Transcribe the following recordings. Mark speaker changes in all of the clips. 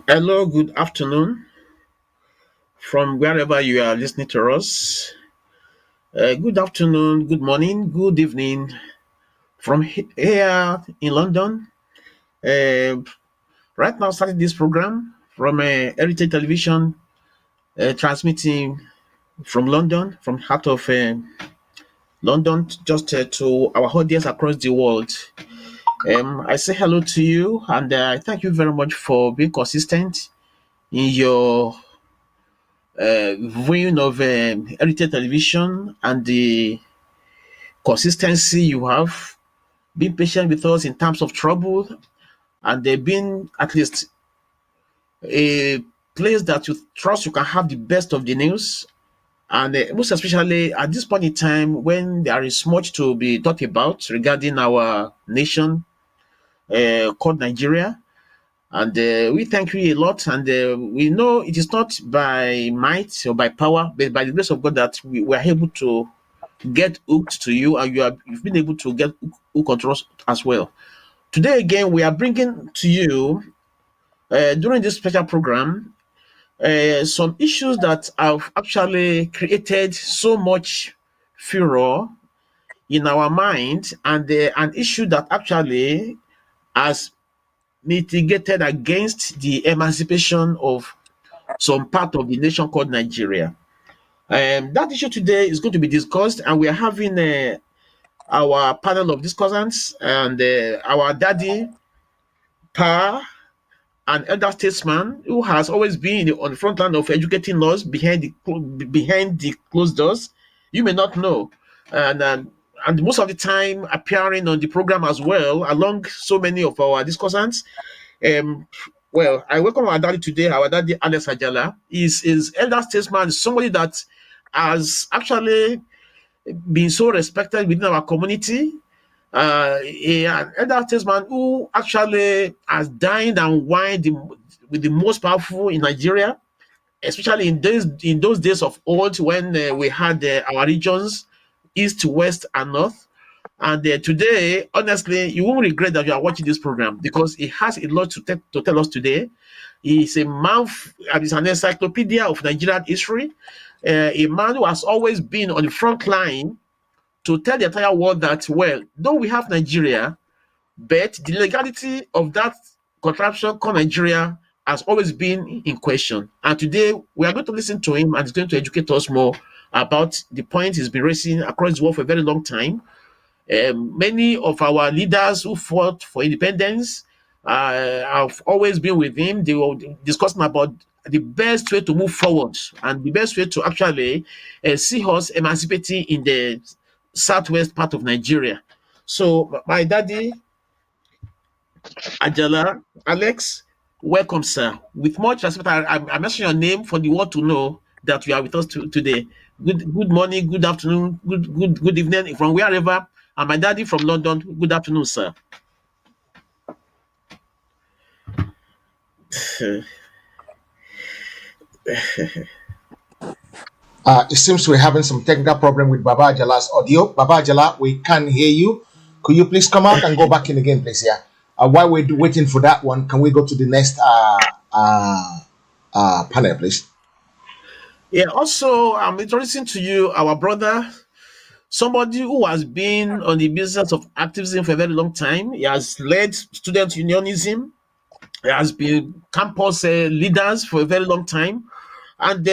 Speaker 1: Hello, good afternoon from wherever you are listening to us. Good afternoon, good morning, good evening from here in London. Uh, right now, starting this program from Heritage Television, transmitting from London, from heart of London, just to our audience across the world. I say hello to you and thank you very much for being consistent in your viewing of Heritage Television and the consistency you have, being patient with us in times of trouble, and there being at least a place that you trust you can have the best of the news. And most especially at this point in time when there is much to be talked about regarding our nation called Nigeria. And we thank you a lot. And we know it is not by might or by power, but by the grace of God that we were able to get hooked to you, and you've been able to get hooked onto us as well. Today again, we are bringing to you during this special program some issues that have actually created so much furor in our mind, and an issue that actually has mitigated against the emancipation of some part of the nation called Nigeria. That issue today is going to be discussed, and we are having our panel of discussants and our daddy, Pa, an elder statesman who has always been on the front line of educating us behind the closed doors. You may not know, and and most of the time appearing on the program as well, along so many of our discussants. Um, well, I welcome our daddy today. Our daddy Alex Ajala is elder statesman, somebody that has actually been so respected within our community. An elder statesman who actually has dined and wined with the most powerful in Nigeria, especially in those days of old when we had our regions, east, west, and north. And today, honestly, you won't regret that you are watching this program because it has a lot to tell us today. He's a man, he's an encyclopedia of Nigerian history, a man who has always been on the front line to tell the entire world that, well, though we have Nigeria, but the legality of that contraption called Nigeria has always been in question. And today we are going to listen to him and he's going to educate us more about the point he's been raising across the world for a very long time. Many of our leaders who fought for independence have always been with him. They were discussing about the best way to move forward and the best way to actually see us emancipating in the southwest part of Nigeria. So, my daddy, Ajala, Alex, welcome, sir. With much respect, I mention your name for the world to know that you are with us today. Good morning, good afternoon, good evening from wherever. And my daddy from London. Good afternoon, sir.
Speaker 2: It seems we're having some technical problem with Baba Jala's audio. Baba Jala, we can't hear you. Could you please come out and go back in again, please? Yeah. While we're waiting for that one, can we go to the next panel, please?
Speaker 1: Yeah, also, I'm introducing to you our brother, somebody who has been on the business of activism for a very long time. He has led student unionism. He has been campus leaders for a very long time. And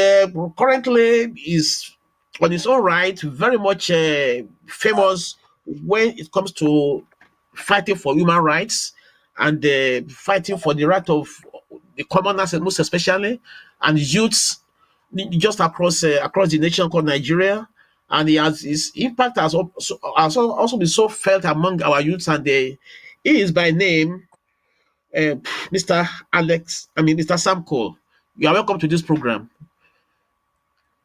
Speaker 1: currently is on his own right very much famous when it comes to fighting for human rights and fighting for the right of the commoners, and most especially, and youths just across the nation called Nigeria. And his impact has also been so felt among our youths. And he is by name Mr. Mr. Sam Cole. You are welcome to this program.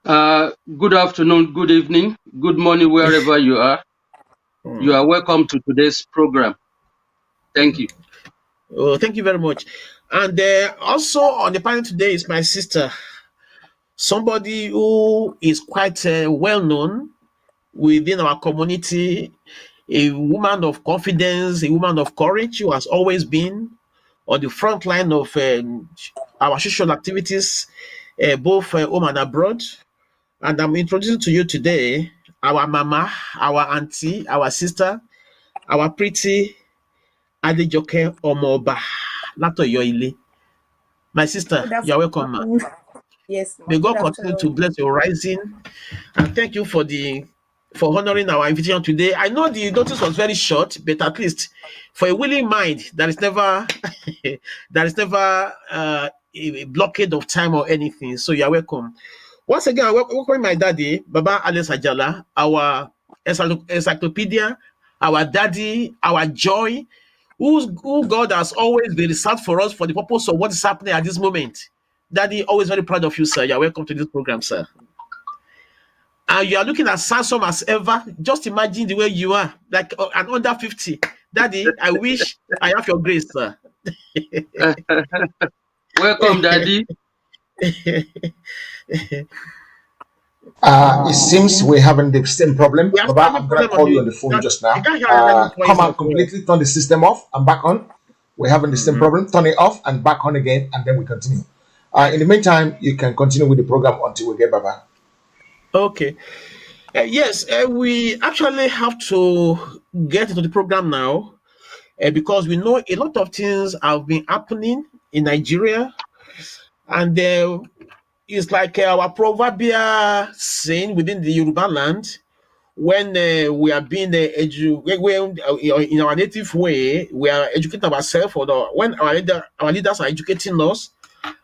Speaker 3: Good afternoon, good evening, good morning, wherever you are. You are welcome to today's program. Thank you.
Speaker 1: Oh, thank you very much. And also on the panel today is my sister, somebody who is quite well known within our community, a woman of confidence, a woman of courage who has always been on the front line of our social activities, both home and abroad. And I'm introducing to you today our mama, our auntie, our sister, our pretty Adejoke Omoba Latoyo Ile. My sister,
Speaker 4: Good
Speaker 1: you're welcome, ma.
Speaker 4: afternoon. Yes, ma.
Speaker 1: May
Speaker 4: Good
Speaker 1: God continue to
Speaker 4: afternoon.
Speaker 1: bless your rising, and thank you for honoring our invitation today. I know the notice was very short, but at least for a willing mind, there is never a blockade of time or anything. So you're welcome. Once again, I welcome my daddy, Baba Alex Ajala, our encyclopedia, our daddy, our joy, who God has always been reserved for us for the purpose of what is happening at this moment. Daddy, always very proud of you, sir. You're welcome to this program, sir. And you are looking as handsome as ever. Just imagine the way you are, like an under 50. Daddy, I wish I have your grace, sir.
Speaker 3: Welcome, Daddy.
Speaker 2: It seems we're having the same problem.
Speaker 1: We are
Speaker 2: Baba,
Speaker 1: still having
Speaker 2: I'm gonna
Speaker 1: problem on
Speaker 2: call you on
Speaker 1: the
Speaker 2: the phone
Speaker 1: that
Speaker 2: just
Speaker 1: I
Speaker 2: now.
Speaker 1: can't hear any voice
Speaker 2: Come
Speaker 1: as
Speaker 2: out
Speaker 1: well.
Speaker 2: completely, turn the system off and back on. We're having the same problem. Turn it off and back on again, and then we continue. In the meantime, you can continue with the program until we get Baba.
Speaker 1: Okay. Yes, we actually have to get into the program now because we know a lot of things have been happening in Nigeria, and it's like our proverbial saying within the Yoruba land when we are being in our native way, we are educating ourselves, or when our leaders are educating us,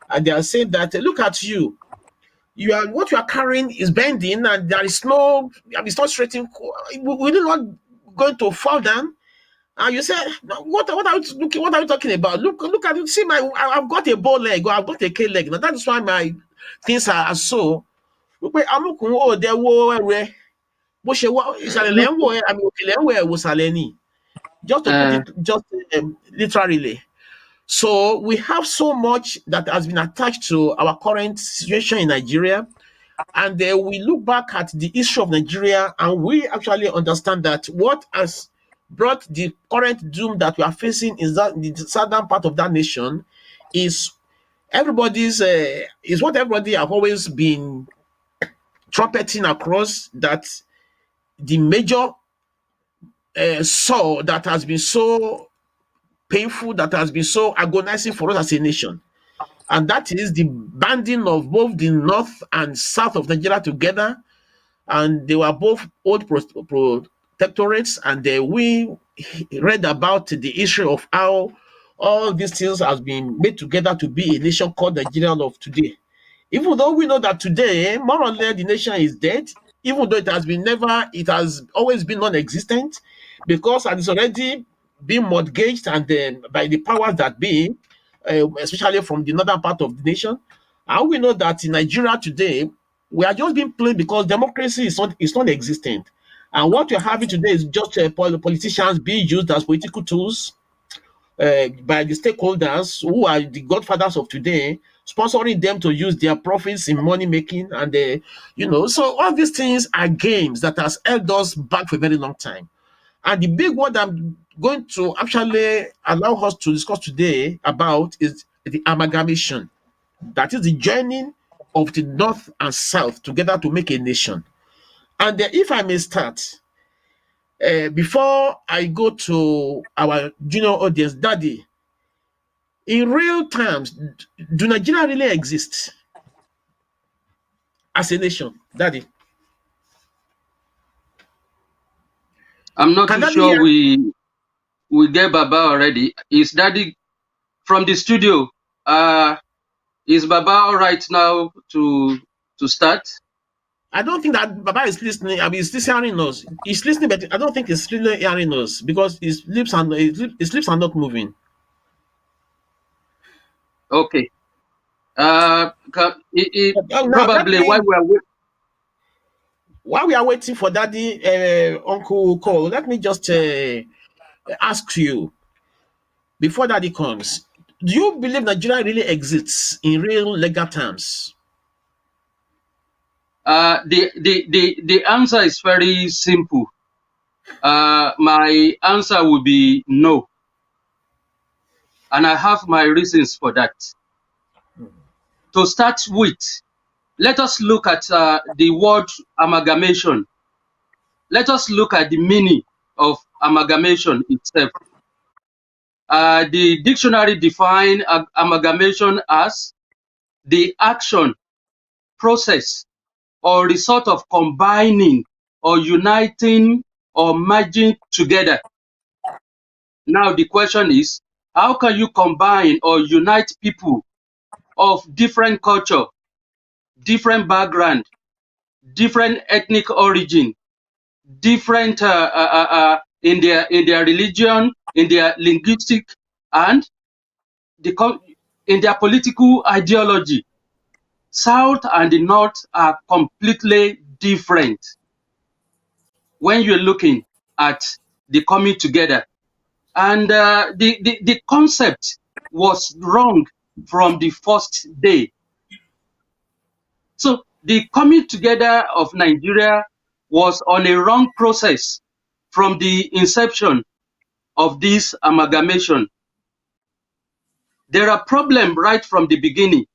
Speaker 1: and they are saying that look at you. What you are carrying is bending, and there is no, it's not straight. We're not going to fall down. And you say, "No, what are you looking? What are you talking about? Look at it. See I've got a bow leg, or I've got a K leg. Now that is why my things are so. Wípé amúkùn ó dẹ wo ẹrù bó ṣe wá ìsàlẹ̀ lẹ́
Speaker 3: Look,
Speaker 1: ń wò ẹ́ àmì òkè lẹ́ ń wò ẹ́ ìwòsàlẹ̀ ni. Just to put
Speaker 3: uh,
Speaker 1: it just literally. So we have so much that has been attached to our current situation in Nigeria. And we look back at the history of Nigeria, and we actually understand that what has brought the current doom that we are facing is that the southern part of that nation is is what everybody have always been trumpeting across, that the major saw that has been so painful, that has been so agonizing for us as a nation. And that is the banding of both the north and south of Nigeria together. And they were both old protectorates, and we read about the issue of how all these things has been made together to be a nation called Nigeria of today. Even though we know that today, more or less, the nation is dead, even though it has always been non-existent, because it is already been mortgaged and by the powers that be, especially from the northern part of the nation. And we know that in Nigeria today, we are just being played because democracy is non-existent. And what we're having today is just politicians being used as political tools by the stakeholders who are the godfathers of today, sponsoring them to use their profits in money making, and so all these things are games that has held us back for a very long time. And the big one that I'm going to actually allow us to discuss today about is the amalgamation. That is the joining of the North and South together to make a nation. And if I may start, before I go to our junior audience, Daddy, in real terms, do Nigeria really exist as a nation? Daddy,
Speaker 3: I'm not
Speaker 1: can
Speaker 3: too
Speaker 1: Daddy
Speaker 3: sure
Speaker 1: hear?
Speaker 3: we get Baba already. Is Daddy from the studio? Is Baba all right now to start?
Speaker 1: I don't think that Baba is listening. I mean, he's still hearing us. He's listening, but I don't think he's really hearing us because his lips are not moving.
Speaker 3: Okay.
Speaker 1: Now let
Speaker 3: Probably
Speaker 1: me,
Speaker 3: while
Speaker 1: while we are waiting for Daddy, Uncle Cole, let me just ask you before Daddy comes. Do you believe Nigeria really exists in real legal terms?
Speaker 3: the answer is very simple. My answer would be no. and I have my reasons for that. To start with, let us look at the word amalgamation. Let us look at the meaning of amalgamation itself. The dictionary defines amalgamation as the action, process, or result of combining or uniting or merging together. Now the question is, how can you combine or unite people of different culture, different background, different ethnic origin, different in their religion, in their linguistic, and in their political ideology? South and the North are completely different when you're looking at the coming together. And the concept was wrong from the first day. So the coming together of Nigeria was on a wrong process from the inception of this amalgamation. There are problems right from the beginning.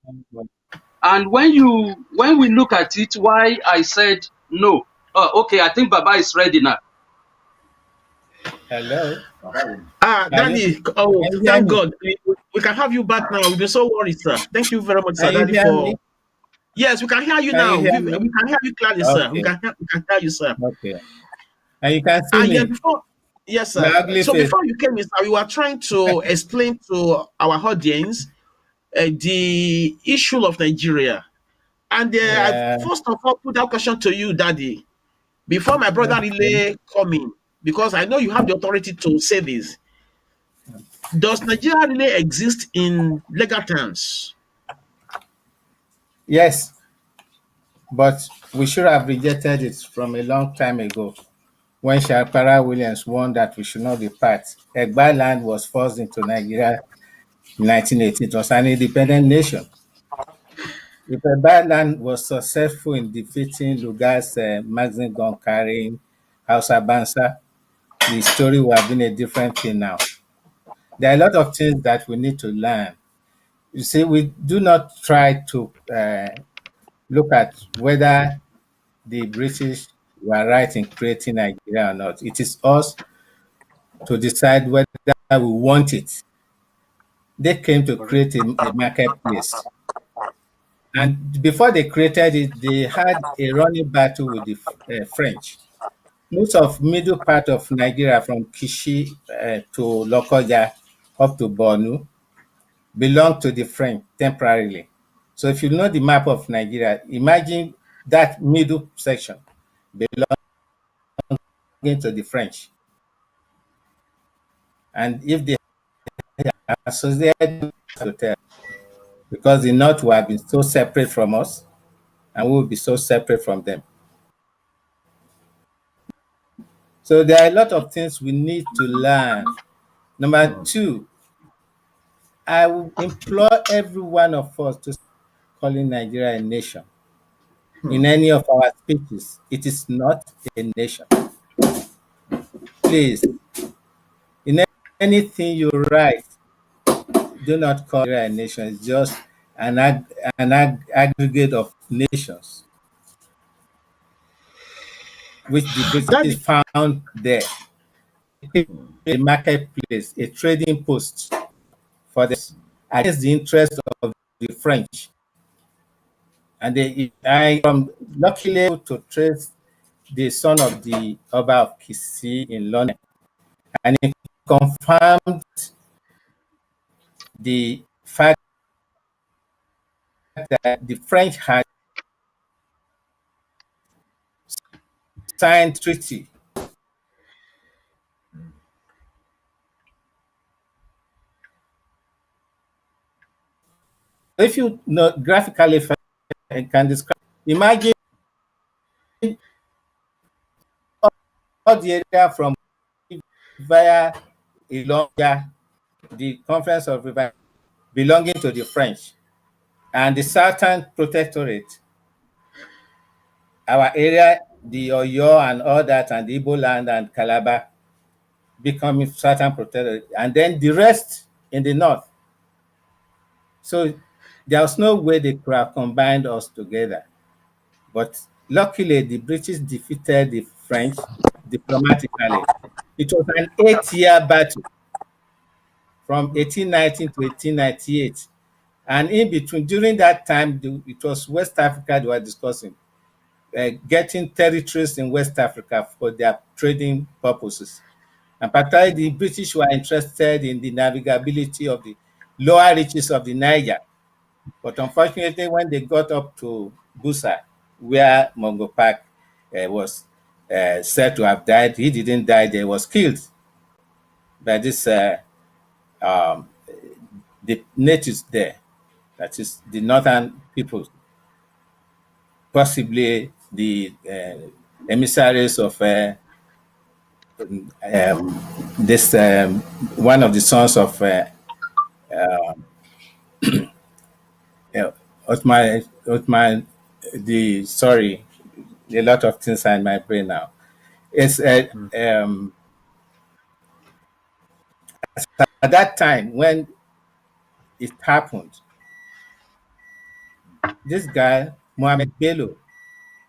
Speaker 3: And when we look at it, why I said no. Okay, I think Baba is ready now.
Speaker 4: Hello.
Speaker 1: Daddy, oh,
Speaker 4: Can you hear
Speaker 1: thank
Speaker 4: me?
Speaker 1: God. We can have you back now. We've been so worried, sir. Thank you very much, sir,
Speaker 4: Can you
Speaker 1: Daddy,
Speaker 4: hear me?
Speaker 1: for. Yes, we can hear you
Speaker 4: Can
Speaker 1: now.
Speaker 4: you hear
Speaker 1: We
Speaker 4: me?
Speaker 1: can hear you clearly, sir.
Speaker 4: Okay.
Speaker 1: We can hear you, sir.
Speaker 4: Okay. And you can see
Speaker 1: And yeah,
Speaker 4: me.
Speaker 1: before, yes,
Speaker 4: My
Speaker 1: sir.
Speaker 4: ugly
Speaker 1: So
Speaker 4: face.
Speaker 1: before you came in, sir, we were trying to explain to our audience the issue of Nigeria. And I
Speaker 4: Yeah.
Speaker 1: first of all put that question to you, Daddy, before my brother
Speaker 4: Okay.
Speaker 1: really come in, because I know you have the authority to say this. Does Nigeria really exist in legal terms?
Speaker 4: Yes, but we should have rejected it from a long time ago when Shakara Williams warned that we should not be part. Egba land was forced into Nigeria in 1918. It was an independent nation. If Egba land was successful in defeating Lugar's Maxim gun carrying Hausa Bansa, the story would have been a different thing now. There are a lot of things that we need to learn. You see, we do not try to look at whether the British were right in creating Nigeria or not. It is us to decide whether we want it. They came to create a marketplace. And before they created it, they had a running battle with the French. Most of middle part of Nigeria from Kishi to Lokoja up to Bornu belong to the French temporarily. So if you know the map of Nigeria, imagine that middle section belonging to the French. And if they are associated to tell, because the North will have been so separate from us, and we will be so separate from them. So there are a lot of things we need to learn. Number two, I will implore every one of us to calling Nigeria a nation. In any of our speeches, it is not a nation. Please, in anything you write, do not call Nigeria a nation. It's just an aggregate of nations, which the British
Speaker 1: Daddy,
Speaker 4: found there. A marketplace, a trading post for this against the interest of the French. And I am luckily able to trace the son of the Oba of Kisii in London, and he confirmed the fact that the French had signed treaty. If you know graphically can describe, imagine all the area from via Ilonga, the Conference of River, belonging to the French, and the Southern Protectorate, our area, the Oyo and all that, and the Igbo land and Calabar becoming Southern Protectorate, and then the rest in the north. So there was no way they could have combined us together. But luckily, the British defeated the French diplomatically. It was an 8-year battle from 1819 to 1898. And in between, during that time, it was West Africa they were discussing, getting territories in West Africa for their trading purposes. And particularly, the British were interested in the navigability of the lower reaches of the Niger. But unfortunately, when they got up to Busa, where Mungo Park was said to have died, he didn't die. He was killed by this um, the natives there. That is the northern people, possibly the emissaries of this one of the sons of Ottoman, the sorry, a lot of things are in my brain now. It's at that time when it happened, this guy Mohammed Bello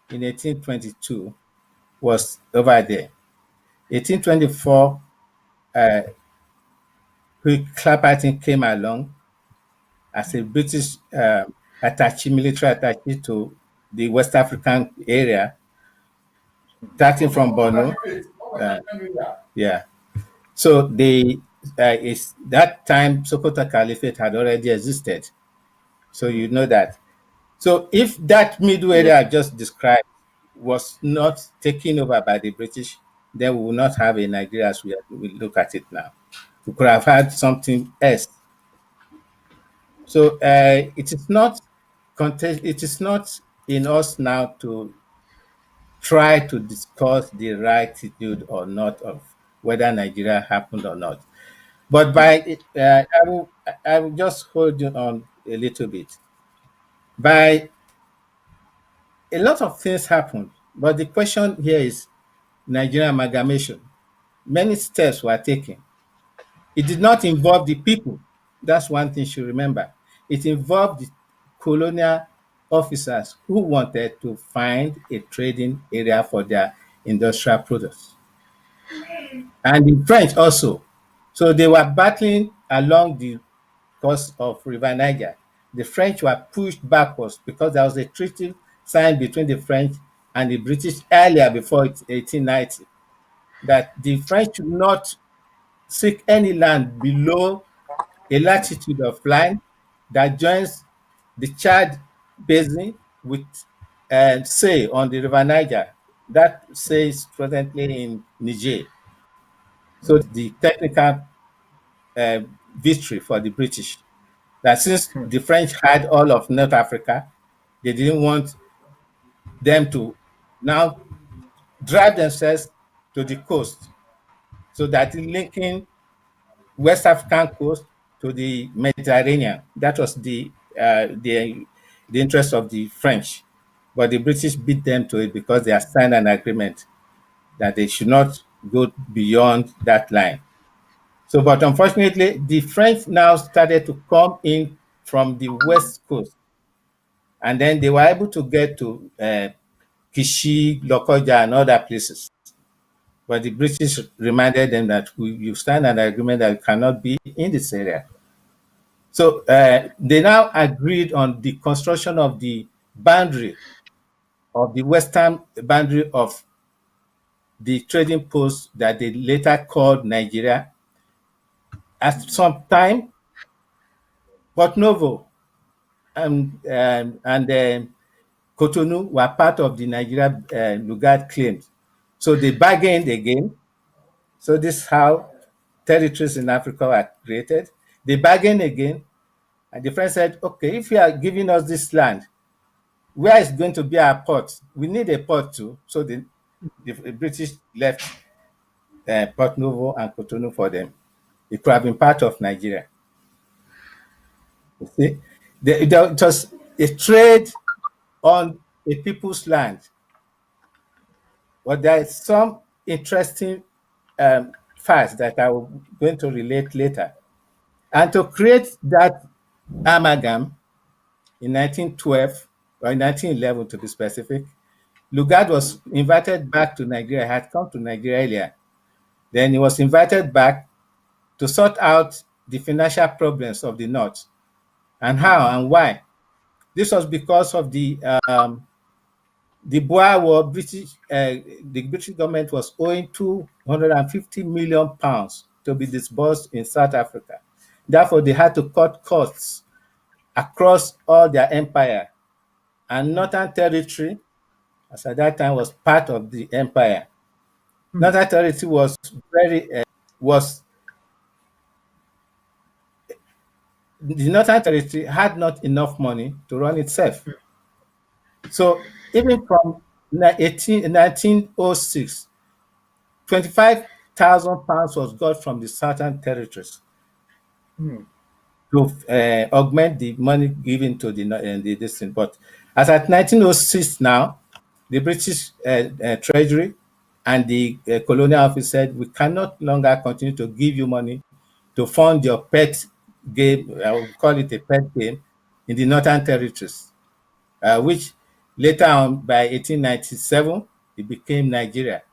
Speaker 4: in 1822 was over there. 1824, Quick Clapperton came along as a British military attaché to the West African area, starting from Borno. Yeah. So it's that time Sokoto Caliphate had already existed. So you know that. So if that middle area I just described was not taken over by the British, then we will not have a Nigeria as we look at it now. We could have had something else. So it is not in us now to try to discuss the rightitude or not of whether Nigeria happened or not. But I will just hold you on a little bit. By a lot of things happened, but the question here is Nigerian amalgamation. Many steps were taken. It did not involve the people. That's one thing you should remember. It involved the colonial officers who wanted to find a trading area for their industrial products. And the French also. So they were battling along the coast of River Niger. The French were pushed backwards because there was a treaty signed between the French and the British earlier before 1890 that the French should not seek any land below a latitude of line that joins the Chad Basin with say on the River Niger. That say is presently in Niger. So the technical uh, victory for the British. That since the French had all of North Africa, they didn't want them to now drive themselves to the coast so that linking West African coast to the Mediterranean. That was the interest of the French. But the British beat them to it because they had signed an agreement that they should not go beyond that line. So, but unfortunately, the French now started to come in from the west coast, and then they were able to get to Kishi, Lokoja, and other places. But the British reminded them that you signed an agreement that you cannot be in this area. So they now agreed on the construction of the boundary of the western boundary of the trading post that they later called Nigeria. At some time, Port Novo and Cotonou were part of the Nigeria Lugard claims. So they bargained again. So this is how territories in Africa were created. They bargained again, and the French said, okay, if you are giving us this land, where is going to be our port? We need a port too. So the British left Port Novo and Cotonou for them. It could have been part of Nigeria. You see, it was a trade on a people's land. But there is some interesting facts that I will going to relate later. And to create that amalgam in 1912 or in 1911 to be specific, Lugard was invited back to Nigeria, had come to Nigeria earlier. Then he was invited back to sort out the financial problems of the North and how and why. This was because of the Boer War. The British government was owing 250 million pounds to be disbursed in South Africa. Therefore, they had to cut costs across all their empire. And Northern Territory, as at that time, was part of the empire. Northern Territory was the Northern Territory had not enough money to run itself. So even from 1906, 25,000 pounds was got from the Southern Territories to augment the money given to the this thing. But as at 1906 now, the British Treasury and the Colonial Office said, we cannot longer continue to give you money to fund your pet game, I will call it a pet game, in the Northern Territories, which later on, by 1897, it became Nigeria.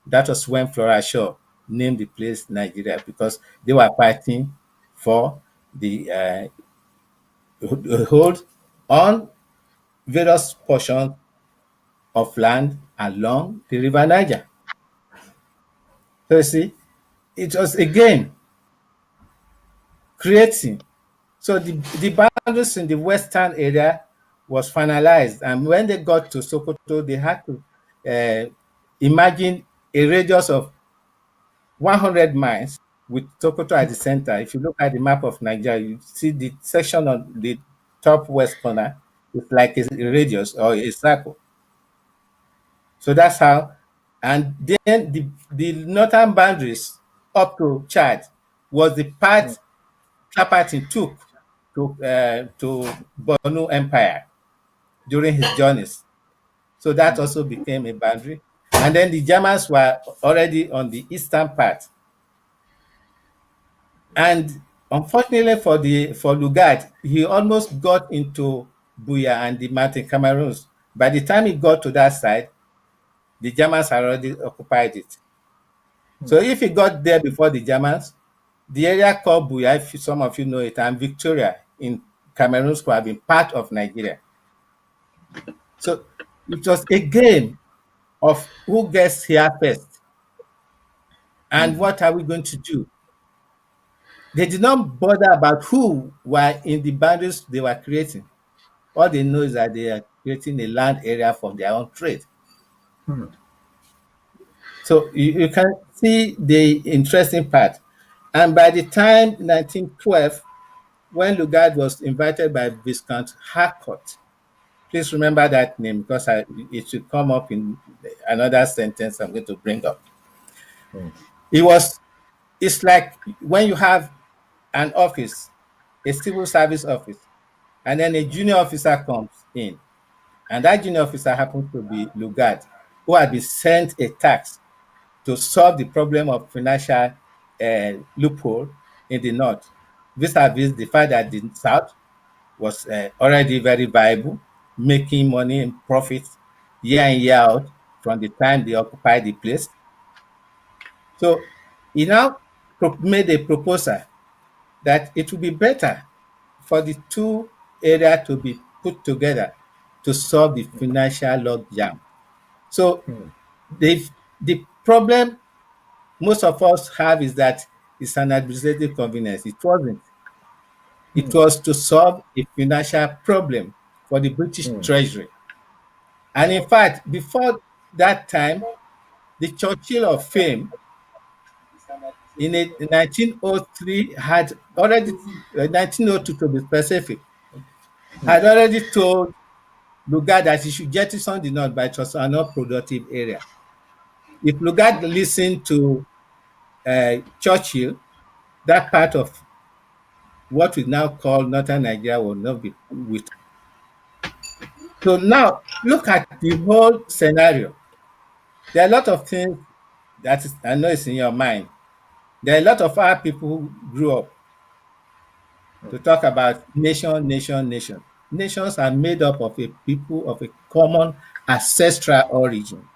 Speaker 4: That was when Flora Shaw named the place Nigeria because they were fighting for the hold on various portions of land along the River Niger. So you see, it was again creating. So the boundaries in the western area was finalized, and when they got to Sokoto, they had to imagine a radius of 100 miles with Sokoto at the center. If you look at the map of Nigeria, you see the section on the top west corner is like a radius or a circle. So that's how. And then the northern boundaries up to Chad was the part Clapperton took to Borno Empire during his journeys. So that also became a boundary. And then the Germans were already on the eastern part. And unfortunately for Lugard, he almost got into Buya and the Mountain Cameroons. By the time he got to that side, the Germans had already occupied it. So if he got there before the Germans, the area called Buya, if some of you know it, and Victoria in Cameroon could have been part of Nigeria. So it was a game of who gets here first and what are we going to do. They did not bother about who were in the boundaries they were creating. All they know is that they are creating a land area for their own trade. So you can see the interesting part. And by the time 1912, when Lugard was invited by Viscount Harcourt, please remember that name because it should come up in another sentence I'm going to bring up. It's like when you have an office, a civil service office, and then a junior officer comes in, and that junior officer happens to be Lugard, who had been sent a task to solve the problem of financial loophole in the north, vis-a-vis the fact that the south was already very viable, making money and profits year in, year out from the time they occupied the place. So he now made a proposal that it would be better for the two areas to be put together to solve the financial logjam. So the problem most of us have is that it's an administrative convenience. It wasn't. It was to solve a financial problem for the British Treasury. And in fact, before that time, the Churchill of fame in 1903 had already, 1902 to be specific, had already told Lugard that he should jettison the north, but it was an unproductive area. If Lugard listened to Churchill, that part of what we now call northern Nigeria will not be with. So now look at the whole scenario. There are a lot of things that I know is in your mind. There are a lot of our people who grew up to talk about nation, nation, nation. Nations are made up of a people of a common ancestral origin,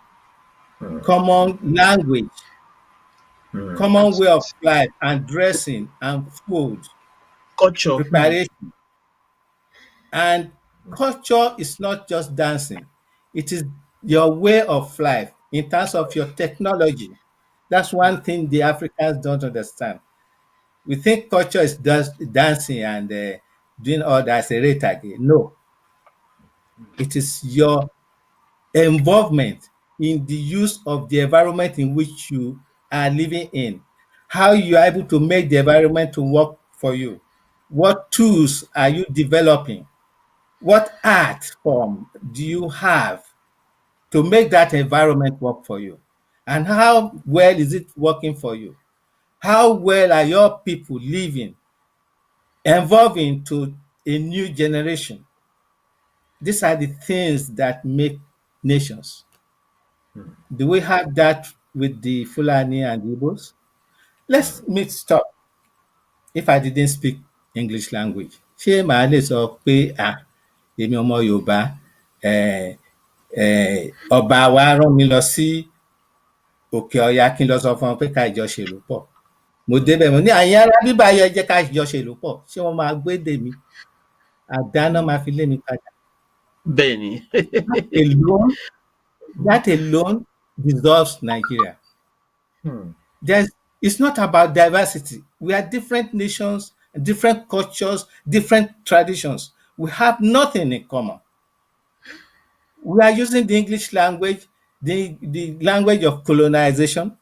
Speaker 4: common language, common way of life and dressing and food,
Speaker 1: Culture.
Speaker 4: preparation. And culture is not just dancing, it is your way of life in terms of your technology. That's one thing the Africans don't understand. We think culture is just dancing and doing all that as a rate again. No, it is your involvement in the use of the environment in which you are living in, how you are able to make the environment to work for you. What tools are you developing? What art form do you have to make that environment work for you? And how well is it working for you? How well are your people living, evolving to a new generation? These are the things that make nations. Do we have that with the Fulani and Igbos? Let's me stop. If I didn't speak English language, ṣé màá lè sọ pé èmi ọmọ Yorùbá ọba wa rán mi lọ sí òkè ọya kí n lọ sọ fún wọn pé ká ìjọ ṣèlú pọ̀. Mo débẹ̀ mo ní àyín ará bíbá yẹ jẹ́ ká ìjọ ṣèlú pọ̀. Ṣé wọ́n máa gbédè mi? Àdáná máa fi lé mi padà.
Speaker 1: Benny.
Speaker 4: That alone dissolves Nigeria. It's not about diversity. We are different nations, different cultures, different traditions. We have nothing in common. We are using the English language, the language of colonization,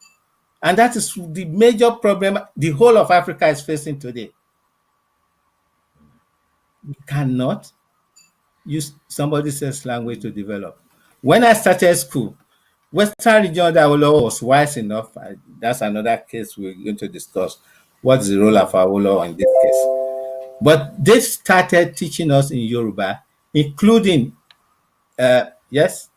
Speaker 4: and that is the major problem the whole of Africa is facing today. We cannot use somebody else's language to develop. When I started school, Western region of Awolowo was wise enough. That's another case we're going to discuss. What's the role of Awolowo in this case? But they started teaching us in Yoruba, including, yes?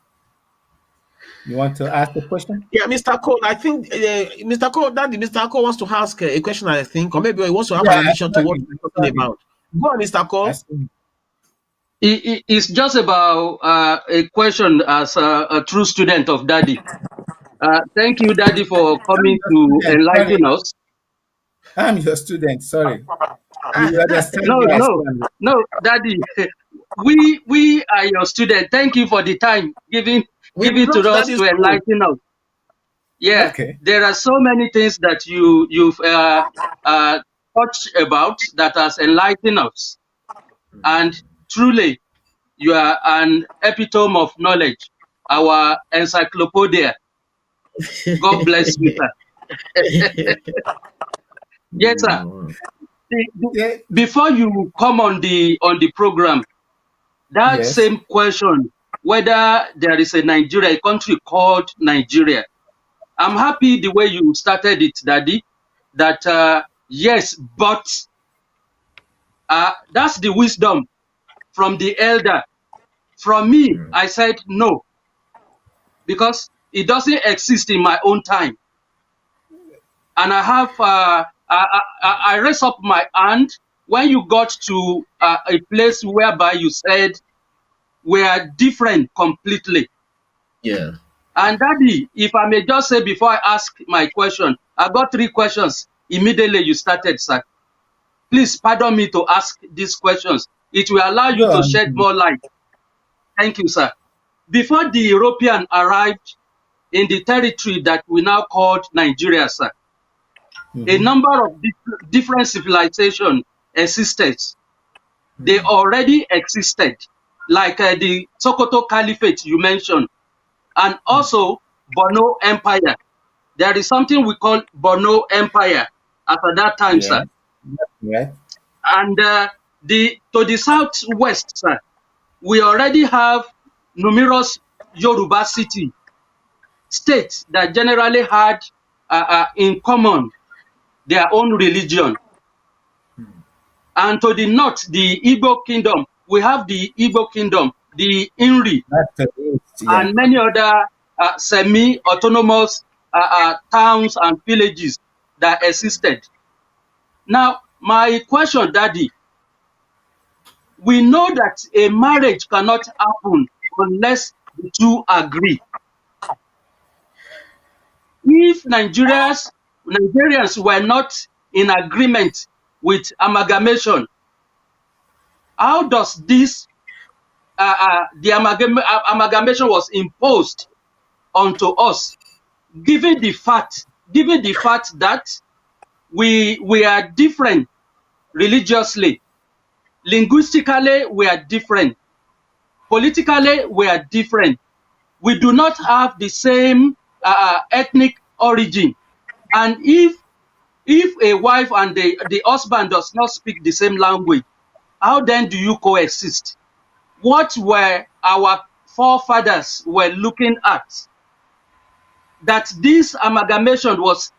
Speaker 4: You want to ask the question?
Speaker 1: Yeah, Mr. Cole, I think Mr. Cole, Mr. Cole wants to ask a question, I think, or maybe he wants to have an addition to what we're talking about. Go on, Mr. Cole.
Speaker 3: It's just about a question as a true student of Daddy. Thank you, Daddy, for coming to enlighten us.
Speaker 4: I'm your student, sorry. You understand
Speaker 3: No, Daddy. We are your student. Thank you for the time given to us to enlighten us. Yeah, okay. There are so many things that you've touched about that has enlightened us, and truly, you are an epitome of knowledge, our encyclopedia. God bless you, sir. Yes, sir. Before you come on the program, that same question, whether there is a country called Nigeria. I'm happy the way you started it, Daddy, that yes, but that's the wisdom from the elder. From me, I said no, because it doesn't exist in my own time. And I have, I raise up my hand when you got to a place whereby you said we are different completely.
Speaker 1: Yeah.
Speaker 3: And Daddy, if I may just say before I ask my question, I got 3 questions. Immediately you started, sir. Please pardon me to ask these questions. It will allow you to shed more light. Thank you, sir. Before the European arrived in the territory that we now call Nigeria, sir, a number of different civilizations existed. They already existed, like the Sokoto Caliphate you mentioned, and also Borno Empire. There is something we call Borno Empire at that time, sir.
Speaker 4: Yeah.
Speaker 3: And to the southwest, sir, we already have numerous Yoruba states that generally had in common their own religion. And to the north, the Igbo kingdom, we have the Igbo kingdom, the Inri, and many other semi-autonomous towns and villages that existed. Now, my question, Daddy, we know that a marriage cannot happen unless the two agree. If Nigerians were not in agreement with amalgamation, how does this amalgamation was imposed onto us, given the fact that we are different religiously, linguistically we are different, politically we are different, we do not have the same ethnic origin, and if a wife and the husband does not speak the same language, how then do you coexist? What were our forefathers were looking at? That this amalgamation was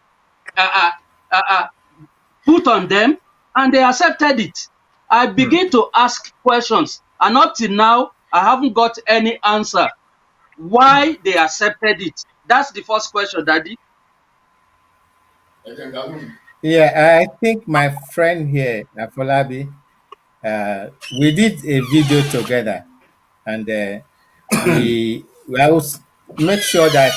Speaker 3: put on them, and they accepted it. I begin to ask questions, and up till now, I haven't got any answer why they accepted it. That's the first question, Daddy.
Speaker 4: Yeah, I think my friend here, Afolabi, we did a video together, and we always make sure that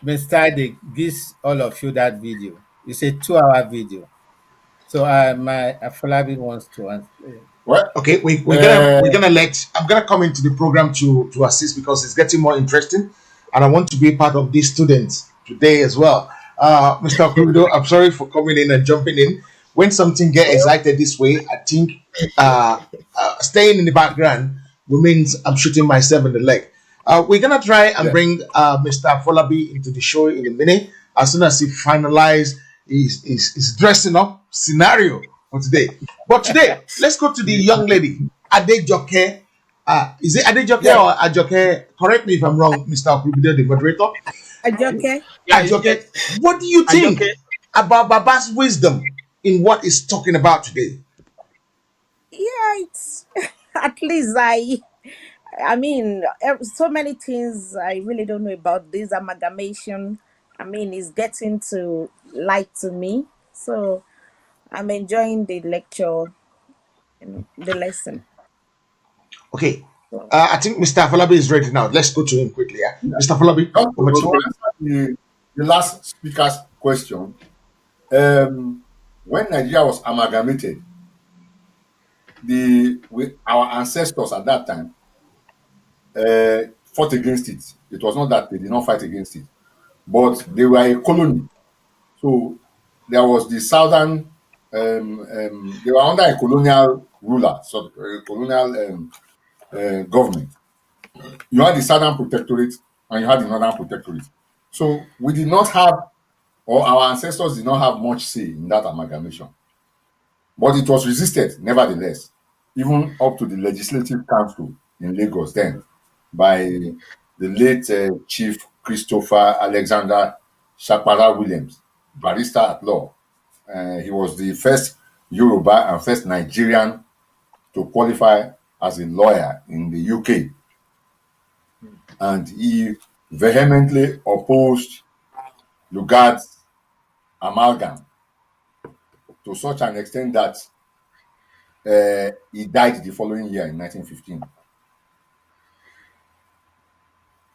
Speaker 4: Mr. Ade gives all of you that video. It's a 2-hour video. So my Afolabi wants to answer.
Speaker 2: Well, okay, we're gonna let I'm gonna come into the program to assist because it's getting more interesting, and I want to be part of these students today as well. Mr. Okurudo, I'm sorry for coming in and jumping in. When something get excited this way, I think staying in the background means I'm shooting myself in the leg. We're gonna try and bring Mr. Folabi into the show in a minute as soon as he finalizes his dressing up scenario for today. But today, let's go to the young lady, Adejoke. Is it Adejoke or Ajoke? Correct me if I'm wrong, Mr. Okurudo, the moderator.
Speaker 5: Ajoke.
Speaker 2: Ajoke, what do you think about Baba's wisdom in what he's talking about today?
Speaker 5: Yeah, it's at least I mean, so many things I really don't know about this amalgamation. I mean, it's getting to light to me, so I'm enjoying the lecture and the lesson.
Speaker 2: Okay, I think Mr. Falabi is ready now. Let's go to him quickly. Yeah? Mr. Falabi,
Speaker 6: Just
Speaker 2: over to
Speaker 6: to
Speaker 2: you.
Speaker 6: answer the last speaker's question, when Nigeria was amalgamated, our ancestors at that time fought against it. It was not that they did not fight against it, but they were a colony. So there was the southern, they were under a colonial ruler, so a colonial government. You had the southern protectorate and you had the northern protectorate. So we did not have, or our ancestors did not have much say in that amalgamation. But it was resisted, nevertheless, even up to the Legislative Council in Lagos then, by the late Chief Christopher Alexander Shapara Williams, barrister at law. He was the first Yoruba and first Nigerian to qualify as a lawyer in the UK. And he vehemently opposed Lugard's amalgam to such an extent that he died the following year in 1915.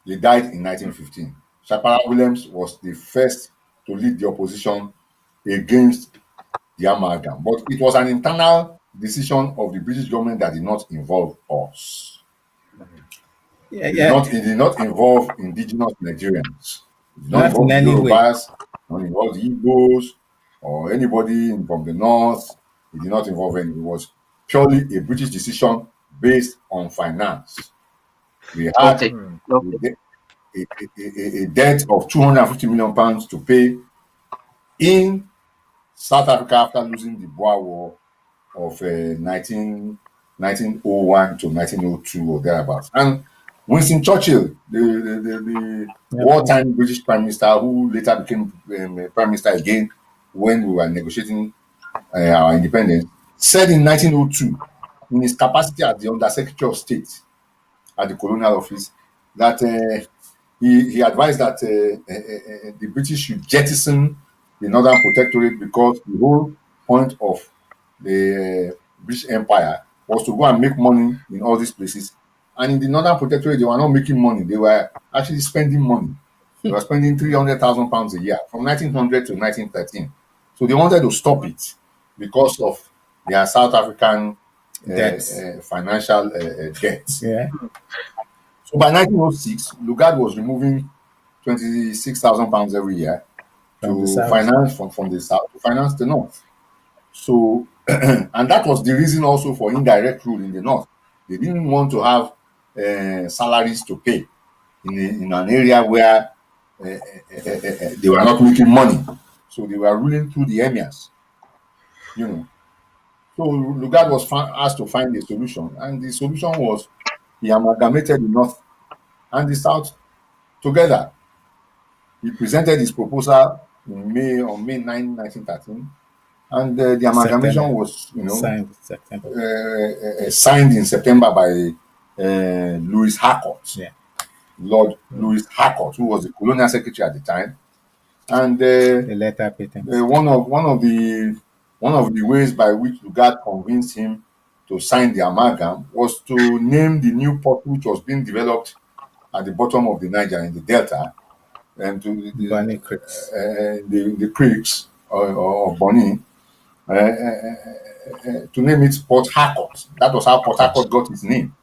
Speaker 6: He died in 1915. Shapara Williams was the first to lead the opposition against the amalgam, but it was an internal decision of the British government that did not involve us. It did not involve indigenous Nigerians. It did not involve the Yorubas, not involve the Igbos, or anybody from the north. It did not involve any. It was purely a British decision based on finance. We had a debt of £250 million to pay in South Africa after losing the Boer War of 1901 to 1902 or thereabouts. And Winston Churchill, the wartime British Prime Minister, who later became Prime Minister again when we were negotiating our independence, said in 1902, in his capacity as the Undersecretary of State at the Colonial Office, that he advised that the British should jettison the Northern Protectorate because the whole point of the British Empire was to go and make money in all these places. And in the Northern Protectorate, they were not making money. They were actually spending money. They were spending £300,000 a year from 1900 to 1913. So they wanted to stop it because of their South African financial debts.
Speaker 4: Yeah.
Speaker 6: So by 1906, Lugard was removing £26,000 every year
Speaker 4: From the
Speaker 6: to
Speaker 4: South.
Speaker 6: finance from the South to finance the North. So, and that was the reason also for indirect rule in the North. They didn't want to have salaries to pay in an area where they were not making money. So they were ruling through the emirs, you know. So Lugard was asked to find a solution, and the solution was he amalgamated the North and the South together. He presented his proposal in May 9, 1913, and the amalgamation
Speaker 4: September.
Speaker 6: was,
Speaker 4: Signed
Speaker 6: signed in September by Louis Harcourt,
Speaker 4: Yeah.
Speaker 6: Lord Louis Harcourt, who was the Colonial Secretary at the time, and
Speaker 4: the letter patent.
Speaker 6: one of the ways by which Lugard convinced him to sign the amalgam was to name the new port which was being developed at the bottom of the Niger in the Delta, and to
Speaker 4: Bonny Creeks.
Speaker 6: the creeks of Bonny, to name it Port Harcourt. That was how Port Harcourt got its name.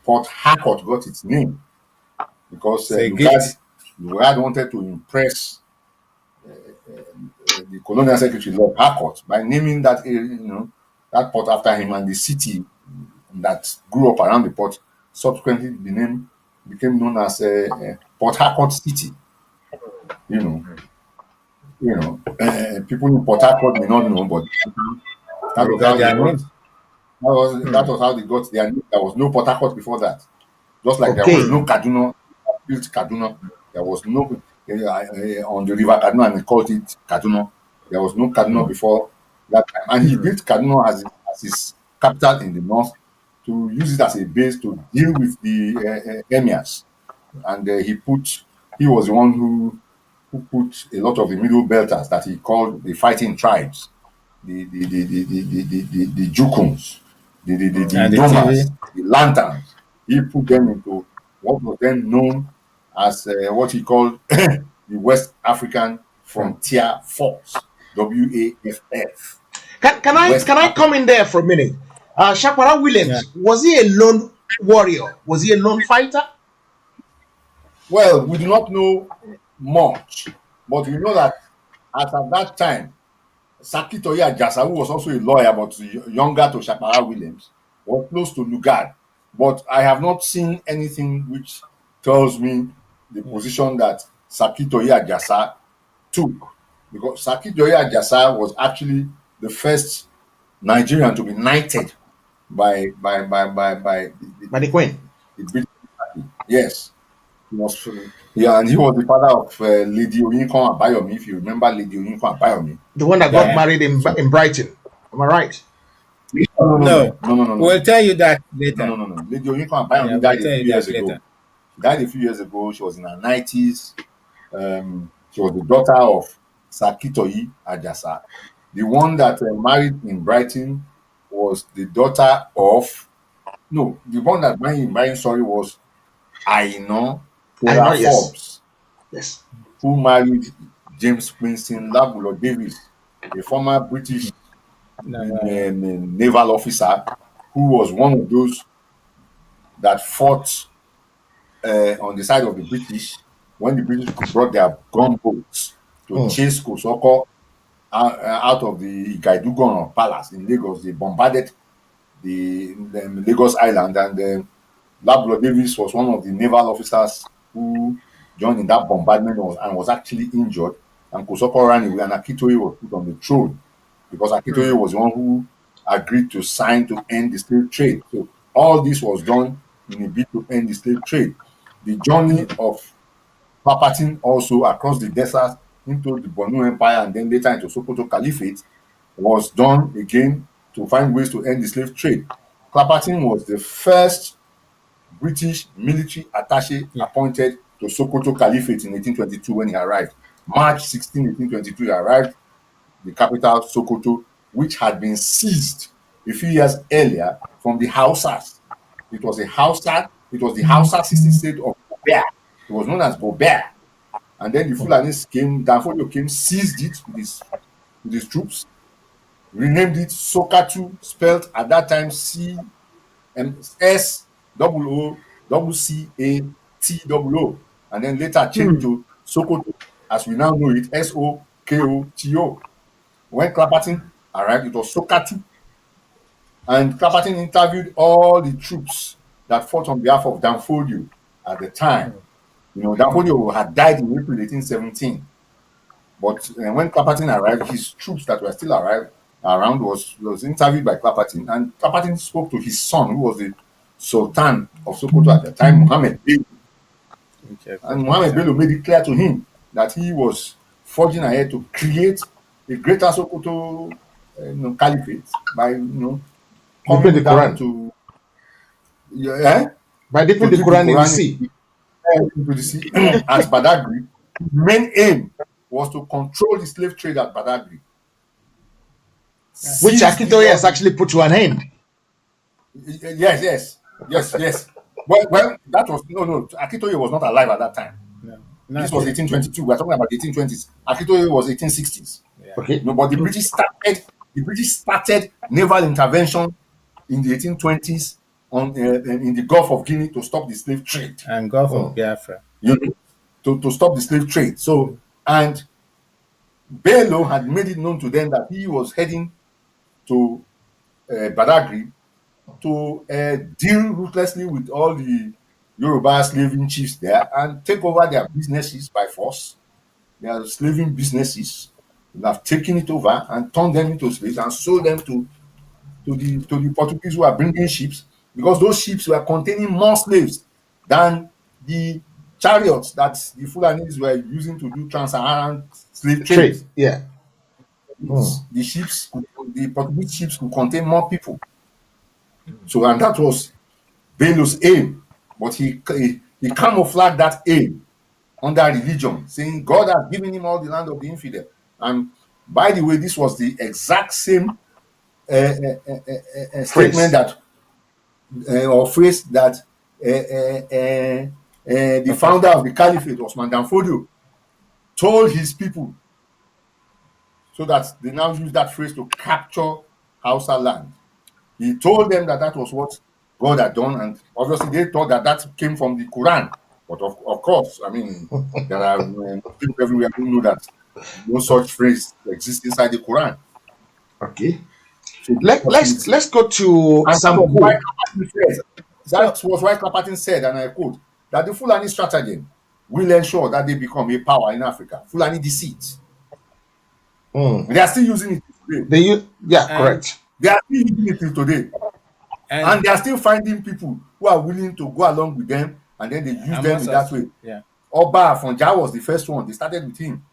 Speaker 6: Port Harcourt got its name because Lugard wanted to impress the Colonial Secretary Lord Harcourt by naming that that port after him, and the city that grew up around the port subsequently became known as Port Harcourt City. People in Port Harcourt may not know, but that was how they got their name. There was no Port Harcourt before that. Just like there was no Kaduna, built Kaduna. There was no on the river Kaduna, and they called it Kaduna. There was no Kaduna before that time, and he built Kaduna as his capital in the north to use it as a base to deal with the emirs. And he was the one who put a lot of the middle belters that he called the fighting tribes, the Jukuns, the Domas, the Lanterns. He put them into what was then known as what he called the West African Frontier Force, WAFF.
Speaker 2: Can I come in there for a minute? Shakwara Williams, was he a lone warrior? Was he a lone fighter?
Speaker 6: Well, we do not know much, but we know that at that time, Sakitoye Ajasa, who was also a lawyer but younger to Shakwara Williams, was close to Lugard. But I have not seen anything which tells me the position that Sakitoye Ajasa took, because Sakitoye Ajasa was actually the first Nigerian to be knighted by
Speaker 2: the Queen.
Speaker 6: The British Party. Yes. And he was the father of Lady Oyinkon Abayomi, if you remember Lady Oyinkon Abayomi.
Speaker 2: The one that got married in Brighton. Am I right?
Speaker 4: No. We'll tell you that later.
Speaker 6: No. Lady Oyinkon Abayomi died a few years ago. She died a few years ago. She was in her 90s. She was the daughter of Sakitoye Ajasa. The one that married in Brighton was the daughter of... No, the one that married in Brighton, was Aino Forbes.
Speaker 2: Yes.
Speaker 6: Who married James Winston Labulo Davis, a former British naval officer who was one of those that fought on the side of the British when the British brought their gunboats to chase Kosoko out of the Igaidugon Palace in Lagos. They bombarded the Lagos Island, and Labulo Davis was one of the naval officers who joined in that bombardment and was actually injured. And Kosoko ran away, and Akitoye was put on the throne because Akitoye was the one who agreed to sign to end the slave trade. So all this was done in a bid to end the slave trade. The journey of Papatin also across the desert into the Borno Empire and then later into Sokoto Caliphate was done again to find ways to end the slave trade. Clapperton was the first British military attaché appointed to Sokoto Caliphate in 1822 when he arrived. March 16, 1822, he arrived the capital, Sokoto, which had been seized a few years earlier from the Hausas. It was the Hausa sister state of Gobert. It was known as Gobert. And then the Fulanis came, Danfodio came, seized it with his troops, renamed it Sokatu, spelled at that time SOOCATOO, and then later changed to Sokoto, as we now know it, SOKOTO. When Clapperton arrived, it was Sokatu, and Clapperton interviewed all the troops that fought on behalf of Danfodio at the time. Danfodio had died in April 1817, but when Clapperton arrived, his troops that were still around was interviewed by Clapperton, and Clapperton spoke to his son, who was the Sultan of Sokoto at the time, Muhammad Bello. And Muhammad Bello made it clear to him that he was forging ahead to create a greater Sokoto caliphate by
Speaker 2: Dipping the Quran
Speaker 6: to
Speaker 2: by dipping the Quran in the sea.
Speaker 6: Into the sea at Badagry. His main aim was to control the slave trade at Badagry,
Speaker 2: Which Akintoye has actually put to an end.
Speaker 6: Yes. Well, that was no. Akintoye was not alive at that time.
Speaker 4: No,
Speaker 6: This was 1822. We are talking about 1820s. Akintoye was 1860s.
Speaker 2: Okay.
Speaker 6: No, but the British started naval intervention in the 1820s in the Gulf of Guinea to stop the slave trade.
Speaker 4: And Gulf of Biafra.
Speaker 6: To stop the slave trade. So, and Bello had made it known to them that he was heading to Badagry to deal ruthlessly with all the Yoruba slaving chiefs there and take over their businesses by force. Their slaving businesses. They have taken it over and turned them into slaves and sold them to the Portuguese who are bringing ships, because those ships were containing more slaves than the chariots that the Fulanis were using to do trans-Saharan slave trade.
Speaker 2: Yeah.
Speaker 6: The Portuguese ships could contain more people. So, and that was Bello's aim, but he camouflaged that aim under religion, saying God has given him all the land of the infidel. And by the way, this was the exact same statement that or phrase that the founder of the caliphate, Osman Danfodio, told his people, so that they now use that phrase to capture Hausa land. He told them that was what God had done, and obviously they thought that came from the Quran. But of course, I mean, there are people everywhere who know that no such phrase exists inside the Quran.
Speaker 2: Okay. So let's go to Sampo.
Speaker 6: That was why Clapperton said, and I quote, that the Fulani stratagem will ensure that they become a power in Africa. Fulani deceit. They are still using it today.
Speaker 2: Correct.
Speaker 6: They are still using it today. And they are still finding people who are willing to go along with them, and then they use them in that way.
Speaker 4: Yeah.
Speaker 6: Oba Afonja was the first one. They started with him.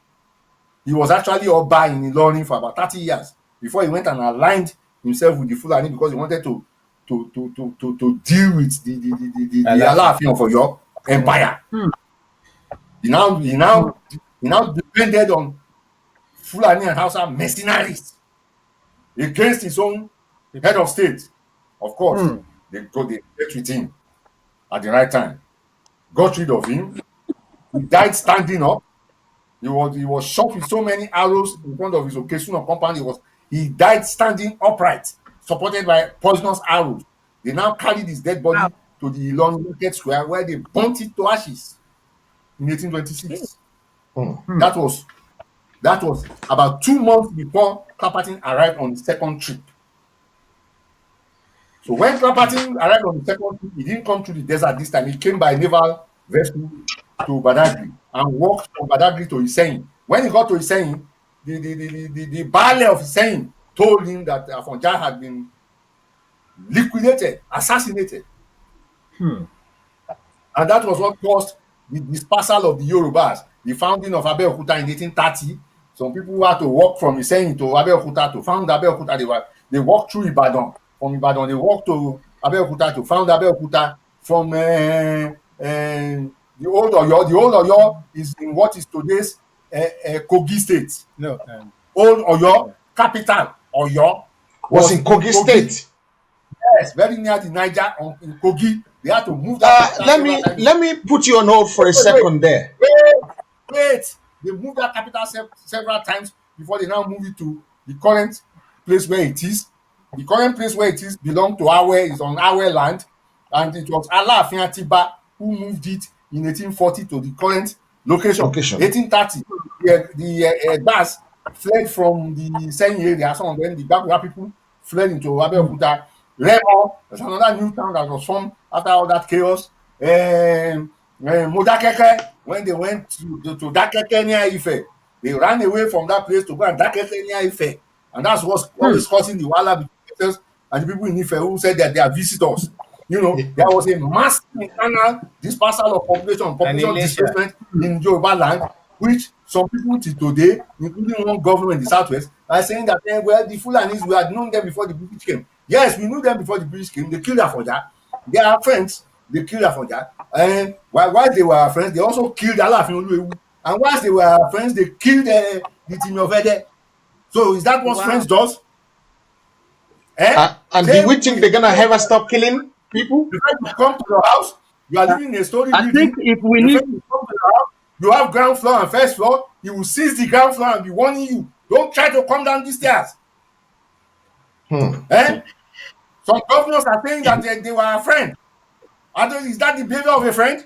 Speaker 6: He was actually Oba in Ilorin for about 30 years before he went and aligned himself with the Fulani, because he wanted to deal with the Alaafin of Oyo empire. He now depended on Fulani and Hausa mercenaries against his own head of state. Of course, they met with him at the right time, got rid of him. He died standing up. He was shot with so many arrows in front of his occasional compound. He died standing upright, supported by poisonous arrows. They now carried his dead body to the Ilorin Market Square, where they burnt it to ashes in 1826. That was about 2 months before Clapperton arrived on the second trip. So when Clapperton arrived on the second trip, he didn't come through the desert this time. He came by naval vessel to Badagry and walked from Badagry to Iseyin. When he got to Iseyin, the Baale of Iseyin told him that Afonja had been liquidated, assassinated. And that was what caused the dispersal of the Yorubas, the founding of Abeokuta in 1830. Some people who had to walk from Iseyin to Abeokuta to found Abeokuta. They walked through Ibadan. From Ibadan, they walked to Abeokuta to found Abeokuta. From the old Oyo is in what is today's Kogi State.
Speaker 4: No.
Speaker 6: Old Oyo, capital Oyo.
Speaker 2: Was in Kogi State.
Speaker 6: Yes, very near the Niger in Kogi. They had to move that.
Speaker 2: Let me put you on hold for a second there.
Speaker 6: Wait. They moved that capital several times before they now move it to the current place where it is. The current place where it is belongs to is on our land, and it was Alaafin Atiba who moved it in 1840 to the current location. 1830, the Egbas fled from the same area. Some of them, the Gbagbo people, fled into Abeokuta. Remo, there's another new town that was formed after all that chaos. Modakeke, when they went to Dakeke near Ife, they ran away from that place to go and Dakeke near Ife. And that's what's always causing the wala between us and the people in Ife who said that they are visitors. You know, there was a mass internal dispersal of population displacement in Yoruba land, which some people till today, including one government in the southwest, are saying that well, the Fulanis, we had known them before the British came. Yes, we knew them before the British came. They killed Afonja. They are friends. They killed Afonja. And while they were friends, they also killed Alaafin Oluewu. And whilst they were friends, they killed the Timiovede. So is that what friends does?
Speaker 2: And do we think they're gonna ever stop killing people?
Speaker 6: You come to your house, you are living in a story building.
Speaker 3: I think if we need
Speaker 6: to come to your house, you have ground floor and first floor, he will seize the ground floor and be warning you. Don't try to come down these stairs. Some governors are saying that they were a friend. Is that the behavior of a friend?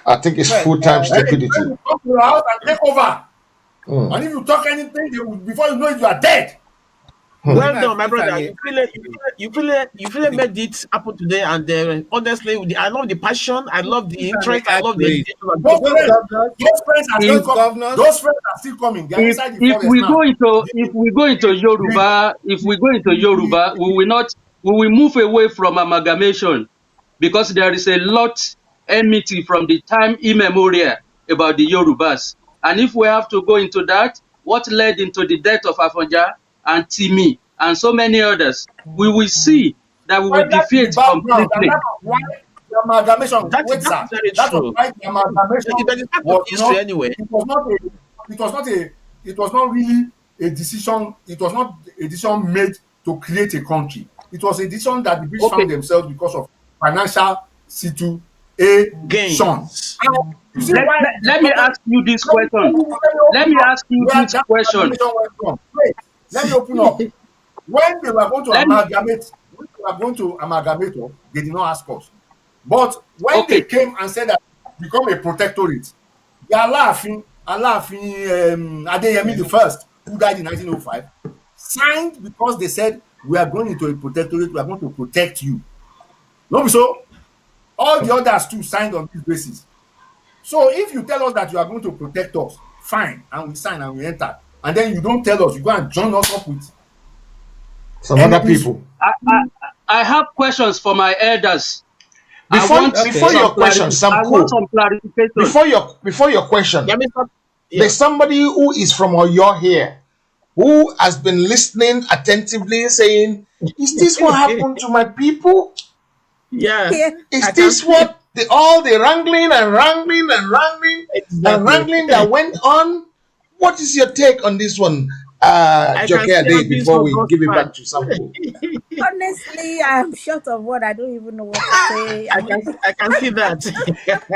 Speaker 2: I think it's full-time stupidity.
Speaker 6: You come to your house and take over. And if you talk anything, before you know it, you are dead.
Speaker 1: Well done, my brother. You really made it happen today, and honestly, I love the passion, I love the interest, I love the
Speaker 6: those friends are still coming. They are inside the forest now.
Speaker 3: If we go into Yoruba, we will move away from amalgamation, because there is a lot enmity from the time immemorial about the Yorubas. And if we have to go into that, what led into the death of Afonja and Timi and so many others, we will see that we will defeat completely.
Speaker 6: Why the amalgamation?
Speaker 1: That's very true.
Speaker 6: Why the amalgamation was
Speaker 1: anyway.
Speaker 6: It was not really a decision. It was not a decision made to create a country. It was a decision that the British found themselves because of financial situation.
Speaker 3: Let me ask you this question. Let me
Speaker 6: open up. When they were going to amalgamate, they did not ask us. But when they came and said that become a protectorate, the Alaafin Adeyemi the first, who died in 1905, signed because they said we are going into a protectorate, we are going to protect you. No, so all the others too signed on this basis. So if you tell us that you are going to protect us, fine, and we sign and we enter, and then you don't tell us, you go and join us up with
Speaker 2: some other people.
Speaker 3: I have questions for my elders.
Speaker 2: Before your question, there's somebody who is from Oyo here who has been listening attentively, saying, "Is this what happened to my people?
Speaker 1: Yeah.
Speaker 2: Is this what all the wrangling that went on? What is your take on this one, Joke, before we give it back to Sample?"
Speaker 5: Honestly, I'm short of word. I don't even know what to say.
Speaker 1: I can see that.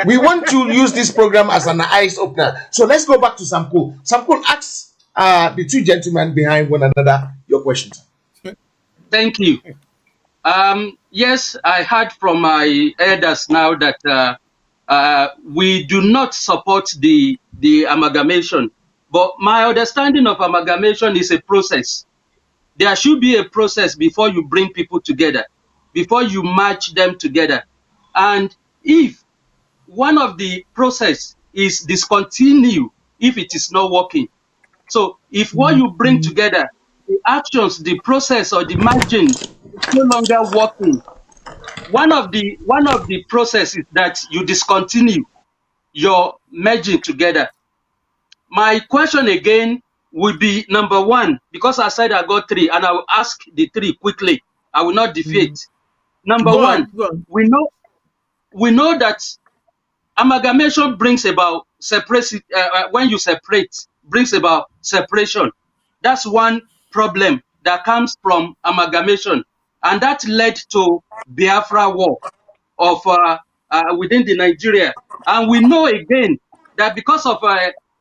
Speaker 2: We want to use this program as an eyes opener. So let's go back to Sample. Sample, ask the two gentlemen behind one another your questions.
Speaker 3: Thank you. Yes, I heard from my elders now that we do not support the amalgamation. But my understanding of amalgamation is a process. There should be a process before you bring people together, before you match them together. And if one of the process is discontinue, if it is not working. So if what you bring together, the actions, the process or the margin is no longer working, one of the processes that you discontinue your merging together. My question again will be number one, because I said I got three, and I will ask the three quickly. I will not defeat. Number one, we know that amalgamation brings about separation. When you separate, brings about separation. That's one problem that comes from amalgamation, and that led to Biafra war of within the Nigeria. And we know again that because of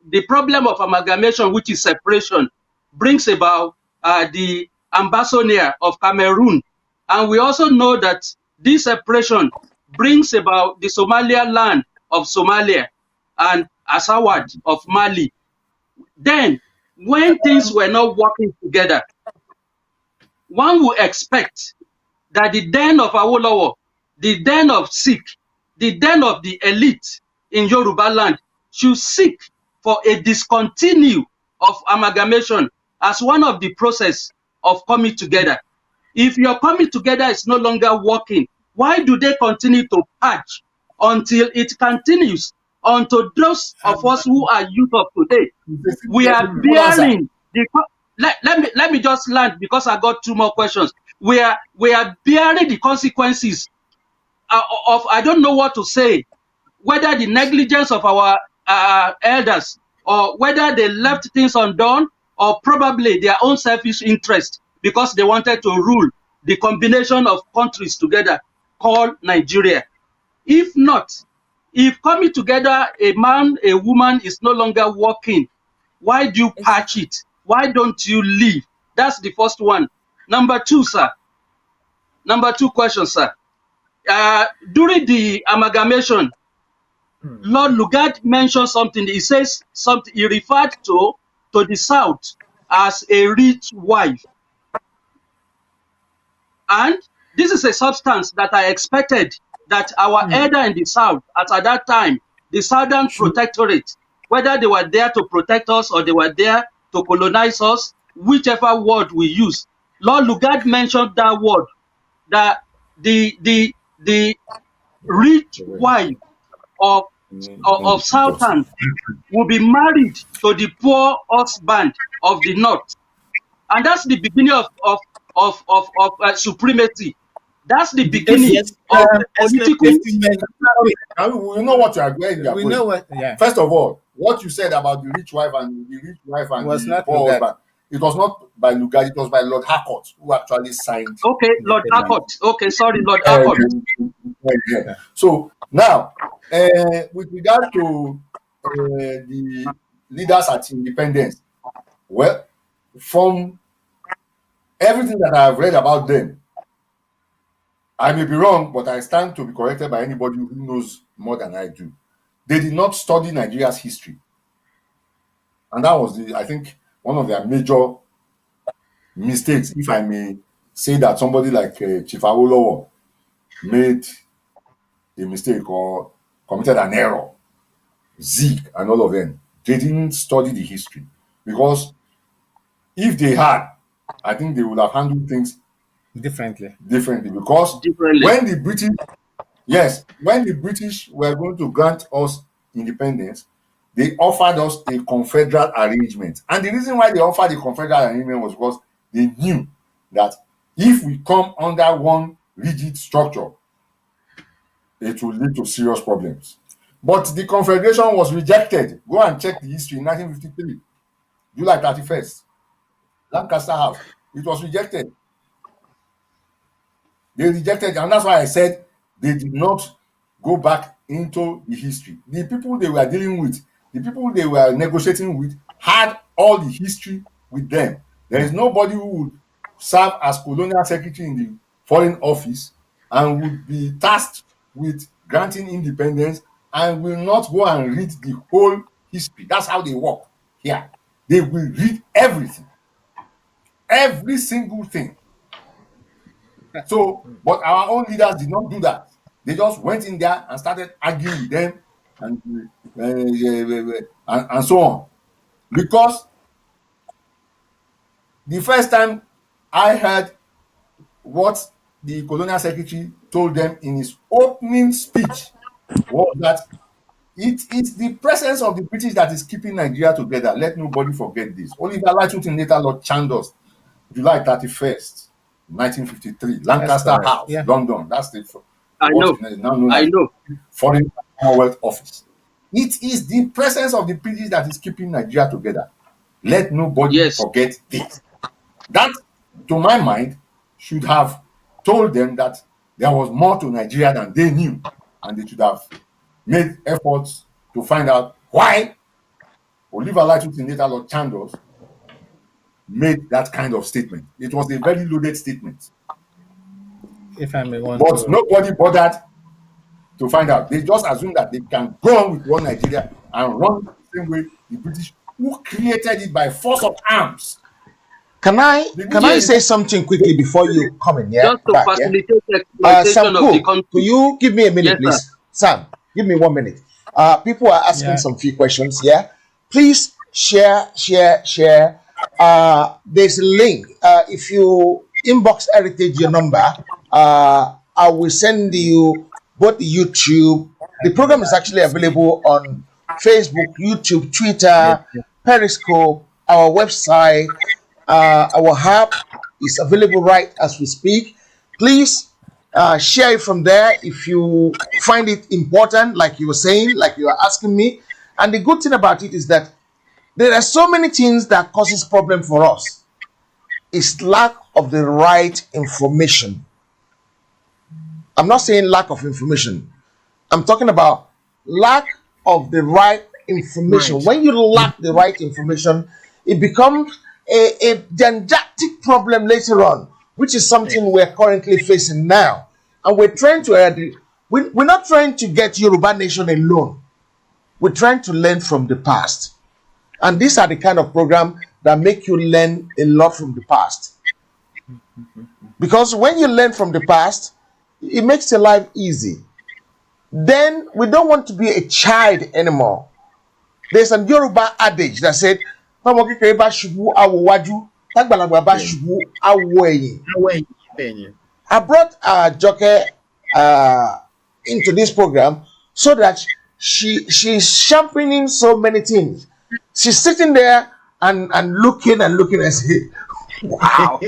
Speaker 3: the problem of amalgamation, which is separation, brings about the ambassador of Cameroon. And we also know that this separation brings about the Somalia land of Somalia and Asawad of Mali. Then, when things were not working together, one would expect that the den of Awolowo, the den of Sikh, the den of the elite in Yoruba land should seek for a discontinue of amalgamation as one of the process of coming together. If your coming together is no longer working, why do they continue to patch until it continues? Unto those of us who are youth of today, we are bearing the. Let me just land because I got 2 more questions. We are bearing the consequences of I don't know what to say, whether the negligence of our elders or whether they left things undone or probably their own selfish interest because they wanted to rule the combination of countries together called Nigeria. If not, if coming together a man, a woman is no longer working, why do you patch it? Why don't you leave? That's the first one. Number 2, sir. Number 2 question, sir. During the amalgamation, Lord Lugard mentioned something. He says something. He referred to the South as a rich wife, and this is a substance that I expected that our elder in the South, at that time, the Southern Protectorate, whether they were there to protect us or they were there to colonize us, whichever word we use, Lord Lugard mentioned that word, that the rich wife of Southern will be married to the poor husband of the North, and that's the beginning of supremacy. That's the beginning of political.
Speaker 6: We know what you are going.
Speaker 4: We know what. Yeah.
Speaker 6: First of all, what you said about the rich wife and
Speaker 4: Was
Speaker 6: the
Speaker 4: not
Speaker 6: poor
Speaker 4: Lugard.
Speaker 6: husband, it was not by Lugard, it was by Lord Harcourt who actually signed.
Speaker 3: Okay, Lord Harcourt. Okay, sorry, Lord Harcourt.
Speaker 6: Yeah. So now, with regard to the leaders at independence, well, from everything that I have read about them, I may be wrong, but I stand to be corrected by anybody who knows more than I do. They did not study Nigeria's history. And that was, I think, one of their major mistakes, if I may say that somebody like Chief Awolowo made a mistake or committed an error. Zeke and all of them, they didn't study the history. Because if they had, I think they would have handled things
Speaker 4: Differently.
Speaker 6: Because when the British were going to grant us independence, they offered us a confederal arrangement. And the reason why they offered the confederal arrangement was because they knew that if we come under one rigid structure, it will lead to serious problems. But the confederation was rejected. Go and check the history in 1953, July 31st, Lancaster House. It was rejected. They rejected, and that's why I said they did not go back into the history. The people they were dealing with, the people they were negotiating with, had all the history with them. There is nobody who would serve as colonial secretary in the foreign office and would be tasked with granting independence and will not go and read the whole history. That's how they work here. They will read everything, every single thing. So, but our own leaders did not do that. They just went in there and started arguing with them and so on. Because the first time I heard what the colonial secretary told them in his opening speech was that it is the presence of the British that is keeping Nigeria together. Let nobody forget this. Oliver Lightfoot later Lord Chandos, July 31st, 1953, Lancaster House, yeah. London. That's the
Speaker 3: I know.
Speaker 6: Foreign Commonwealth Office. It is the presence of the British that is keeping Nigeria together. Let nobody forget this. That, to my mind, should have told them that there was more to Nigeria than they knew, and they should have made efforts to find out why Oliver Latutinata Lord Chandos made that kind of statement. It was a very loaded statement.
Speaker 4: If I may want
Speaker 6: But
Speaker 4: to,
Speaker 6: nobody bothered to find out. They just assume that they can go on with one Nigeria and run the same way the British, who created it by force of arms.
Speaker 2: Can I
Speaker 3: Yes.
Speaker 2: say something quickly before you come in? Yeah,
Speaker 3: Just to
Speaker 2: back. Yeah.
Speaker 3: facilitate the exploitation
Speaker 2: Sam
Speaker 3: of the
Speaker 2: Cook,
Speaker 3: country.
Speaker 2: will you give me a minute,
Speaker 3: Yes,
Speaker 2: please? Sam, give me 1 minute. People are asking
Speaker 4: Yeah.
Speaker 2: some few questions. Yeah, please share. There's a link. If you inbox Heritage your number, I will send you both YouTube. The program is actually available on Facebook, YouTube, Twitter, Periscope, our website, our app is available right as we speak. Please share it from there if you find it important, like you were saying, like you are asking me. And the good thing about it is that there are so many things that causes problem for us. It's lack of the right information. I'm not saying lack of information. I'm talking about lack of the right information.
Speaker 1: Right.
Speaker 2: When you lack the right information, it becomes a gigantic problem later on, which is something we're currently facing now. And we're trying to, we're not trying to get Yoruba Nation alone. We're trying to learn from the past. And these are the kind of program that make you learn a lot from the past. Because when you learn from the past, it makes your life easy. Then we don't want to be a child anymore. There's a Yoruba adage that said, I brought Joke into this program so that she's championing so many things. She's sitting there and looking and saying, wow,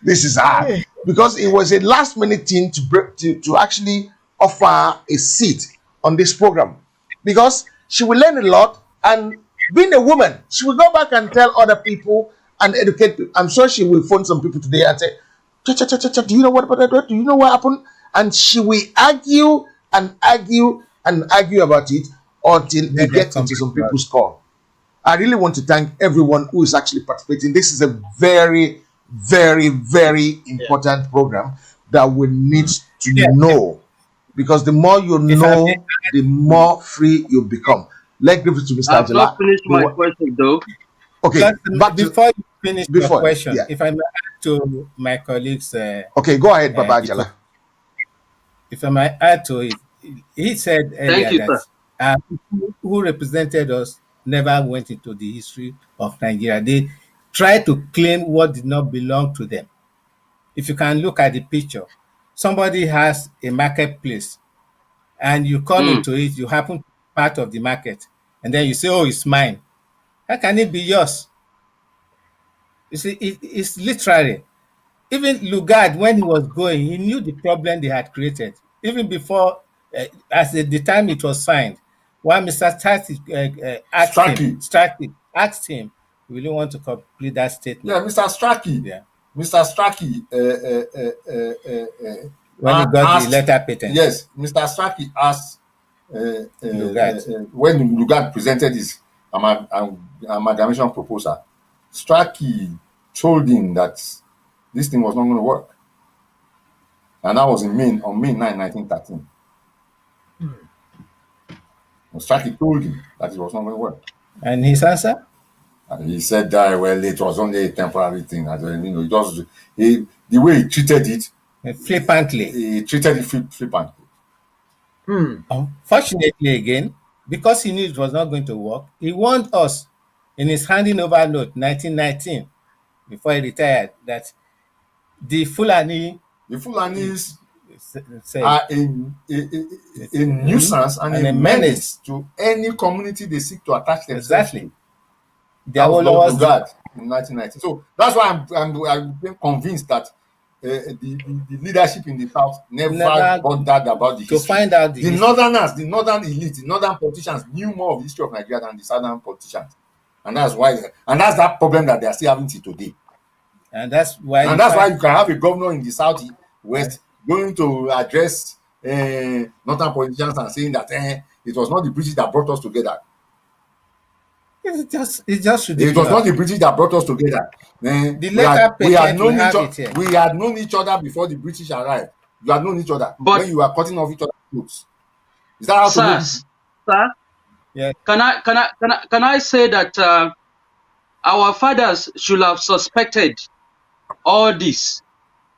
Speaker 2: this is hard. Because it was a last minute thing to actually offer a seat on this program. Because she will learn a lot, and being a woman, she will go back and tell other people and educate people. I'm sure she will phone some people today and say, do you know what about that? Do you know what happened? And she will argue about it until it gets into some people's call. I really want to thank everyone who is actually participating. This is a very, very, very important program that we need to know. Because the more you know, the more free you become. Let's give it to Mr.
Speaker 3: I've
Speaker 2: Angela.
Speaker 3: not finished my question though.
Speaker 2: Okay,
Speaker 4: but before you finish your question,
Speaker 2: yeah.
Speaker 4: if I may add to my colleagues.
Speaker 2: Okay, go ahead, Baba Angela.
Speaker 4: If I might add to it, he said earlier that people who represented us never went into the history of Nigeria. They tried to claim what did not belong to them. If you can look at the picture, somebody has a marketplace and you come into it, you happen to be part of the market, and then you say, oh, it's mine. How can it be yours? You see, it's literally. Even Lugard, when he was going, he knew the problem they had created. Even before, as at the time it was signed, when Mr. Strachey asked him, will you want to complete that statement?
Speaker 6: Yeah, Mr. Strachey.
Speaker 4: Yeah.
Speaker 6: Mr. Strachey.
Speaker 4: When he got the letter patent.
Speaker 6: Yes, Mr. Strachey asked when Lugard presented his amalgamation proposal, Strachey told him that this thing was not going to work. And that was on May 9, 1913. Strachey told him that it was not going to work.
Speaker 4: And his answer?
Speaker 6: And he said that, well, it was only a temporary thing. And, the way he treated it,
Speaker 4: flippantly.
Speaker 6: He treated it flippantly.
Speaker 4: Unfortunately, again, because he knew it was not going to work, he warned us in his handing over note, 1919, before he retired, that the Fulanis
Speaker 6: are a nuisance and a menace to any community they seek to attach themselves.
Speaker 4: Exactly.
Speaker 6: That was Lugard in 1990. So that's why I'm convinced that the leadership in the South never bothered about the history.
Speaker 4: To find out
Speaker 6: the Northerners, the Northern elite, the Northern politicians knew more of the history of Nigeria than the Southern politicians. And that's why, and that's that problem that they are still having till today.
Speaker 4: And that's why
Speaker 6: And that's why you can have a governor in the southwest going to address northern politicians and saying that it was not the British that brought us together.
Speaker 4: it's just
Speaker 6: It was
Speaker 4: ridiculous.
Speaker 6: not the British that brought us together.
Speaker 4: The letter
Speaker 6: We had
Speaker 4: patent,
Speaker 6: known
Speaker 4: we have
Speaker 6: each
Speaker 4: it here.
Speaker 6: we had known each other before the British arrived. You had known each other
Speaker 3: But-
Speaker 6: when you were cutting off each other's clothes. Is that how to move?
Speaker 3: Sir,
Speaker 4: Yeah.
Speaker 3: can I say that our fathers should have suspected all this?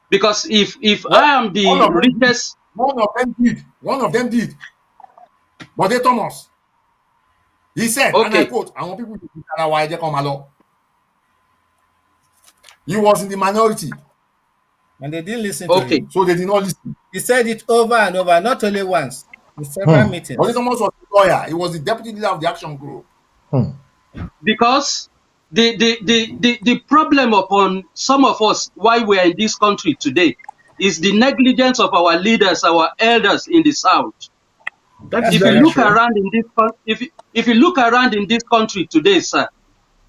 Speaker 3: Because if I am the
Speaker 6: All of them
Speaker 3: richest,
Speaker 6: One of them did. But they Thomas. He said, and I
Speaker 3: Okay.
Speaker 6: quote, I want people to why they come along. He was in the minority,
Speaker 4: And they didn't listen to
Speaker 3: okay,
Speaker 4: him.
Speaker 6: so they did not listen.
Speaker 4: He said it over and over, not only once, in several meetings.
Speaker 6: But Thomas was a lawyer. He was the deputy leader of the action group.
Speaker 3: because the problem upon some of us why we are in this country today is the negligence of our leaders, our elders in the south.
Speaker 1: That is
Speaker 3: If you
Speaker 1: very
Speaker 3: look
Speaker 1: true.
Speaker 3: around in this if you look around in this country today, sir,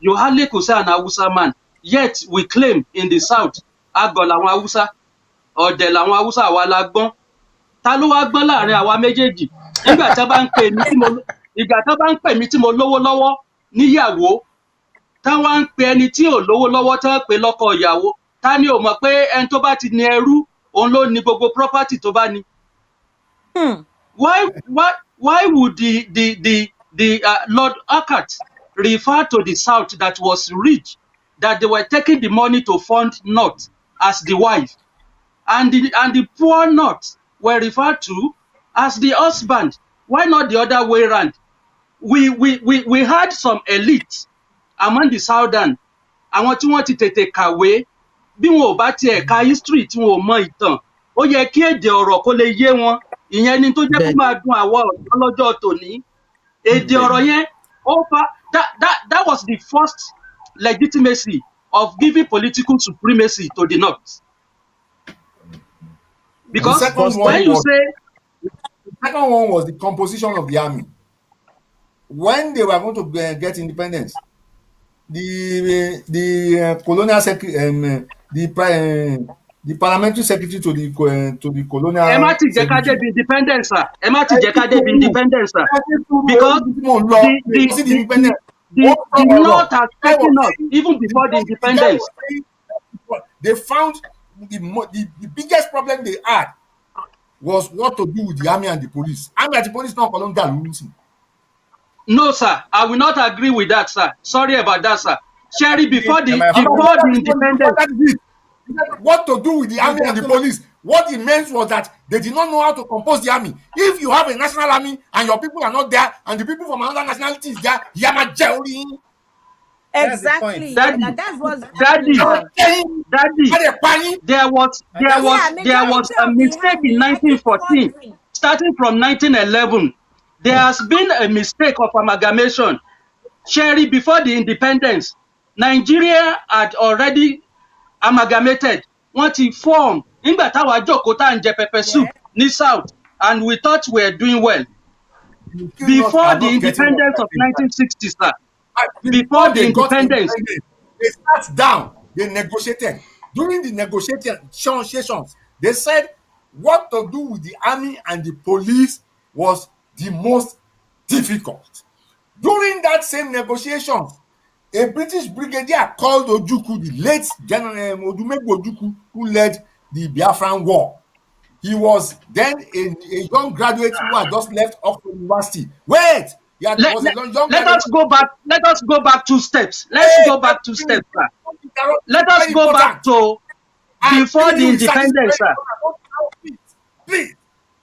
Speaker 3: you hardly could say an Hausa man. Yet we claim in the south, Agbo làwọn Hausa, ọ̀dẹ̀ làwọn Hausa, àwa la gbọ́n. Ta ló wá gbọ́n láàrin àwa méjèèjì? Nígbà tí wọ́n bá ń pè mí tí mo lówó lọ́wọ́ níyàwó, tá wá ń pe ẹni tí ò lówó lọ́wọ́ tá ń pè lọ́kọ ìyàwó, ta ni ò mọ̀ pé ẹni tó bá ti ní ẹrú, òun ló ní gbogbo property tó bá ní. Why would the Lord Urquhart refer to the South that was rich, that they were taking the money to fund North as the wife, and the poor North were referred to as the husband? Why not the other way around? We had some elite among the Southern, àwọn tí wọ́n ti tètè kàwé, bí wọn ò bá tiẹ̀ ka history tí wọn ò mọ ìtàn, ó yẹ kí èdè ọ̀rọ̀ kó lè yé wọn. Ìyẹn ni tó jẹ́ kó máa dùn àwọn ọ̀dọ́ lọ́jọ́ tòní. Èdè ọ̀rọ̀ yẹn, that was the first legitimacy of giving political supremacy to the North. Because
Speaker 6: The second one was the composition of the army. When they were going to get independence, the colonial secretary, the parliamentary secretary to the colonial.
Speaker 3: ẹ má ti jẹ́ ká débi independence, sir. Ẹ má ti jẹ́ ká débi independence, sir. Because the North has taken us even before the independence.
Speaker 6: They found the biggest problem they had was what to do with the army and the police. Army and the police not Colonial rules.
Speaker 3: No, sir, I will not agree with that, sir. Sorry about that, sir. Sherry, before the independence.
Speaker 6: What to do with the army and the police? What it meant was that they did not know how to compose the army. If you have a national army and your people are not there, and the people from another nationality is there, Yamajeri.
Speaker 5: Exactly.
Speaker 3: Daddy,
Speaker 5: Yeah, that was
Speaker 3: Daddy, there was a mistake in 1914, starting from 1911. There has been a mistake of amalgamation. Sherry, before the independence, Nigeria had already amalgamated. Wọ́n ti form nígbà táwa jókòó tá ń jẹ pepper soup ní South, and we thought we were doing well. Before the independence of 1960, sir. Before the independence,
Speaker 6: they sat down, they negotiated. During the negotiations, they said what to do with the army and the police was the most difficult. During that same negotiation, a British brigadier called Ojukwu, the late General Odumegwu Ojukwu, who led the Biafran War. He was then a young graduate who had just left Oxford University. Wait! Let
Speaker 3: us go back 2 steps. Let's go back 2 steps, sir. Let us go back to before the independence, sir.
Speaker 6: Please,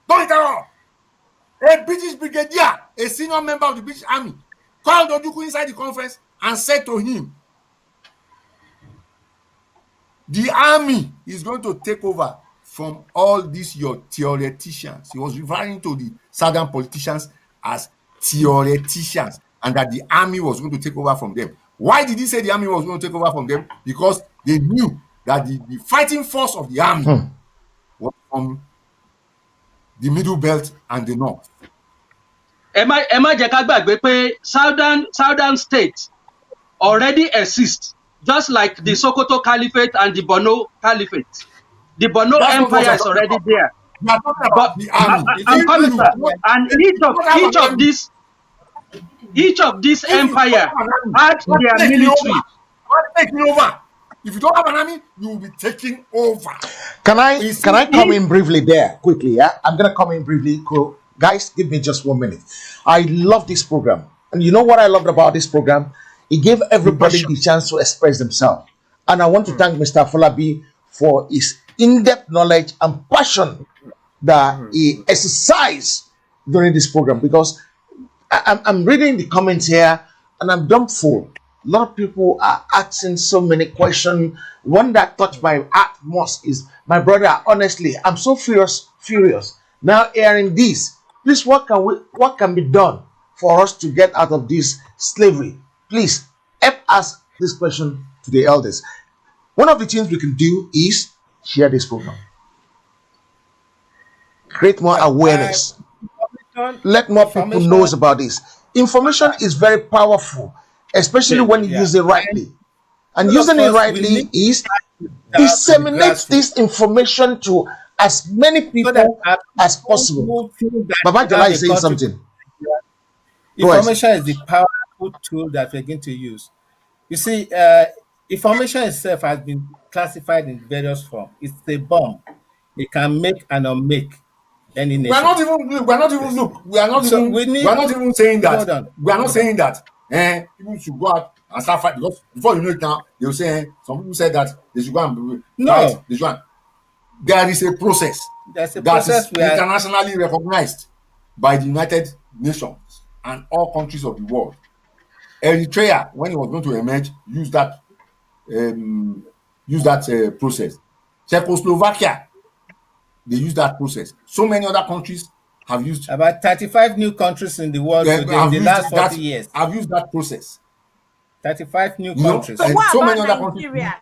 Speaker 6: don't interrupt. A British brigadier, a senior member of the British Army, called Ojukwu inside the conference and said to him, the army is going to take over from all these your theoreticians. He was referring to the southern politicians as theoreticians, and that the army was going to take over from them. Why did he say the army was going to take over from them? Because they knew that the fighting force of the army was from the middle belt and the north.
Speaker 3: Ẹ má jẹ́ ká gbàgbé pé southern states already exist just like the Sokoto Caliphate and the Borno Caliphate. The Borno
Speaker 6: That's not what
Speaker 3: Empire
Speaker 6: we're
Speaker 3: is
Speaker 6: talking
Speaker 3: already
Speaker 6: about.
Speaker 3: there.
Speaker 6: We are talking
Speaker 3: But
Speaker 6: about the army.
Speaker 3: I'm coming,
Speaker 6: If
Speaker 3: sir.
Speaker 6: you don't,
Speaker 3: And
Speaker 6: if you don't have
Speaker 3: each
Speaker 6: an
Speaker 3: of
Speaker 6: army,
Speaker 3: these
Speaker 6: if you don't
Speaker 3: empire
Speaker 6: have an army,
Speaker 3: had
Speaker 6: you are
Speaker 3: their
Speaker 6: taking over.
Speaker 3: military.
Speaker 6: You are taking over. If you don't have an army, you will be taking over.
Speaker 2: Can I
Speaker 6: You see,
Speaker 2: can I come in briefly there quickly? Yeah, I'm gonna come in briefly. Cool. Guys, give me just 1 minute. I love this program, and you know what I loved about this program? It gave everybody
Speaker 1: Passion.
Speaker 2: the chance to express themselves. And I want to thank Mr. Folabi for his in-depth knowledge and passion that he exercised during this program, because I'm reading the comments here and I'm dumbfounded. A lot of people are asking so many questions. One that touched my heart most is, my brother, honestly, I'm so furious. Now hearing this, please, what can be done for us to get out of this slavery? Please help us this question to the elders. One of the things we can do is share this program. Create more awareness. Let more people know about this. Information is very powerful, especially when you use it rightly. And using it rightly is disseminate this information to as many people as possible. Baba Jola is saying something.
Speaker 4: Information is the powerful tool that we're going to use. You see, information itself has been classified in various forms. It's a bomb. It can make and unmake any nation.
Speaker 6: we are not even saying that. We are not saying that people should go out and start fight, because before you know it now, they will say some people said that they should go and fight. They should. There is a process
Speaker 4: There's a
Speaker 6: that
Speaker 4: process
Speaker 6: is
Speaker 4: where
Speaker 6: internationally recognized by the United Nations and all countries of the world. Eritrea, when it was going to emerge, used that process. Czechoslovakia, they use that process. So many other countries have used.
Speaker 4: about 35 new countries in the world today in the last 40 years.
Speaker 6: Have used that process.
Speaker 4: 35 new
Speaker 6: You know,
Speaker 4: countries.
Speaker 5: So
Speaker 6: and
Speaker 5: what
Speaker 6: so
Speaker 5: about
Speaker 6: many other countries.
Speaker 5: Nigeria?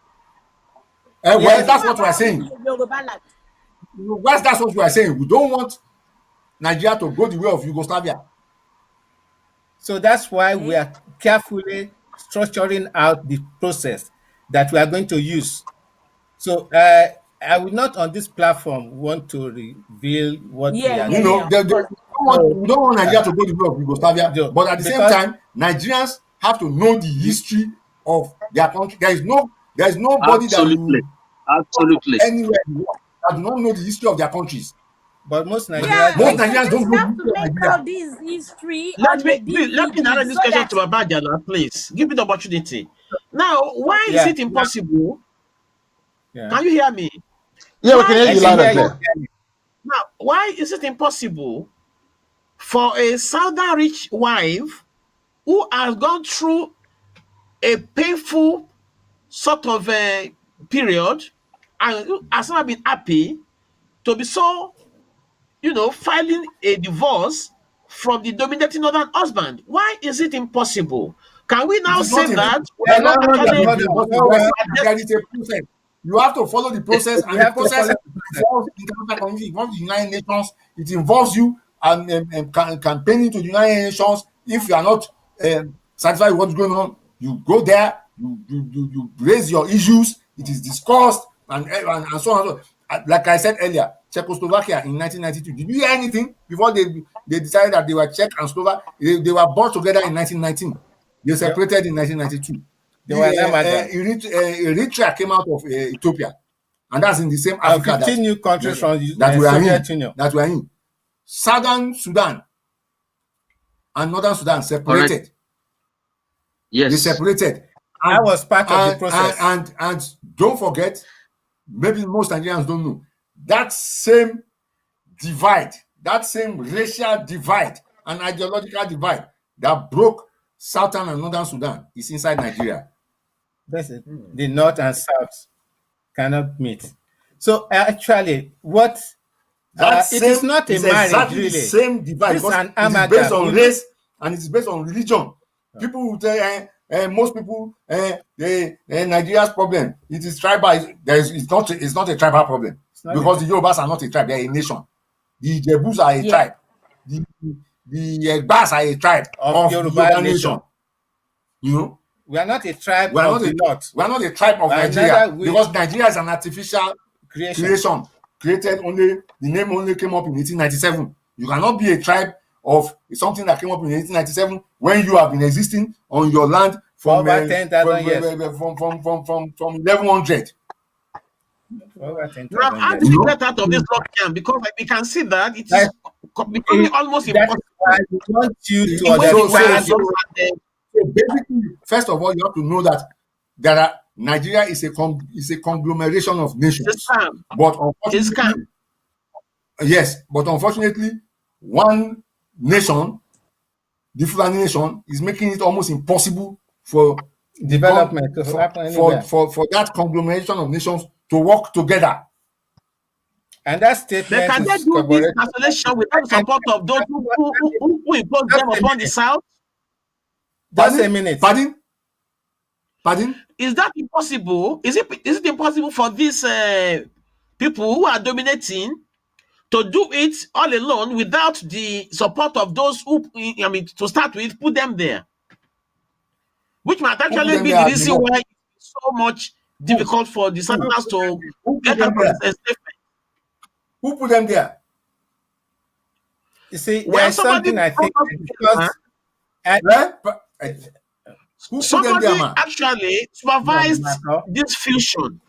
Speaker 6: Well, that's
Speaker 5: What
Speaker 6: what we are
Speaker 5: about
Speaker 6: saying.
Speaker 5: the Yoruba land?
Speaker 6: Well, that's what we are saying. We don't want Nigeria to go the way of Yugoslavia.
Speaker 4: So that's why we are carefully structuring out the process that we are going to use. So I will not on this platform want to reveal what we
Speaker 5: Yeah,
Speaker 4: are
Speaker 5: yeah,
Speaker 6: You
Speaker 4: doing.
Speaker 6: know,
Speaker 5: yeah, of course.
Speaker 6: we don't want Nigeria to go the way of Yugoslavia, but at the same
Speaker 4: Because-
Speaker 6: time, Nigerians have to know the history of their country. There is nobody
Speaker 3: Absolutely. Absolutely.
Speaker 6: anywhere in the world that do not know the history of their countries.
Speaker 4: But most
Speaker 5: Yeah,
Speaker 4: Nigerians
Speaker 6: Most
Speaker 5: we
Speaker 4: don't.
Speaker 6: Nigerians
Speaker 5: just
Speaker 6: don't know the
Speaker 5: have
Speaker 6: history
Speaker 5: to
Speaker 6: of
Speaker 5: make
Speaker 6: Nigeria.
Speaker 5: all this history
Speaker 1: Let
Speaker 5: on
Speaker 1: me
Speaker 5: a DVD
Speaker 1: narrate this
Speaker 5: so
Speaker 1: question
Speaker 5: that
Speaker 1: to Baba Jala, please. Give me the opportunity. Now, why is
Speaker 4: Yeah.
Speaker 1: it impossible?
Speaker 4: Yeah.
Speaker 1: Can you hear me?
Speaker 2: Yeah, we can hear
Speaker 1: Why
Speaker 2: you
Speaker 1: is
Speaker 2: loud
Speaker 1: it-
Speaker 2: and clear.
Speaker 1: Now, why is it impossible for a southern rich wife who has gone through a painful sort of a period and has not been happy to be so, filing a divorce from the dominating northern husband? Why is it impossible? Can we now
Speaker 6: It is
Speaker 1: say
Speaker 6: not
Speaker 1: that we
Speaker 4: Yeah,
Speaker 1: are not
Speaker 4: no,
Speaker 1: actually
Speaker 6: there is a process. You have to follow the process,
Speaker 4: We
Speaker 6: and the
Speaker 4: have to
Speaker 6: process
Speaker 4: follow the process.
Speaker 6: involves the international community, involves the United Nations. It involves you and campaigning to the United Nations. If you are not satisfied with what's going on, you go there, you raise your issues. It is discussed and so on and so on. Like I said earlier, Czechoslovakia in 1992. Did you hear anything before they decided that they were Czech and Slovak? They were brought together in 1919. They separated in 1992.
Speaker 4: They were an amalgam.
Speaker 6: Eritrea came out of Ethiopia, and that's in the same Africa
Speaker 4: 15 new countries from
Speaker 6: that we are
Speaker 4: Soviet
Speaker 6: in.
Speaker 4: Union.
Speaker 6: That we are in. Southern Sudan and Northern Sudan separated.
Speaker 3: Correct. Yes.
Speaker 6: They separated.
Speaker 4: I was part of the process.
Speaker 6: And don't forget, maybe most Nigerians don't know, that same divide, that same racial divide and ideological divide that broke Southern and Northern Sudan is inside Nigeria.
Speaker 4: That's it. The North and South cannot meet. So actually, what it is not a marriage,
Speaker 6: exactly
Speaker 4: really.
Speaker 6: the same divide,
Speaker 4: This is
Speaker 6: because
Speaker 4: an
Speaker 6: it is
Speaker 4: amalgam.
Speaker 6: based on race and it is based on religion. People will tell most people Nigeria's problem, it is tribal. It's not a tribal problem, because the Yorubas are not a tribe, they are a nation. The Jebus are a tribe. The Egbas are a tribe of Yoruba nation. You know,
Speaker 4: We are not a tribe
Speaker 6: We are
Speaker 4: of
Speaker 6: not
Speaker 4: the north.
Speaker 6: we are not a tribe of
Speaker 4: We are
Speaker 6: Nigeria,
Speaker 4: neither we-
Speaker 6: because Nigeria is an artificial
Speaker 4: Creation.
Speaker 6: creation created only, the name only came up in 1897. You cannot be a tribe of something that came up in 1897 when you have been existing on your land from
Speaker 4: Over 10,000 years.
Speaker 6: from 1100.
Speaker 4: Over
Speaker 1: Now,
Speaker 4: 10,000
Speaker 1: how
Speaker 4: years.
Speaker 1: do we get out of this lockdown? Because we can see that it is becoming almost
Speaker 4: That is
Speaker 1: impossible.
Speaker 4: why we want you to
Speaker 1: The way we
Speaker 4: understand.
Speaker 6: so-
Speaker 1: understand
Speaker 6: So basically, first of all, you have to know that Nigeria is a conglomeration of
Speaker 1: it's a
Speaker 6: nations.
Speaker 1: scam.
Speaker 6: But
Speaker 1: It's a scam.
Speaker 6: unfortunately, yes, but unfortunately, one nation, the Fulani nation, is making it almost impossible for
Speaker 4: Development to happen anywhere.
Speaker 6: for that conglomeration of nations to work together.
Speaker 4: And that
Speaker 1: But
Speaker 4: statement
Speaker 1: can they
Speaker 4: is
Speaker 1: do this
Speaker 4: corroborated.
Speaker 1: isolation without the support of those who impose them upon the South?
Speaker 4: Just a minute.
Speaker 6: Pardon?
Speaker 1: Is that impossible? Is it impossible for these people who are dominating to do it all alone without the support of those who, I mean, to start with, put them there? Which might actually
Speaker 6: them
Speaker 1: be
Speaker 6: there
Speaker 1: the
Speaker 6: at the
Speaker 1: reason
Speaker 6: top?
Speaker 1: why it's so much difficult for the Southerners to
Speaker 6: Who put
Speaker 1: get
Speaker 6: them
Speaker 1: out of
Speaker 6: there?
Speaker 1: this enslavement.
Speaker 6: Who put them there?
Speaker 4: You see,
Speaker 1: Well,
Speaker 4: there's something I think because
Speaker 6: Who put them there,
Speaker 1: somebody
Speaker 6: man?
Speaker 1: actually supervised
Speaker 4: No.
Speaker 1: this fusion.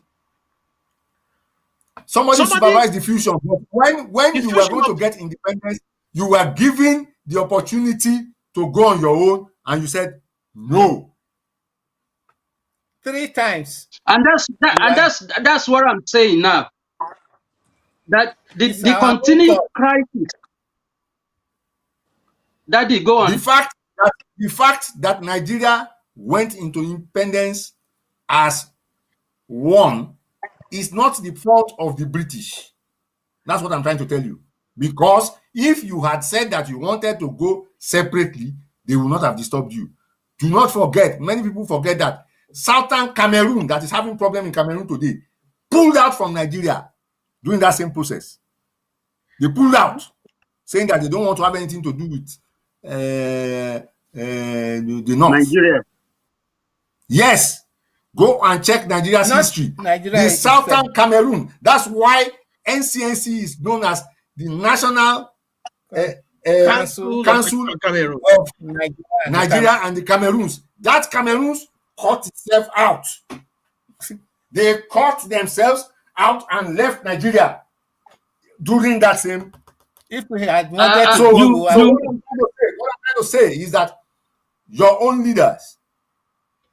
Speaker 6: Somebody supervised the fusion. But when
Speaker 1: The
Speaker 6: you were
Speaker 1: fusion
Speaker 6: going to
Speaker 1: of-
Speaker 6: get independence, you were given the opportunity to go on your own, and you said no.
Speaker 4: 3 times.
Speaker 3: And that's what I'm saying now. That
Speaker 4: It's
Speaker 3: the
Speaker 4: our own
Speaker 3: continued
Speaker 4: fault.
Speaker 3: crisis. Daddy, go on.
Speaker 6: The fact that Nigeria went into independence as one is not the fault of the British. That's what I'm trying to tell you. Because if you had said that you wanted to go separately, they would not have disturbed you. Do not forget, many people forget that Southern Cameroon, that is having problem in Cameroon today, pulled out from Nigeria during that same process. They pulled out, saying that they don't want to have anything to do with the North.
Speaker 3: Nigeria.
Speaker 6: Yes, go and check Nigeria's
Speaker 4: Not
Speaker 6: history.
Speaker 4: Nigeria
Speaker 6: The
Speaker 4: itself.
Speaker 6: Southern Cameroon. That's why NCNC is known as the National
Speaker 1: Council of Cameroon.
Speaker 6: of Nigeria and the Cameroons. That Cameroons cut itself out. They cut themselves out and left Nigeria during that same.
Speaker 4: If we had wanted to
Speaker 6: So,
Speaker 4: go,
Speaker 6: what I'm trying to say is that your own leaders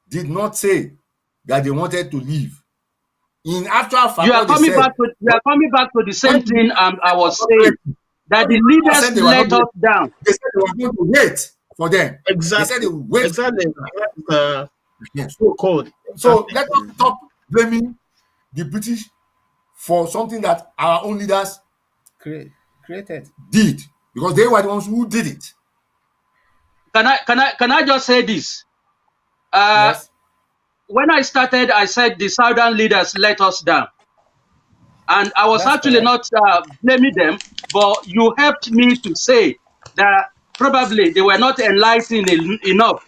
Speaker 6: did not say that they wanted to leave. In actual fact,
Speaker 3: You are coming back to the same thing I was saying, that the leaders let us down.
Speaker 6: They said they were going to wait for them.
Speaker 1: Exactly.
Speaker 6: They said they would wait.
Speaker 1: Exactly.
Speaker 6: Yes.
Speaker 1: Code.
Speaker 6: So let us stop blaming the British for something that our own leaders
Speaker 4: created.
Speaker 6: did, because they were the ones who did it.
Speaker 3: Can I just say this?
Speaker 4: Yes.
Speaker 3: When I started, I said the Southern leaders let us down. And I was
Speaker 4: That's
Speaker 3: actually
Speaker 4: correct.
Speaker 3: not blaming them, but you helped me to say that probably they were not enlightened enough,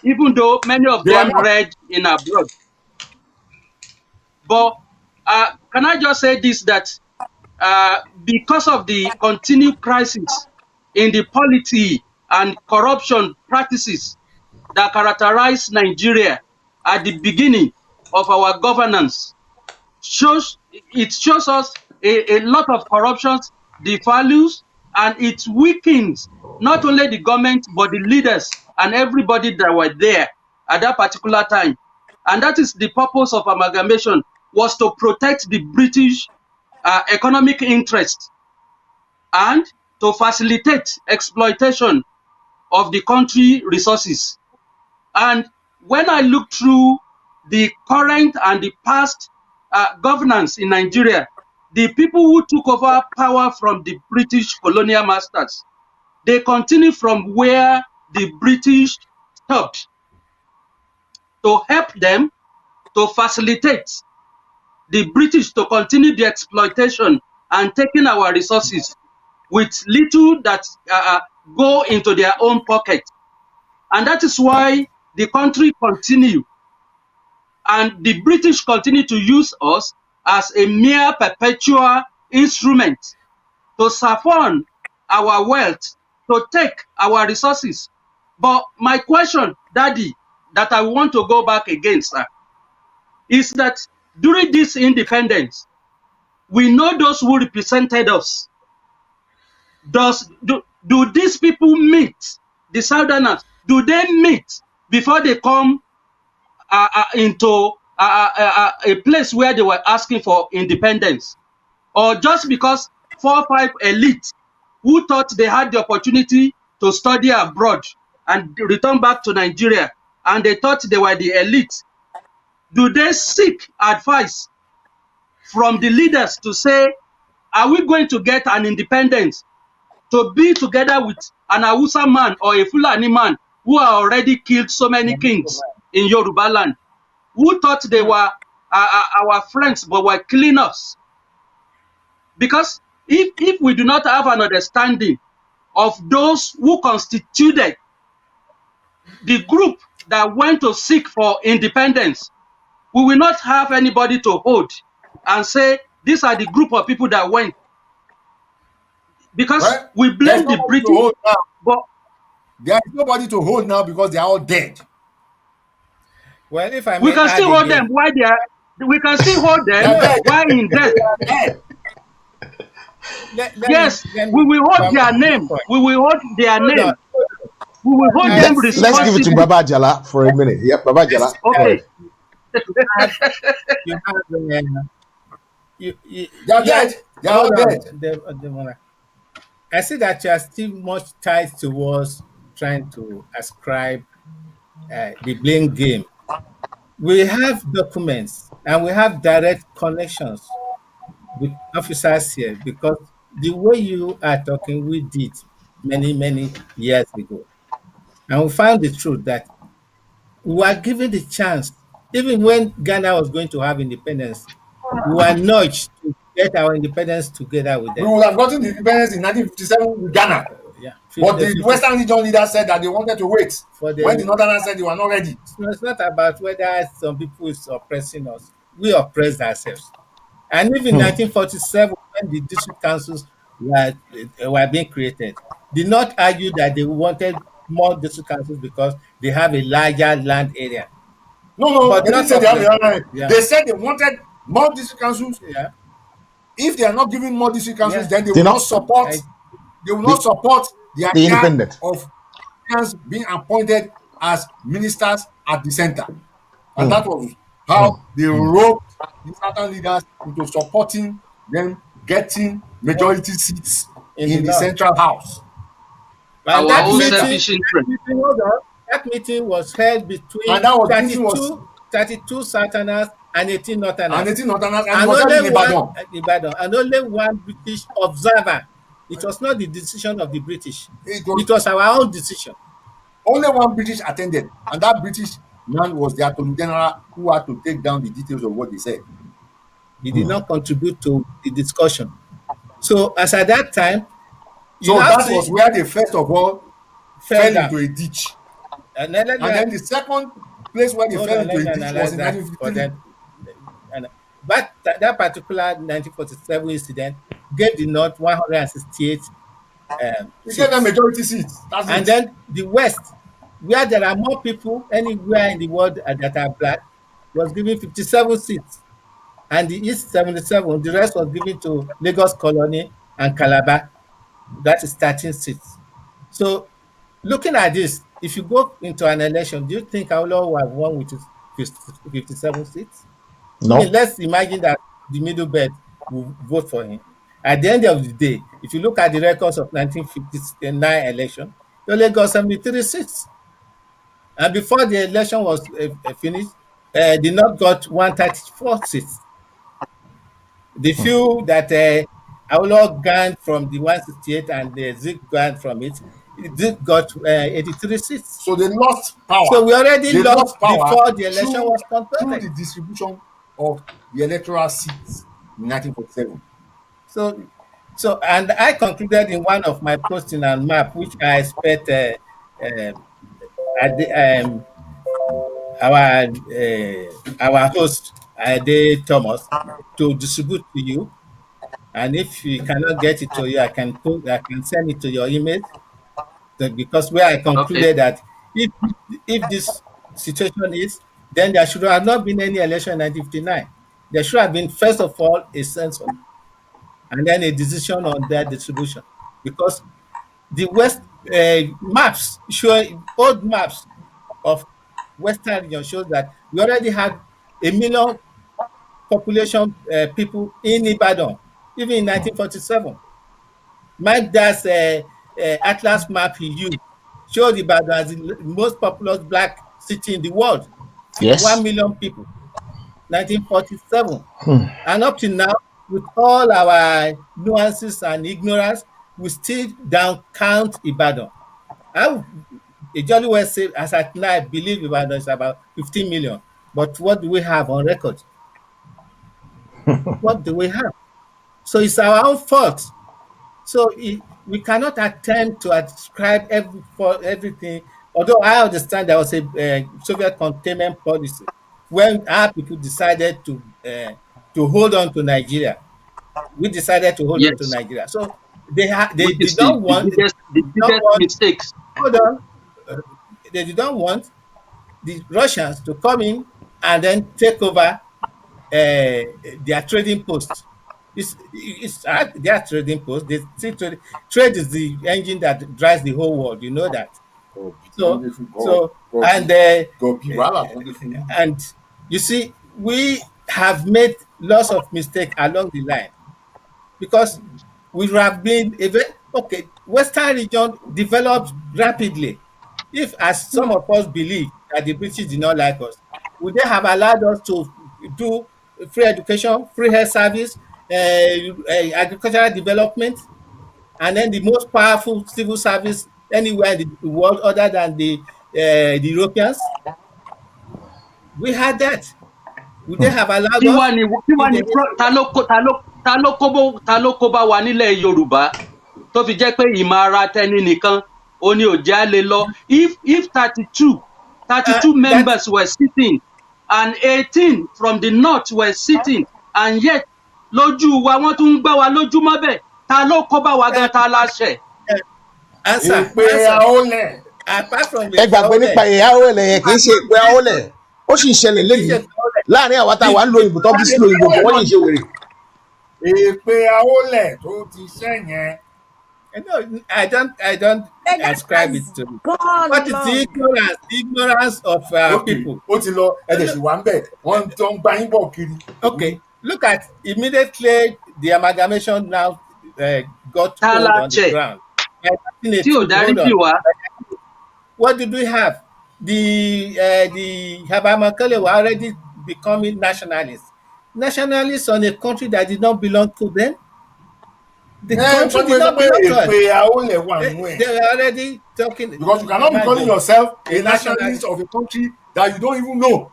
Speaker 3: even though many of
Speaker 6: They were
Speaker 3: them
Speaker 6: not.
Speaker 3: read in abroad. But can I just say this, that because of the continued crisis in the polity and corruption practices that characterize Nigeria at the beginning of our governance, it shows us a lot of corruptions, the values, and it weakens not only the government but the leaders and everybody that were there at that particular time. And that is the purpose of amalgamation, was to protect the British economic interest and to facilitate exploitation of the country resources. And when I look through the current and the past governance in Nigeria, the people who took over power from the British colonial masters, they continue from where the British stopped, to help them to facilitate the British to continue the exploitation and taking our resources with little that go into their own pocket. And that is why the country continue, and the British continue to use us as a mere perpetual instrument to siphon our wealth, to take our resources. But my question, Daddy, that I want to go back again, sir, is that during this independence, we know those who represented us. Do these people meet, the Southerners? Do they meet before they come into a place where they were asking for independence? Or just because 4 or 5 elites who thought they had the opportunity to study abroad and return back to Nigeria, and they thought they were the elite, do they seek advice from the leaders to say, are we going to get an independence to be together with an Hausa man or a Fulani man who have already killed so many kings in Yoruba land, who thought they were our friends but were killing us? Because if we do not have an understanding of those who constituted the group that went to seek for independence, we will not have anybody to hold and say, these are the group of people that went. Because
Speaker 6: Well,
Speaker 3: we
Speaker 6: there's
Speaker 3: blame the
Speaker 6: nobody to
Speaker 3: British,
Speaker 6: hold now.
Speaker 3: but
Speaker 6: There is nobody to hold now because they are all dead.
Speaker 4: Well, if I
Speaker 3: we
Speaker 4: may
Speaker 3: can
Speaker 4: add
Speaker 3: still hold
Speaker 4: again,
Speaker 3: them while they are, we can still hold
Speaker 6: They
Speaker 3: them
Speaker 6: are dead.
Speaker 3: while in death.
Speaker 6: They are dead.
Speaker 3: Yes,
Speaker 4: let
Speaker 3: we
Speaker 4: me
Speaker 3: will hold
Speaker 4: come
Speaker 3: their
Speaker 4: to the
Speaker 3: name.
Speaker 4: point.
Speaker 3: We will hold their
Speaker 4: Hold on.
Speaker 3: name. We will hold
Speaker 4: Uh,
Speaker 3: them
Speaker 2: Let's give it to
Speaker 3: responsible.
Speaker 2: Baba Jala for a minute. Yep, Baba Jala. Go
Speaker 3: Okay.
Speaker 2: ahead.
Speaker 4: you have you
Speaker 6: They are
Speaker 4: yeah,
Speaker 6: dead. They are all
Speaker 4: hold on.
Speaker 6: dead.
Speaker 4: I see that you are still much tied towards trying to ascribe the blame game. We have documents and we have direct connections with officers here, because the way you are talking, we did many years ago. And we found the truth that we were given the chance, even when Ghana was going to have independence, we were nudged to get our independence together with
Speaker 6: We
Speaker 4: them.
Speaker 6: would have gotten the independence in 1957 with Ghana.
Speaker 4: Yeah,
Speaker 6: But the
Speaker 4: 50
Speaker 6: Western region leaders said that they wanted to wait
Speaker 4: for
Speaker 6: when the
Speaker 4: the.
Speaker 6: Northerners said they were not ready.
Speaker 4: It's not about whether some people is oppressing us. We oppressed ourselves. And even in 1947, when the district councils were being created, did not argue that they wanted more district councils because they have a larger land area.
Speaker 6: No,
Speaker 4: But
Speaker 6: they didn't
Speaker 4: not
Speaker 6: say they
Speaker 4: of
Speaker 6: have
Speaker 4: them.
Speaker 6: a land.
Speaker 4: Yeah,
Speaker 6: They said they wanted more district councils.
Speaker 4: yeah,
Speaker 6: If they are not giving more district councils,
Speaker 4: yeah.
Speaker 6: then they
Speaker 2: They
Speaker 6: will not
Speaker 2: not
Speaker 6: support.
Speaker 4: I,
Speaker 6: They will not
Speaker 2: the
Speaker 6: support the
Speaker 2: the
Speaker 6: idea
Speaker 2: independent.
Speaker 6: of Kenyans being appointed as ministers at the center, and
Speaker 2: Hmm.
Speaker 6: that was how they roped the southern leaders into supporting them getting
Speaker 4: what
Speaker 6: majority seats
Speaker 4: in the
Speaker 6: in the
Speaker 4: north.
Speaker 6: central house.
Speaker 4: And
Speaker 3: Our
Speaker 4: that
Speaker 3: own
Speaker 6: Center.
Speaker 4: meeting,
Speaker 3: selfish interest.
Speaker 4: hold on, that meeting was held
Speaker 6: And
Speaker 4: between
Speaker 6: that was meeting was
Speaker 4: 32 Southerners and 18
Speaker 6: and
Speaker 4: Northerners.
Speaker 6: 18 Northerners, and it
Speaker 4: And
Speaker 6: was held
Speaker 4: only
Speaker 6: in
Speaker 4: one
Speaker 6: Ibadan.
Speaker 4: Ibadan, and only one British observer. It was not the decision of the British.
Speaker 6: It was
Speaker 4: It was our own decision.
Speaker 6: only one British attended, and that British man was the Attorney General who had to take down the details of what they said.
Speaker 4: He did not contribute to the discussion. So as at that time, you
Speaker 6: So
Speaker 4: now
Speaker 6: that was
Speaker 4: see
Speaker 6: where they first of all
Speaker 4: fell
Speaker 6: fell
Speaker 4: down.
Speaker 6: into a ditch.
Speaker 4: And then let me
Speaker 6: And then the second place where they
Speaker 4: hold
Speaker 6: fell
Speaker 4: on,
Speaker 6: into
Speaker 4: let
Speaker 6: a
Speaker 4: me
Speaker 6: ditch was
Speaker 4: analyze
Speaker 6: in
Speaker 4: that for
Speaker 6: 1953.
Speaker 4: them. And that particular 1947 incident gave the North 168
Speaker 6: It gave them
Speaker 4: seats.
Speaker 6: majority seats. That's
Speaker 4: And
Speaker 6: it.
Speaker 4: then the West, where there are more people anywhere in the world that are black, was given 57 seats. And the East 77, the rest was given to Lagos Colony and Calabar. That is 13 seats. So looking at this, if you go into an election, do you think Awolowo will have won with his 57 seats? I mean,
Speaker 2: No.
Speaker 4: let's imagine that the middle belt will vote for him. At the end of the day, if you look at the records of 1959 election, he only got 73 seats. And before the election was finished, the North got 134 seats. The few that Awolowo gained from the 168 and the Zik gained from it, Zik got 83 seats.
Speaker 6: So they lost
Speaker 4: So
Speaker 6: power.
Speaker 4: we already
Speaker 6: They
Speaker 4: lost
Speaker 6: lost power
Speaker 4: before the election
Speaker 6: through
Speaker 4: was
Speaker 6: through
Speaker 4: concluded.
Speaker 6: the distribution of the electoral seats in 1947.
Speaker 4: So, and I concluded in one of my posting and map, which I expect uh, at the, our host, Thomas, to distribute to you. And if you cannot get it to you, I can send it to your email. Because where I
Speaker 3: Okay.
Speaker 4: concluded that if this situation is, then there should have not been any election in 1959. There should have been, first of all, a census and then a decision on their distribution. Because the West maps show, old maps of Western region shows that we already had 1 million population people in Ibadan, even in 1947. Mike Das Atlas map he used showed Ibadan as the most populous black city in the world, 1
Speaker 1: Yes.
Speaker 4: million people, 1947. And up to now, with all our nuances and ignorance, we still down count Ibadan. A jolly well say, as at now, I believe Ibadan is about 15 million. But what do we have on record? What do we have? So it's our own fault. So we cannot attempt to ascribe for everything. Although I understand there was a Soviet containment policy when our people decided to hold on to Nigeria. We decided to hold on to
Speaker 3: Yes.
Speaker 4: Nigeria. So they
Speaker 3: Which is
Speaker 4: did not want
Speaker 3: the biggest mistakes.
Speaker 4: hold on. They did not want the Russians to come in and then take over their trading posts. It's their trading post. They still trade is the engine that drives the whole world. You know that. So and and you see, we have made lots of mistakes along the line because we have been okay. Western region developed rapidly. If, as some of us believe, that the British did not like us, would they have allowed us to do free education, free health service, agricultural development, and then the most powerful civil service anywhere in the world other than the Europeans? We had that. Would they have allowed
Speaker 3: Kí wá
Speaker 4: us?
Speaker 3: ni
Speaker 4: If they
Speaker 3: ta ló kó bá wa nílẹ̀ Yorùbá tó fi jẹ́ pé ìmọ̀ ara tẹni nìkan ó ní ò jẹ́ á lè lọ. If 32 members were sitting and 18 from the north were sitting, and yet lójú wa wọ́n tún ń gbá wa lójú mọ́bẹ̀, ta ló kó bá wa gan, ta la ṣẹ̀?
Speaker 4: answer. Apart from
Speaker 2: ẹ gbàgbé nípa ìyá òòlẹ̀ yẹn kì í ṣe ìpè àwòlẹ̀ ó sì ń ṣẹlẹ̀ lẹ́yìn láàrin àwọn táwa ń lo òyìnbó tó bí sí òyìnbó kò wọ́n yìí ṣe wèrè.
Speaker 6: èpè àwòlẹ̀ tó ti ṣẹ̀yẹn.
Speaker 4: No, I don't ascribe it to it. What is the ignorance of people?
Speaker 6: Ó ti lọ ẹ̀dẹ̀ sì wà ń bẹ̀ wọ́n tó ń gbá yín bọ̀ kiri.
Speaker 4: Okay, look at immediately the amalgamation now got hold on the ground.
Speaker 3: Tí ò dárí jì wá.
Speaker 4: What did we have? The Habamakele were already becoming nationalists. Nationalists on a country that did not belong to them. The country did not belong to us. They were already talking.
Speaker 6: Because you cannot be calling yourself a nationalist of a country that you don't even know.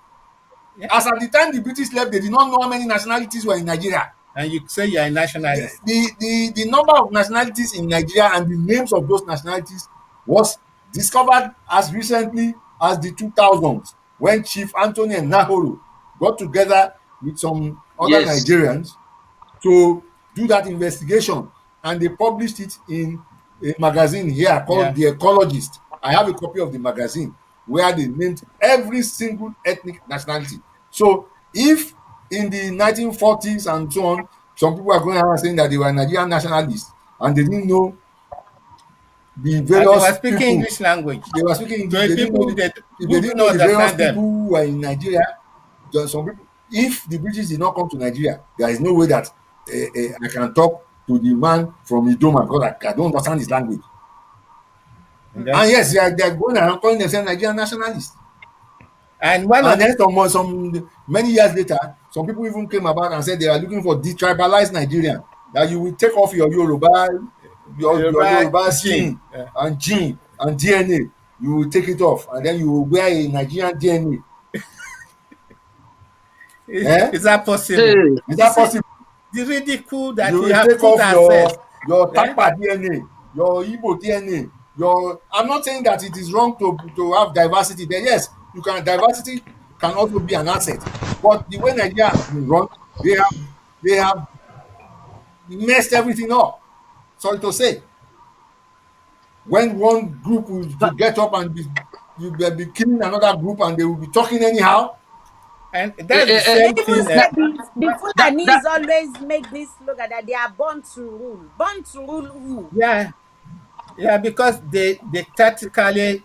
Speaker 4: Yeah.
Speaker 6: As at the time the British left, they did not know how many nationalities were in Nigeria.
Speaker 4: And you say you're a nationalist.
Speaker 6: The number of nationalities in Nigeria and the names of those nationalities was discovered as recently as the 2000s when Chief Anthony Nahoro got together with some other Nigerians to do that investigation, and they published it in a magazine here called The Ecologist. I have a copy of the magazine where they named every single ethnic nationality. So if in the 1940s and so on, some people are going around saying that they were Nigerian nationalists and they didn't know the various
Speaker 4: they were speaking people, English language.
Speaker 6: They were speaking English. They didn't know the various people who were in Nigeria. Some people, if the British did not come to Nigeria, there is no way that I can talk to the man from Idoma because I don't understand his language. And yes, they are going around calling themselves Nigerian nationalists. And then some many years later, some people even came about and said they are looking for detribalized Nigerian. That you will take off your Yoruba skin and gene and DNA. You will take it off, and then you will wear a Nigerian DNA.
Speaker 4: Is that possible?
Speaker 6: Is that possible?
Speaker 4: The ridicule that
Speaker 6: you
Speaker 4: have
Speaker 6: take
Speaker 4: put
Speaker 6: off your Tapa DNA, your Igbo DNA. I'm not saying that it is wrong to have diversity there. Yes, diversity can also be an asset. But the way Nigeria has been run, they have messed everything up. Sorry to say. When one group will get up and be killing another group and they will be talking anyhow.
Speaker 4: And
Speaker 3: Eh,
Speaker 4: that's the
Speaker 3: eh, eh,
Speaker 5: They
Speaker 4: same
Speaker 5: even
Speaker 4: thing.
Speaker 5: say the
Speaker 3: that that
Speaker 5: Fulanis always make this slogan that they are born to rule. Born to rule who?
Speaker 4: Yeah, because they tactically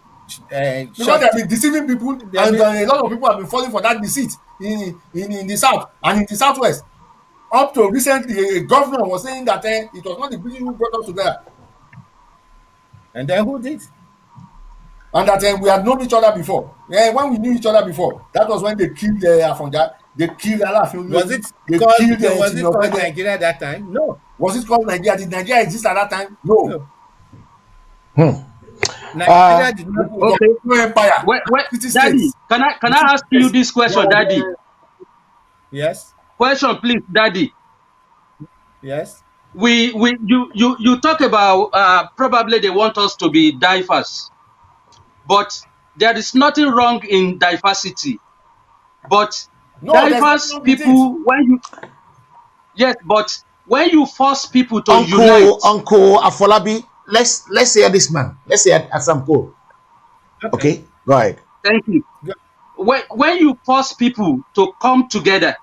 Speaker 6: Because they
Speaker 4: shot.
Speaker 6: have been deceiving people,
Speaker 4: They
Speaker 6: and
Speaker 4: mean,
Speaker 6: a lot of people have been falling for that deceit in the south and in the southwest. Up to recently, a governor was saying that it was not the British who brought us together,
Speaker 4: and then who did?
Speaker 6: and that we had known each other before. When we knew each other before, that was when they killed Afonja, they killed Alaafin
Speaker 4: Was
Speaker 6: Oloju,
Speaker 4: it
Speaker 6: they
Speaker 4: called?
Speaker 6: killed
Speaker 4: Was it called
Speaker 6: Tinobede.
Speaker 4: Nigeria at that time? No,
Speaker 6: Was it called Nigeria? Did Nigeria exist at that time? No.
Speaker 4: no.
Speaker 2: Hmm.
Speaker 4: Nigeria did not.
Speaker 6: It was
Speaker 3: okay.
Speaker 6: no empire, city
Speaker 3: Daddy,
Speaker 6: states.
Speaker 3: can I ask you this question, Daddy?
Speaker 4: Yes,
Speaker 3: Question, please, Daddy.
Speaker 4: yes.
Speaker 3: You talk about probably they want us to be diverse, but there is nothing wrong in diversity. But
Speaker 6: No, there's nothing
Speaker 3: diverse
Speaker 6: wrong with it.
Speaker 3: people, but when you force people to unite,
Speaker 2: Uncle Afolabi, let's hear this man. Let's hear Asam Cole. Okay, go ahead.
Speaker 3: thank you. When you force people to come together,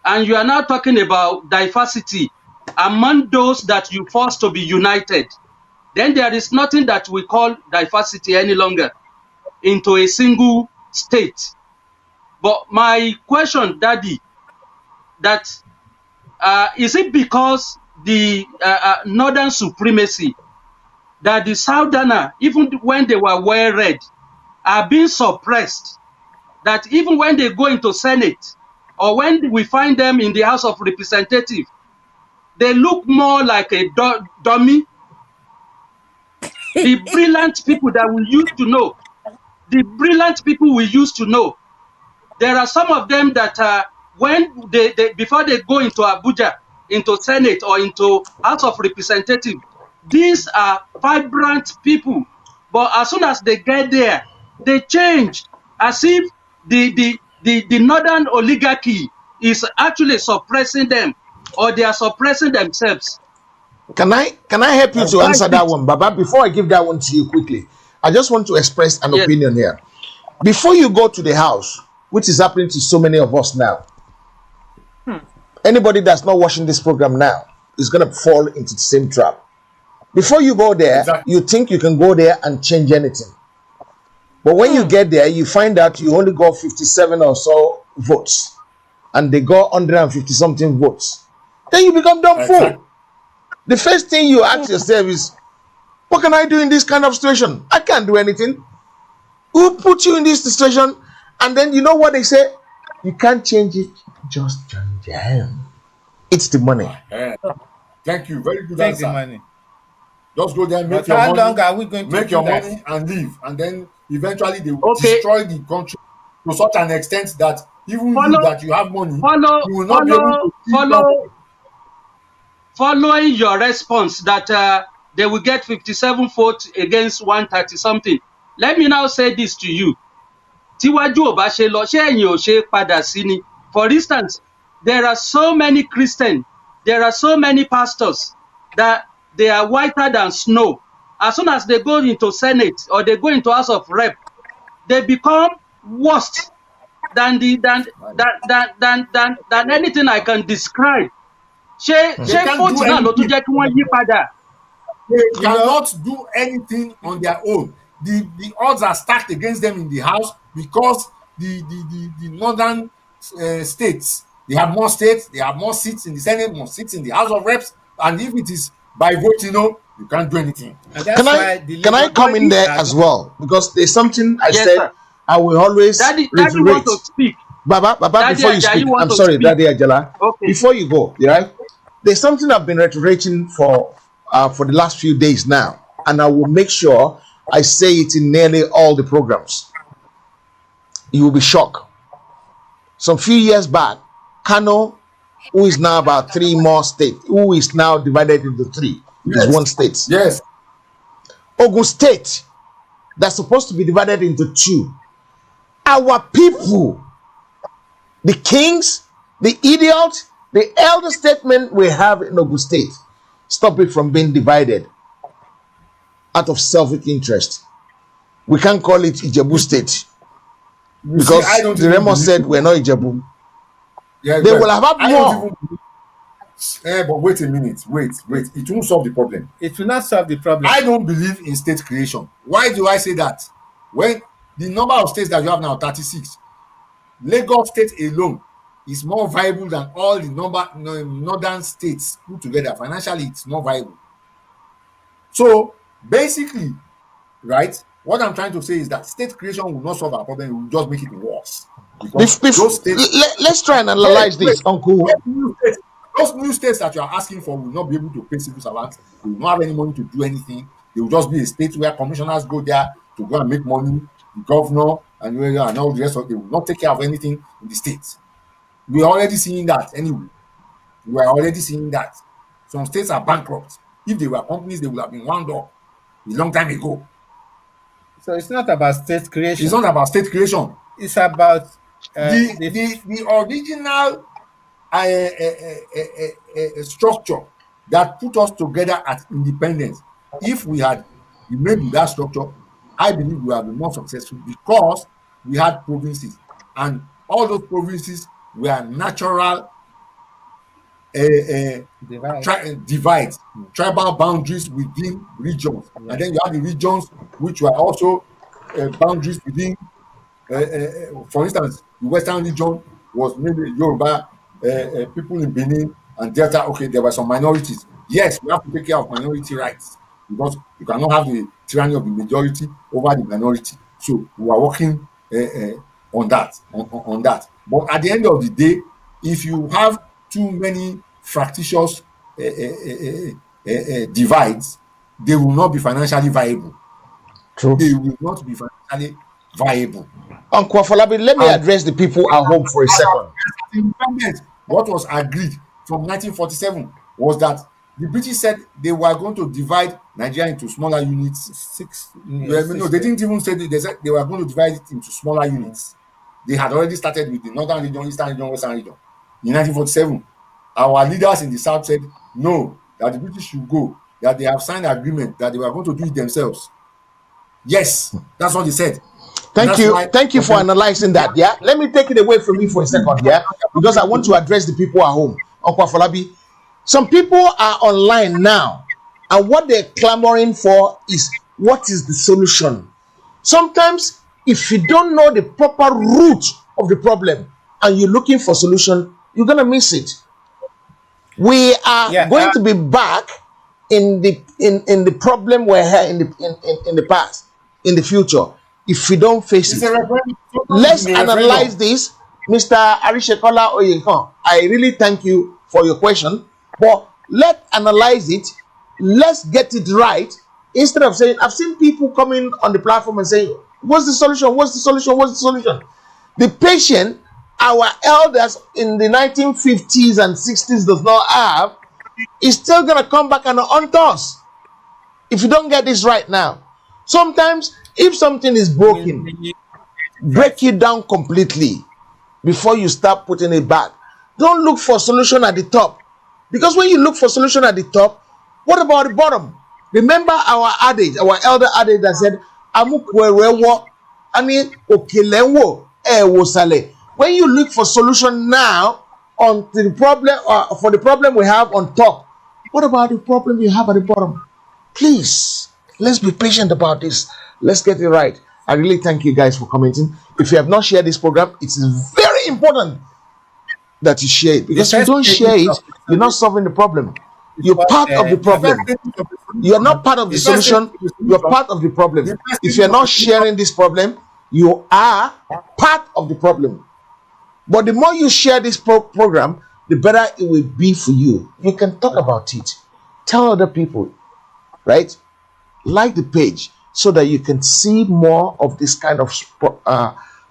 Speaker 3: and you are now talking about diversity among those that you force to be united, then there is nothing that we call diversity any longer into a single state. But my question, Daddy, that is it because the northern supremacy that the southerner, even when they were well read, are being suppressed, that even when they go into Senate or when we find them in the House of Representatives, they look more like a dummy? The brilliant people that we used to know, there are some of them that when they before they go into Abuja, into Senate or into House of Representatives, these are vibrant people. But as soon as they get there, they change, as if the northern oligarchy is actually suppressing them, or they are suppressing themselves.
Speaker 2: Can I help you to
Speaker 3: Why is
Speaker 2: answer that
Speaker 3: it?
Speaker 2: one, Baba? Before I give that one to you quickly, I just want to express an
Speaker 3: Yes.
Speaker 2: opinion here. Before you go to the house, which is happening to so many of us now, anybody that's not watching this program now is going to fall into the same trap. Before you go there,
Speaker 6: Exactly.
Speaker 2: you think you can go there and change anything. But when you get there, you find out you only got 57 or so votes, and they got 150 something votes. Then you become dumb fool.
Speaker 6: Exactly.
Speaker 2: The first thing you ask yourself is, what can I do in this kind of situation? I can't do anything. Who put you in this situation? And then you know what they say? You can't change it, just join them. It's the money.
Speaker 6: Thank you. Very good
Speaker 4: Take the
Speaker 6: answer.
Speaker 4: money.
Speaker 6: Just go there, make
Speaker 4: But
Speaker 6: your
Speaker 4: how long
Speaker 6: money,
Speaker 4: are we going to
Speaker 6: make
Speaker 4: do
Speaker 6: your
Speaker 4: that?
Speaker 6: money, and leave. And then eventually they will
Speaker 3: Okay.
Speaker 6: destroy the country to such an extent that even you
Speaker 3: Follow,
Speaker 6: that you have money,
Speaker 3: follow,
Speaker 6: you will not be able
Speaker 3: follow,
Speaker 6: to see something.
Speaker 3: following your response that they will get 57 votes against 130 something. Let me now say this to you. Tíwájú ò bá ṣe lọ, ṣé ẹ̀yìn ò ṣe padà sí ni? For instance, there are so many Christians, there are so many pastors that they are whiter than snow. As soon as they go into Senate or they go into House of Rep, they become worse than than anything I can describe.
Speaker 6: They
Speaker 3: Ṣé
Speaker 6: can't
Speaker 3: vote
Speaker 6: do
Speaker 3: náà ló tún
Speaker 6: anything.
Speaker 3: jẹ́ kí wọ́n yí padà?
Speaker 6: They
Speaker 4: You know,
Speaker 6: cannot do anything on their own. The odds are stacked against them in the house because the northern states, they have more states, they have more seats in the Senate, more seats in the House of Reps, and if it is by vote, you can't do anything.
Speaker 4: and that's why the
Speaker 2: Can I
Speaker 4: Labour
Speaker 2: come in
Speaker 4: Party
Speaker 2: there
Speaker 4: are
Speaker 2: as well? Because there's something I
Speaker 3: Yes,
Speaker 2: said
Speaker 3: sir.
Speaker 2: I will always
Speaker 3: Daddy
Speaker 2: reiterate.
Speaker 3: want to speak.
Speaker 2: Baba,
Speaker 3: Daddy
Speaker 2: before you
Speaker 3: Ajayi
Speaker 2: speak,
Speaker 3: want
Speaker 2: I'm
Speaker 3: to
Speaker 2: sorry,
Speaker 3: speak.
Speaker 2: Daddy Ajala.
Speaker 3: Okay.
Speaker 2: Before you go, right? There's something I've been reiterating for the last few days now, and I will make sure I say it in nearly all the programs. You will be shocked. Some few years back, Kano, who is now about 3 more states, who is now divided into 3, it is
Speaker 6: Yes.
Speaker 2: one state.
Speaker 6: Yes.
Speaker 2: Ogun State, that's supposed to be divided into 2. our people, the kings, the idiots, the elder statesmen we have in Ogun State, stop it from being divided out of selfish interest. We can't call it Ijebu State because the Remo said we're not Ijebu.
Speaker 6: Yeah,
Speaker 2: they will have more.
Speaker 6: But wait a minute. Wait. It won't solve the problem.
Speaker 4: It will not solve the problem.
Speaker 6: I don't believe in state creation. Why do I say that? When the number of states that you have now, 36, Lagos State alone is more viable than all the northern states put together. Financially, it's not viable. So basically, right, what I'm trying to say is that state creation will not solve our problem. It will just make it worse. Because those states,
Speaker 2: let's try and analyze this, Uncle.
Speaker 6: Those new states that you are asking for will not be able to pay civil servants. They will not have any money to do anything. They will just be a state where commissioners go there to go and make money. The governor and all the rest of it, they will not take care of anything in the states. We are already seeing that anyway. We are already seeing that. Some states are bankrupt. If they were companies, they would have been wound up a long time ago.
Speaker 4: So it's not about state creation.
Speaker 6: It's not about state creation.
Speaker 4: It's about
Speaker 6: the original structure that put us together at independence. If we had remained with that structure, I believe we would have been more successful because we had provinces, and all those provinces were natural divides, tribal boundaries within regions, and then you have the regions which were also boundaries within. For instance, the Western region was maybe Yoruba people in Benin and Delta. Okay, there were some minorities. Yes, we have to take care of minority rights because you cannot have the tyranny of the majority over the minority. So we are working on that. On that. But at the end of the day, if you have too many fractious divides, they will not be financially viable.
Speaker 2: True.
Speaker 6: They will not be financially viable.
Speaker 2: Uncle Afolabi, let me address the people at home for a second.
Speaker 6: What was agreed from 1947 was that the British said they were going to divide Nigeria into smaller units. No, they didn't even say they said they were going to divide it into smaller units. They had already started with the northern region, eastern region, western region. In 1947, our leaders in the south said no, that the British should go, that they have signed an agreement that they were going to do it themselves. Yes, that's what they said.
Speaker 2: Thank you for analyzing that. Yeah, let me take it away from me for a second. Yeah, because I want to address the people at home. Uncle Afolabi, some people are online now, and what they're clamoring for is what is the solution. Sometimes, if you don't know the proper root of the problem and you're looking for solution, you're gonna miss it. We are going to be back in the problem we had in the past, in the future. If we don't face it, let's analyze this. Mr. Arishekola Oyekan, I really thank you for your question, but let's analyze it. Let's get it right. Instead of saying, I've seen people coming on the platform and saying, what's the solution? What's the solution? What's the solution? The patient our elders in the 1950s and 60s does not have is still going to come back and haunt us if you don't get this right now. Sometimes, if something is broken, break it down completely before you start putting it back. Don't look for solution at the top, because when you look for solution at the top, what about the bottom? Remember our adage, our elder adage that said, when you look for solution now on the problem, for the problem we have on top, what about the problem you have at the bottom? Please, let's be patient about this. Let's get it right. I really thank you guys for commenting. If you have not shared this program, it is very important that you share it, because if you don't share it, you're not solving the problem. You're part of the problem. You are not part of the solution. You're part of the problem. If you're not sharing this problem, you are part of the problem. But the more you share this program, the better it will be for you. You can talk about it. Tell other people, right? Like the page so that you can see more of this kind of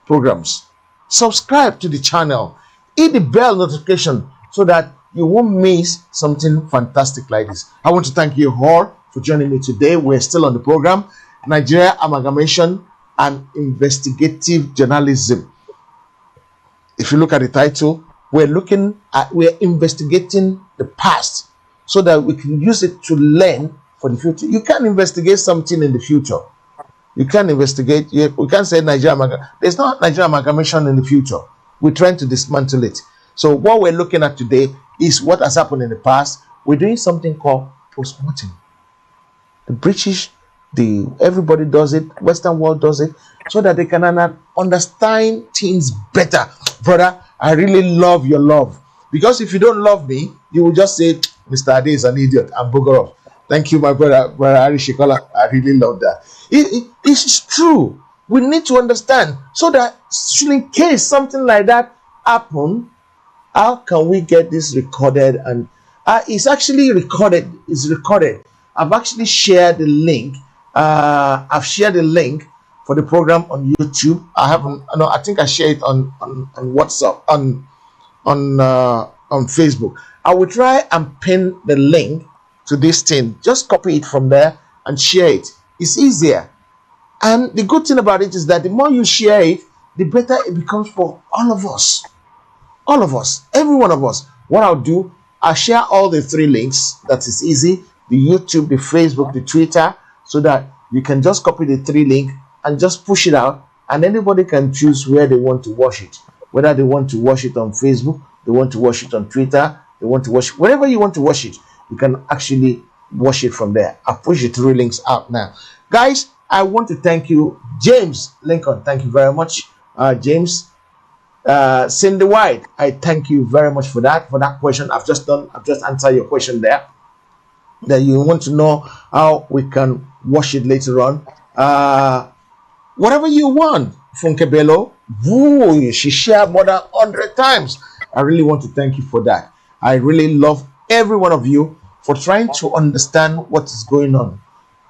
Speaker 2: programs. Subscribe to the channel. Hit the bell notification so that you won't miss something fantastic like this. I want to thank you all for joining me today. We're still on the program, Nigeria Amalgamation and investigative journalism. If you look at the title, we're investigating the past so that we can use it to learn for the future. You can't investigate something in the future. You can't investigate. We can't say there's not Nigerian amalgamation in the future. We're trying to dismantle it. So what we're looking at today is what has happened in the past. We're doing something called postmortem. The British, everybody does it, Western world does it, so that they can understand things better. Brother, I really love your love. Because if you don't love me, you will just say, Mr. Ade is an idiot, and booger off. Thank you, my brother Ari Shikola. I really love that. It's true. We need to understand so that in case something like that happen, how can we get this recorded? And it's actually recorded. It's recorded. I've actually shared the link. I've shared the link for the program on YouTube. I haven't. No, I think I shared it on WhatsApp on Facebook. I will try and pin the link to this thing. Just copy it from there and share it. It's easier. And the good thing about it is that the more you share it, the better it becomes for all of us. All of us, every one of us. What I'll do, I'll share all the 3 links. That is easy. The YouTube, the Facebook, the Twitter, so that you can just copy the 3 link and just push it out, and anybody can choose where they want to watch it. Whether they want to watch it on Facebook, they want to watch it on Twitter, they want to watch it, wherever you want to watch it, you can actually watch it from there. I'll push the 3 links out now. Guys, I want to thank you, James Lincoln. Thank you very much, James. Cindy White, I thank you very much for that question. I've just answered your question there, that you want to know how we can watch it later on. Whatever you want, Funke Bello, she shared more than 100 times. I really want to thank you for that. I really love every one of you for trying to understand what is going on.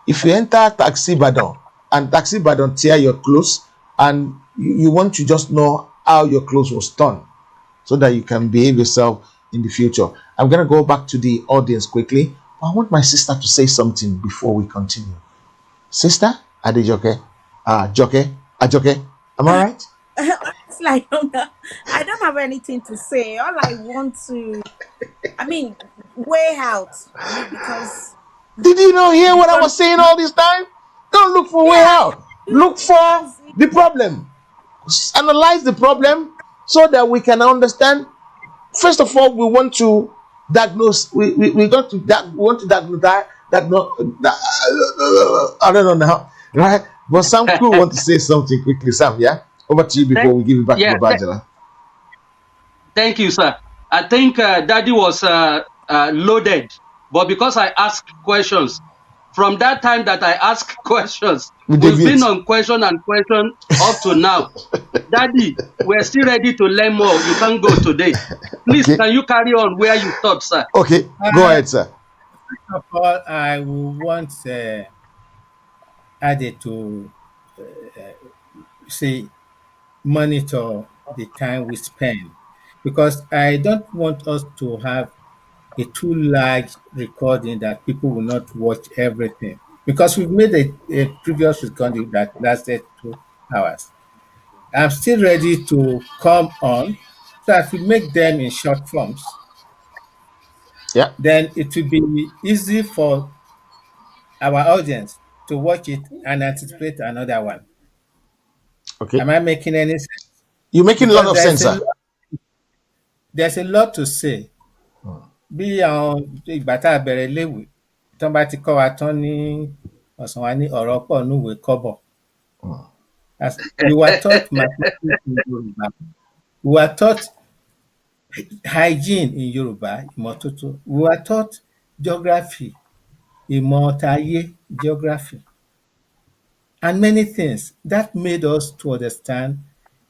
Speaker 2: If you enter Taxi Badon and Taxi Badon tear your clothes, and you want to just know how your clothes was done, so that you can behave yourself in the future. I'm going to go back to the audience quickly. I want my sister to say something before we continue. Sister Adejoke, Ajoke, am I right?
Speaker 5: It's like I don't have anything to say. All I want to, way out. Because
Speaker 2: did you not hear what I was saying all this time? Don't look for way out. Look for the problem. Analyze the problem so that we can understand. First of all, we want to diagnose. We want to diagnose that. I don't know now, right? But Sam could want to say something quickly. Sam, yeah, over to you before we give it back to Babajala.
Speaker 3: Thank you, sir. I think Daddy was loaded, but because I asked questions, from that time that I asked questions, we've been on question and question up to now. Daddy, we're still ready to learn more. You can't go today. Please, Can you carry on where you stopped, sir?
Speaker 2: Okay, go ahead, sir.
Speaker 4: First of all, I will want Ade to say monitor the time we spend, because I don't want us to have a too large recording that people will not watch everything, because we've made a previous recording that lasted 2 hours. I'm still ready to come on, so if we make them in short forms, then it will be easy for our audience to watch it and anticipate another one.
Speaker 2: Okay.
Speaker 4: Am I making any sense?
Speaker 2: You're making a lot of sense, sir.
Speaker 4: There's a lot to say. Bí àwọn ìgbà tá a bẹ̀rẹ̀ léwe, tí wọ́n bá ti kọ́ wa tán ní ọ̀sán wa ní ọ̀rọ̀ pọ̀ núwèé kọ́bọ̀. We were taught mathematics in Yoruba. We were taught hygiene in Yoruba, ìmọ́tótó. We were taught geography, ìmọ̀tayé, geography. And many things that made us to understand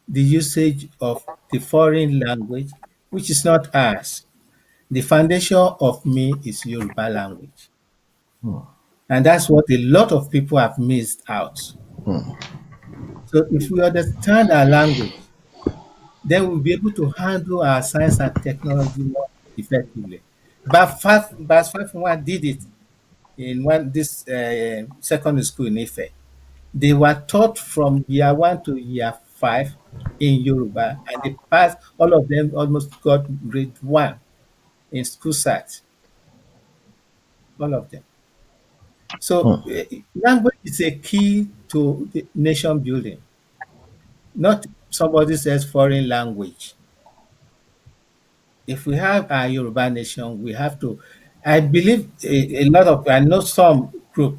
Speaker 4: the usage of the foreign language, which is not ours. The foundation of me is Yoruba language. And that's what a lot of people have missed out. So if we understand our language, then we'll be able to handle our science and technology more effectively. But Bas 5.1 did it in this secondary school in Ife. They were taught from year one to year five in Yoruba, and they passed, all of them almost got grade one in school sat, all of them. So language is a key to the nation building, not somebody says foreign language. If we have our Yoruba nation, we have to. I believe a lot of, I know some group,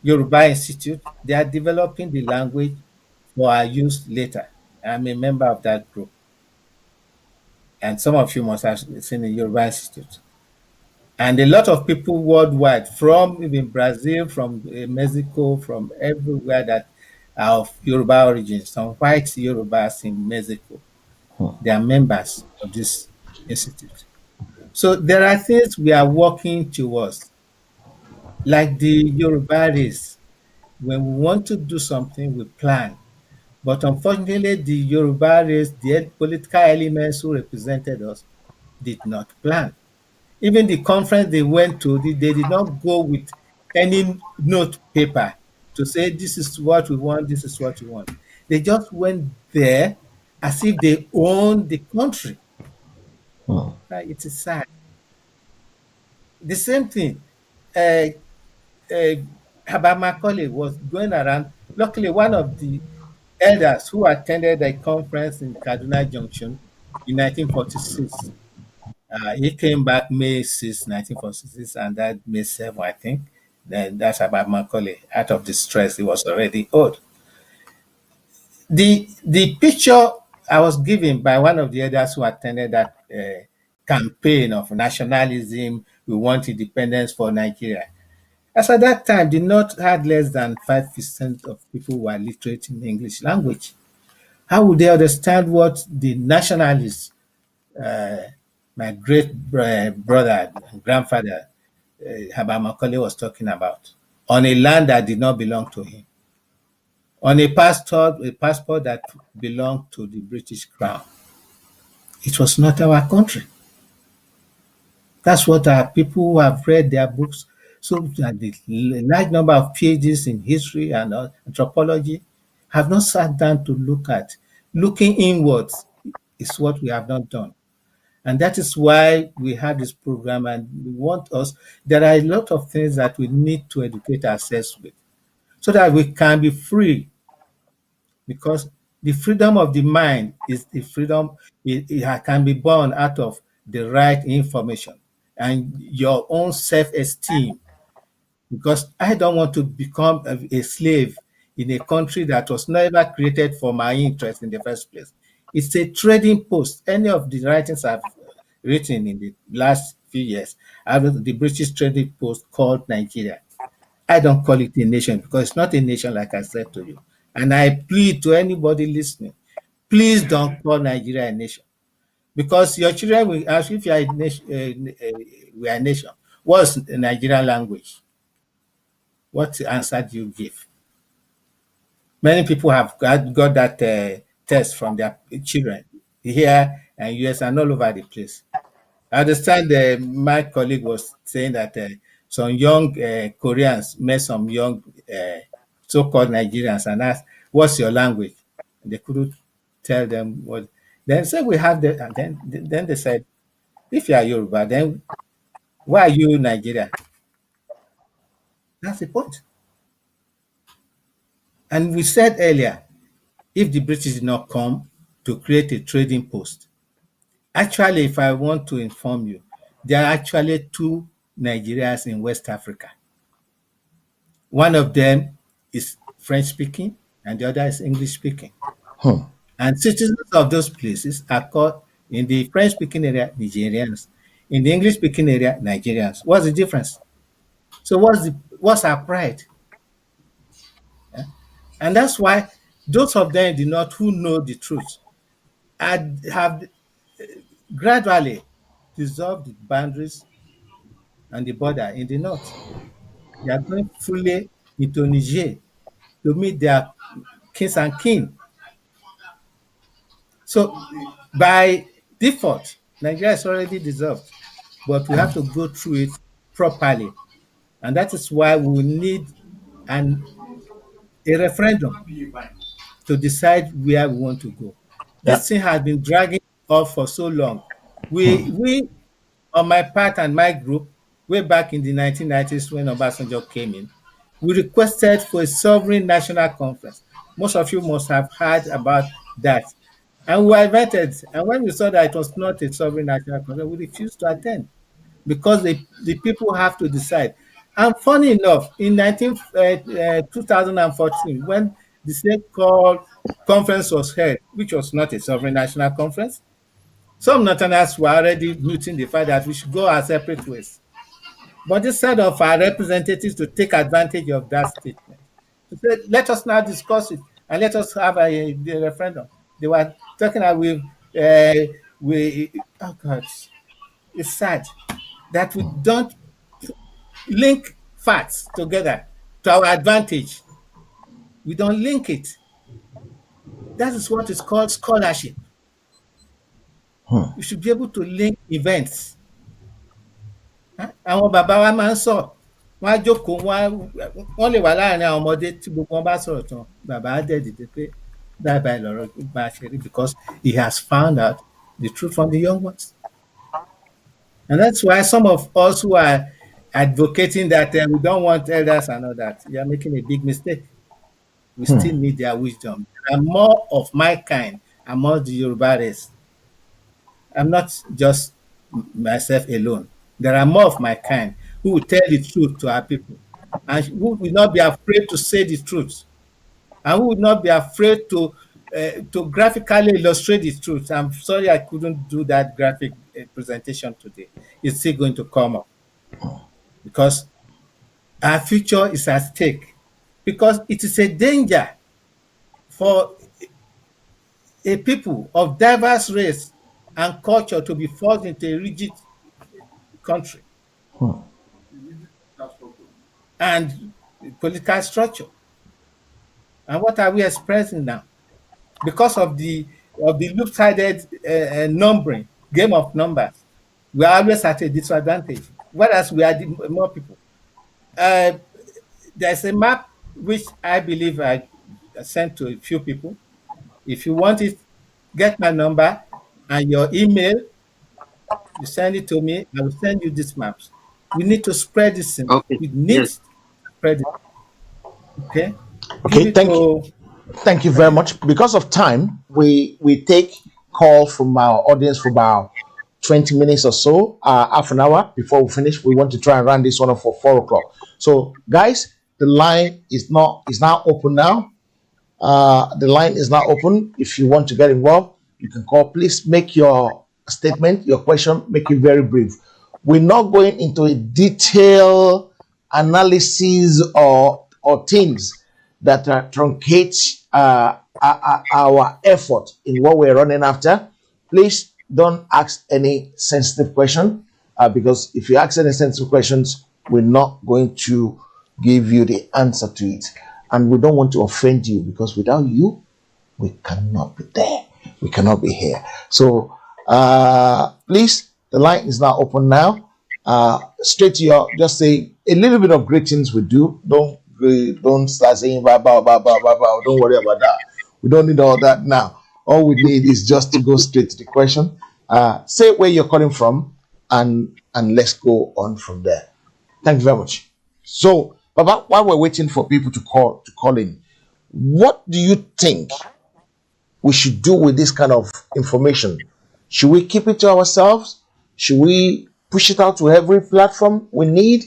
Speaker 4: Yoruba Institute, they are developing the language for our use later. I'm a member of that group. And some of you must have seen the Yoruba Institute. And a lot of people worldwide, from even Brazil, from Mexico, from everywhere that are of Yoruba origin, some white Yorubas in Mexico, they are members of this institute. So there are things we are working towards, like the Yoruba race. When we want to do something, we plan. But unfortunately, the Yoruba race, the political elements who represented us, did not plan. Even the conference they went to, they did not go with any note paper to say, this is what we want, this is what we want. They just went there as if they owned the country. Right? It is sad. The same thing. Uh, uh, Habamakole was going around. Luckily, one of the elders who attended a conference in Kaduna Junction in 1946, he came back May 6, 1946, and died May 7, I think. Then that's about Macaulay. Out of distress, he was already old. The picture I was given by one of the elders who attended that campaign of nationalism, we want independence for Nigeria. As at that time, the North had less than 5% of people who were literate in the English language. How would they understand what the nationalists, uh, my great brother and grandfather, Haba Macaulay, was talking about, on a land that did not belong to him, on a passport that belonged to the British Crown? It was not our country. That's what our people who have read their books, so that the large number of PhDs in history and anthropology have not sat down to look at. Looking inwards is what we have not done. And that is why we have this program, and we want us, there are a lot of things that we need to educate ourselves with so that we can be free, because the freedom of the mind is the freedom, it can be born out of the right information and your own self-esteem. Because I don't want to become a slave in a country that was never created for my interest in the first place. It's a trading post. Any of the writings I've written in the last few years, I've written the British trading post called Nigeria. I don't call it a nation because it's not a nation, like I said to you. And I plead to anybody listening, please don't call Nigeria a nation, because your children will ask, if you are a nation, we are a nation, what's the Nigerian language? What answer do you give? Many people have got that test from their children here and US and all over the place. I understand my colleague was saying that some young Koreans met some young so-called Nigerians and asked, "What's your language?" And they couldn't tell them what. Then said, "We have the." And then they said, "If you are Yoruba, then why are you Nigeria?" That's the point. And we said earlier, if the British did not come to create a trading post, actually, if I want to inform you, there are actually two Nigerias in West Africa. One of them is French speaking and the other is English speaking. And citizens of those places are called, in the French speaking area, Nigerians. In the English speaking area, Nigerians. What's the difference? So what's our pride? And that's why those of them in the north who know the truth have gradually dissolved the boundaries and the border in the north. They are going fully into Niger to meet their kings and king. So by default, Nigeria is already dissolved, but we have to go through it properly. And that is why we need an a referendum to decide where we want to go.
Speaker 1: Yeah.
Speaker 4: This thing has been dragging off for so long. We on my part and my group, way back in the 1990s when Obasanjo came in, we requested for a sovereign national conference. Most of you must have heard about that. And we were invited. And when we saw that it was not a sovereign national conference, we refused to attend because the people have to decide. And funny enough, in 2014, when the so-called conference was held, which was not a sovereign national conference, some Northerners were already mooting the fact that we should go our separate ways. But instead of our representatives to take advantage of that statement, to say, let us now discuss it and let us have a referendum. They were talking about oh God, it's sad that we don't link facts together to our advantage. We don't link it. That is what is called scholarship. You should be able to link events. Àwọn bàbá wa máa ń sọ, wọ́n á jókòó, wọ́n lè wà láàrin àwọn ọmọdé tí gbogbo wọn bá sọ̀rọ̀ tán, bàbá á dẹ̀ dìde pé báyìí báyìí lọ̀rọ̀ bá a ṣe rí because he has found out the truth from the young ones. And that's why some of us who are advocating that we don't want elders and all that, you are making a big mistake. We still need their wisdom. There are more of my kind among the Yoruba race. I'm not just myself alone. There are more of my kind who will tell the truth to our people and who will not be afraid to say the truth and who will not be afraid to graphically illustrate the truth. I'm sorry I couldn't do that graphic presentation today. It's still going to come up because our future is at stake, because it is a danger for a people of diverse race and culture to be forced into a rigid country and political structure. And what are we expressing now? Because of the loop-sided numbering, game of numbers, we are always at a disadvantage, whereas we are more people. There's a map which I believe I sent to a few people. If you want it, get my number and your email. You send it to me. I will send you these maps. We need to spread this thing.
Speaker 3: Okay.
Speaker 4: We need
Speaker 3: Yes.
Speaker 4: to spread it. Okay. Give
Speaker 2: Okay,
Speaker 4: it
Speaker 2: thank you.
Speaker 4: to.
Speaker 2: Thank you very much. Because of time, we take call from our audience for about 20 minutes or so, half an hour before we finish. We want to try and run this one up for 4 o'clock. So, guys, the line is now open now. The line is now open. If you want to get involved, you can call. Please make your statement, your question, make it very brief. We're not going into a detailed analysis or things that truncate our effort in what we're running after. Please don't ask any sensitive question because if you ask any sensitive questions, we're not going to give you the answer to it. And we don't want to offend you because without you, we cannot be there. We cannot be here. So please, the line is now open now. Straight to your, just say a little bit of greetings we do. Don't start saying blah, blah, blah, blah, blah, blah. Don't worry about that. We don't need all that now. All we need is just to go straight to the question. Say where you're calling from and let's go on from there. Thank you very much. So, Baba, while we're waiting for people to call in, what do you think we should do with this kind of information? Should we keep it to ourselves? Should we push it out to every platform we need?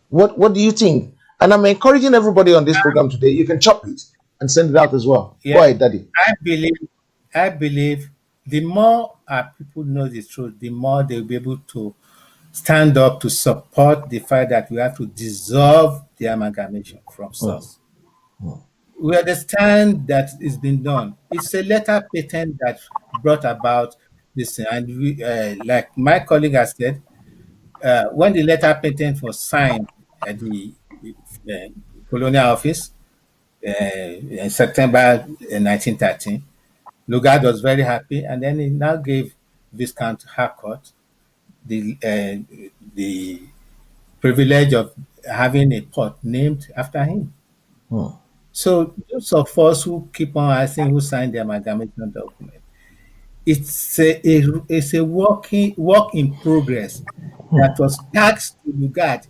Speaker 2: What do you think? And I'm encouraging everybody on this program today. You can chop it and send it out as well.
Speaker 4: Yeah.
Speaker 2: Go ahead, Daddy.
Speaker 4: I believe the more our people know the truth, the more they'll be able to stand up to support the fact that we have to dissolve the amalgamation from source. We understand that it's been done. It's a letter patent that brought about this, and we, like my colleague has said, when the letter patent was signed at the Colonial office in September 1913, Lugard was very happy, and then he now gave Viscount Harcourt the privilege of having a port named after him. So those of us who keep on asking who signed the amalgamation document, it's a work in progress that was tasked to Lugard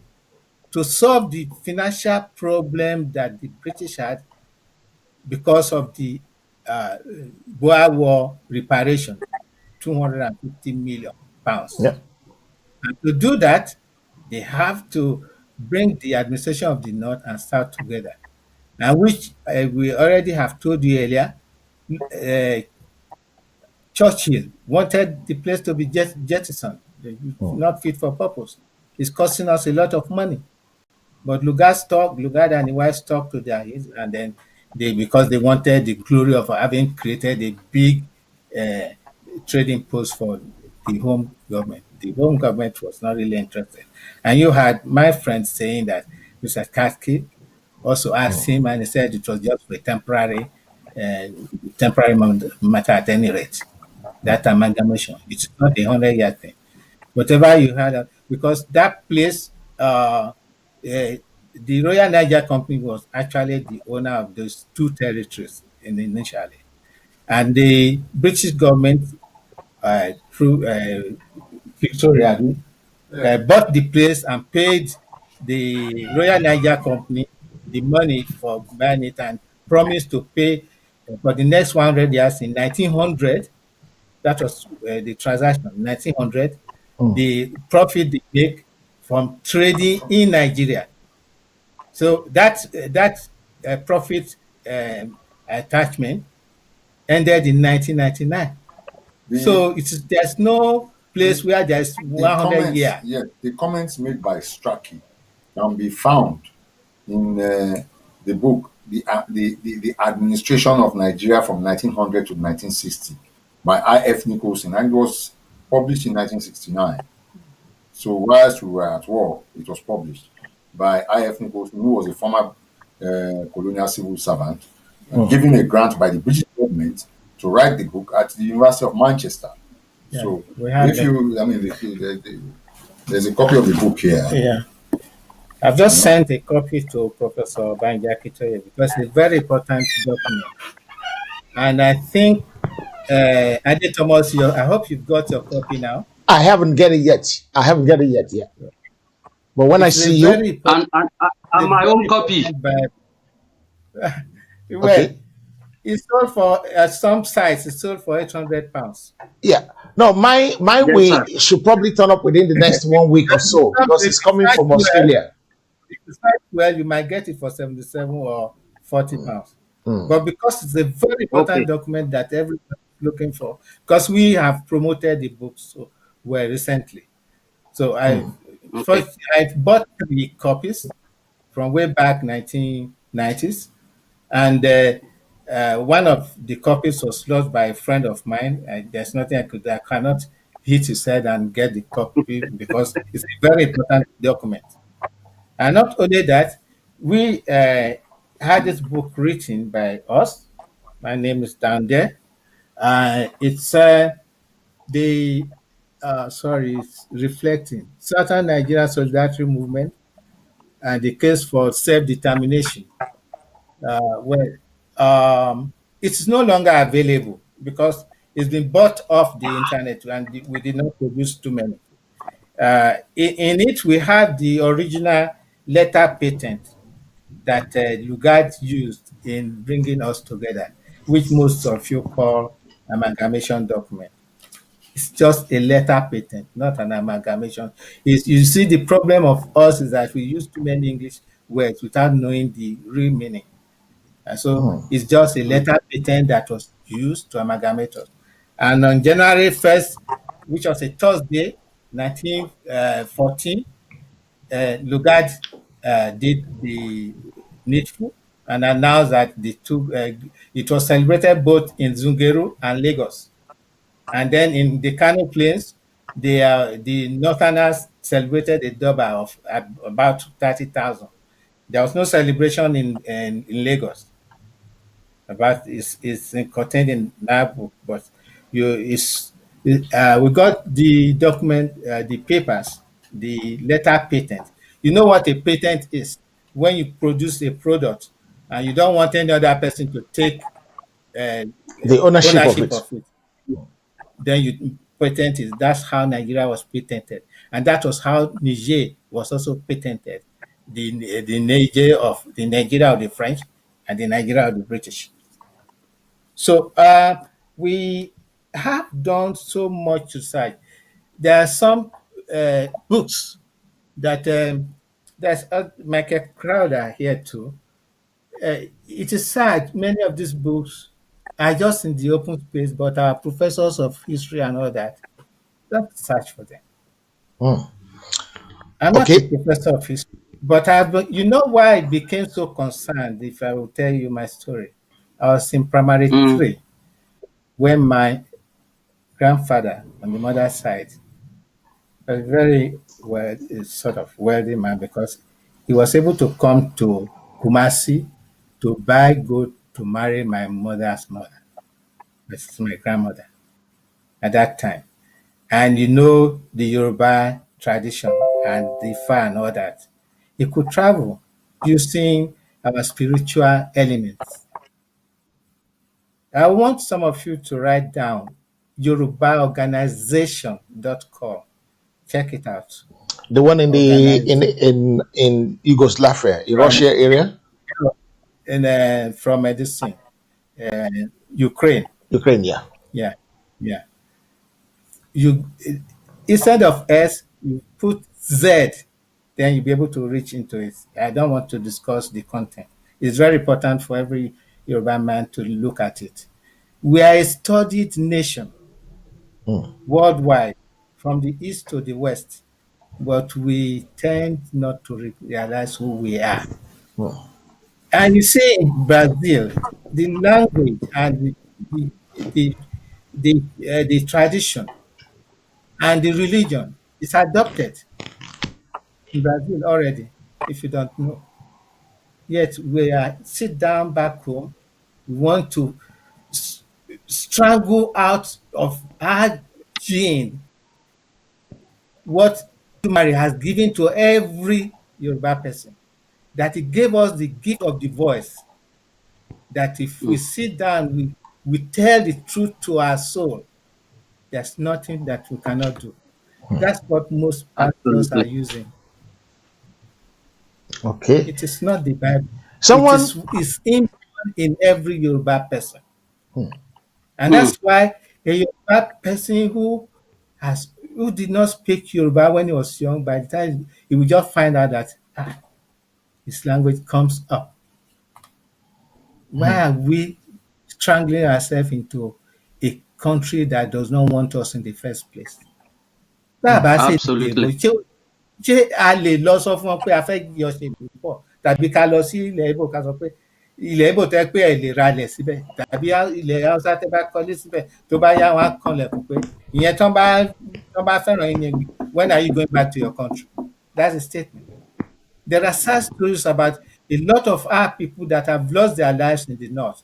Speaker 4: to solve the financial problem that the British had because of the uh, Boer War reparation, 250 million pounds.
Speaker 1: Yeah.
Speaker 4: And to do that, they have to bring the administration of the North and South together. And which we already have told you earlier, uh, Churchill wanted the place to be jettisoned, not fit for purpose. It's costing us a lot of money. But Lugard and the wife stuck to their heels, and then because they wanted the glory of having created a big uh, trading post for the home government. The home government was not really interested. And you had my friend saying that Mr. Katke also asked him, and he said it was just for a uh, temporary matter at any rate. That amalgamation, it's not a 100-year thing. Whatever you had, because that place, the Royal Niger Company was actually the owner of those two territories initially, and the British government, through Victoria, bought the place and paid the Royal Niger Company the money for buying it and promised to pay for the next 100 years in 1900. That was the transaction, 1900, the profit they make from trading in Nigeria. So that profit attachment ended in 1999.
Speaker 6: The
Speaker 4: So there's no place
Speaker 6: the
Speaker 4: where there's
Speaker 6: the
Speaker 4: 100
Speaker 6: comments,
Speaker 4: year.
Speaker 6: yeah, the comments made by Strachey can be found in the book, the Administration of Nigeria from 1900 to 1960 by I.F. Nicholson, and it was published in 1969. So whilst we were at war, it was published by I.F. Nicholson, who was a former colonial civil servant, given a grant by the British government to write the book at the University of Manchester.
Speaker 4: Yeah,
Speaker 6: So
Speaker 4: we have
Speaker 6: if
Speaker 4: that.
Speaker 6: you, I mean, there's a copy of the book here.
Speaker 4: Yeah. I've
Speaker 6: You
Speaker 4: just
Speaker 6: know,
Speaker 4: sent a copy to Professor Banja Kitoye because it's a very important document. And I think, Ade Thomas, I hope you've got your copy now.
Speaker 2: I haven't get it yet. I haven't get it yet. Yeah. But when I
Speaker 4: It's a
Speaker 2: see you,
Speaker 4: very important,
Speaker 3: And
Speaker 4: a
Speaker 3: my
Speaker 4: very
Speaker 3: own copy.
Speaker 4: important Bible. Well,
Speaker 2: okay.
Speaker 4: it's sold for, at some sites, it's sold for £800.
Speaker 2: Yeah. No, my
Speaker 3: Yes,
Speaker 2: way
Speaker 3: sir.
Speaker 2: should probably turn up within the next 1 week or so because
Speaker 4: If
Speaker 2: it's
Speaker 4: you
Speaker 2: coming
Speaker 4: search
Speaker 2: from
Speaker 4: well,
Speaker 2: Australia.
Speaker 4: you might get it for 77 or £40.
Speaker 2: Mm.
Speaker 4: But because it's a very
Speaker 3: Okay.
Speaker 4: important document that everyone is looking for, because we have promoted the book so well recently. So
Speaker 3: Okay.
Speaker 4: I've bought 3 copies from way back 1990s, and one of the copies was lost by a friend of mine. There's nothing I cannot hit his head and get the copy because it's a very important document. And not only that, we had this book written by us. My name is down there. It's the it's reflecting Southern Nigeria Solidarity Movement and the case for self-determination. Well, it's no longer available because it's been bought off the internet and we did not produce too many. In it, we have the original letter patent that Lugard used in bringing us together, which most of you call amalgamation document. It's just a letter patent, not an amalgamation. You see, the problem of us is that we use too many English words without knowing the real meaning. And so it's just a letter patent that was used to amalgamate us. And on January 1st, which was a Thursday, 1914, Lugard did the needful and announced that it was celebrated both in Zungeru and Lagos. And then in the Kano Plains, the Northerners celebrated a double of about 30,000. There was no celebration in Lagos. About is contained in that book, but we got the document, the papers, the letter patent. You know what a patent is? When you produce a product and you don't want any other person to take uh,
Speaker 2: The ownership of
Speaker 4: ownership
Speaker 2: it.
Speaker 4: of it, then you patent it. That's how Nigeria was patented, and that was how Niger was also patented. The Nigeria of the French and the Nigeria of the British. So we have done so much to cite. There are some books that there's Michael Crowder here too. It is sad many of these books are just in the open space, but our professors of history and all that don't search for them.
Speaker 2: Hmm.
Speaker 4: I'm not a
Speaker 2: Okay.
Speaker 4: professor of history, but you know why I became so concerned. If I will tell you my story, I was in primary
Speaker 3: mm,
Speaker 4: three when my grandfather on the mother's side, a very well, sort of wealthy man, because he was able to come to Kumasi to buy gold to marry my mother's mother, which is my grandmother at that time. And you know the Yoruba tradition and the Ifa and all that. He could travel using our spiritual elements. I want some of you to write down yorubaorganization.com. Check it out.
Speaker 2: The one in the
Speaker 4: Organization
Speaker 2: in Yugoslavia, in
Speaker 4: from
Speaker 2: Russia area,
Speaker 4: from this thing, uh, Ukraine.
Speaker 2: Ukraine. Yeah.
Speaker 4: Yeah, yeah. You instead of S, you put Z, then you'll be able to reach into it. I don't want to discuss the content. It's very important for every Yoruba man to look at it. We are a studied nation
Speaker 2: Hmm.
Speaker 4: worldwide, from the east to the west, but we tend not to realize who we are.
Speaker 2: Hmm.
Speaker 4: And you see, in Brazil, the language and the the tradition and the religion is adopted in Brazil already. If you don't know, yet we are sit down back home. We want to s- strangle out of our gene what Mary has given to every Yoruba person. That he gave us the gift of the voice. That if we
Speaker 3: mm.
Speaker 4: sit down, we tell the truth to our soul. There's nothing that we cannot do. That's what most pastors are
Speaker 3: Absolutely.
Speaker 4: using.
Speaker 2: Okay.
Speaker 4: It is not the Bible. It
Speaker 2: Someone.
Speaker 4: is in every Yoruba person.
Speaker 2: Hmm.
Speaker 4: And
Speaker 3: Mm,
Speaker 4: that's why a Yoruba person who did not speak Yoruba when he was young, by the time he will just find out that his language comes up. Why are we strangling ourselves into a country that does not want us in the first place? Tá a bá ṣèdè èbò
Speaker 3: absolutely.
Speaker 4: ṣé a lè lọ sọ fún wọn pé a fẹ́ yọ ṣe èbò pọ̀ tàbí ká lọ sí ilẹ̀ Ìgbò ká sọ pé ilẹ̀ Ìgbò tẹ́ pé ẹ lè ralẹ̀ síbẹ̀ tàbí ilẹ̀ Haúsá tẹ́ bá kọ́lé síbẹ̀ tó bá yá wọn á kanlẹ̀kùn pé ìyẹn tán bá fẹ́ràn yín ni when are you going back to your country? That's a statement. There are sad stories about a lot of our people that have lost their lives in the north.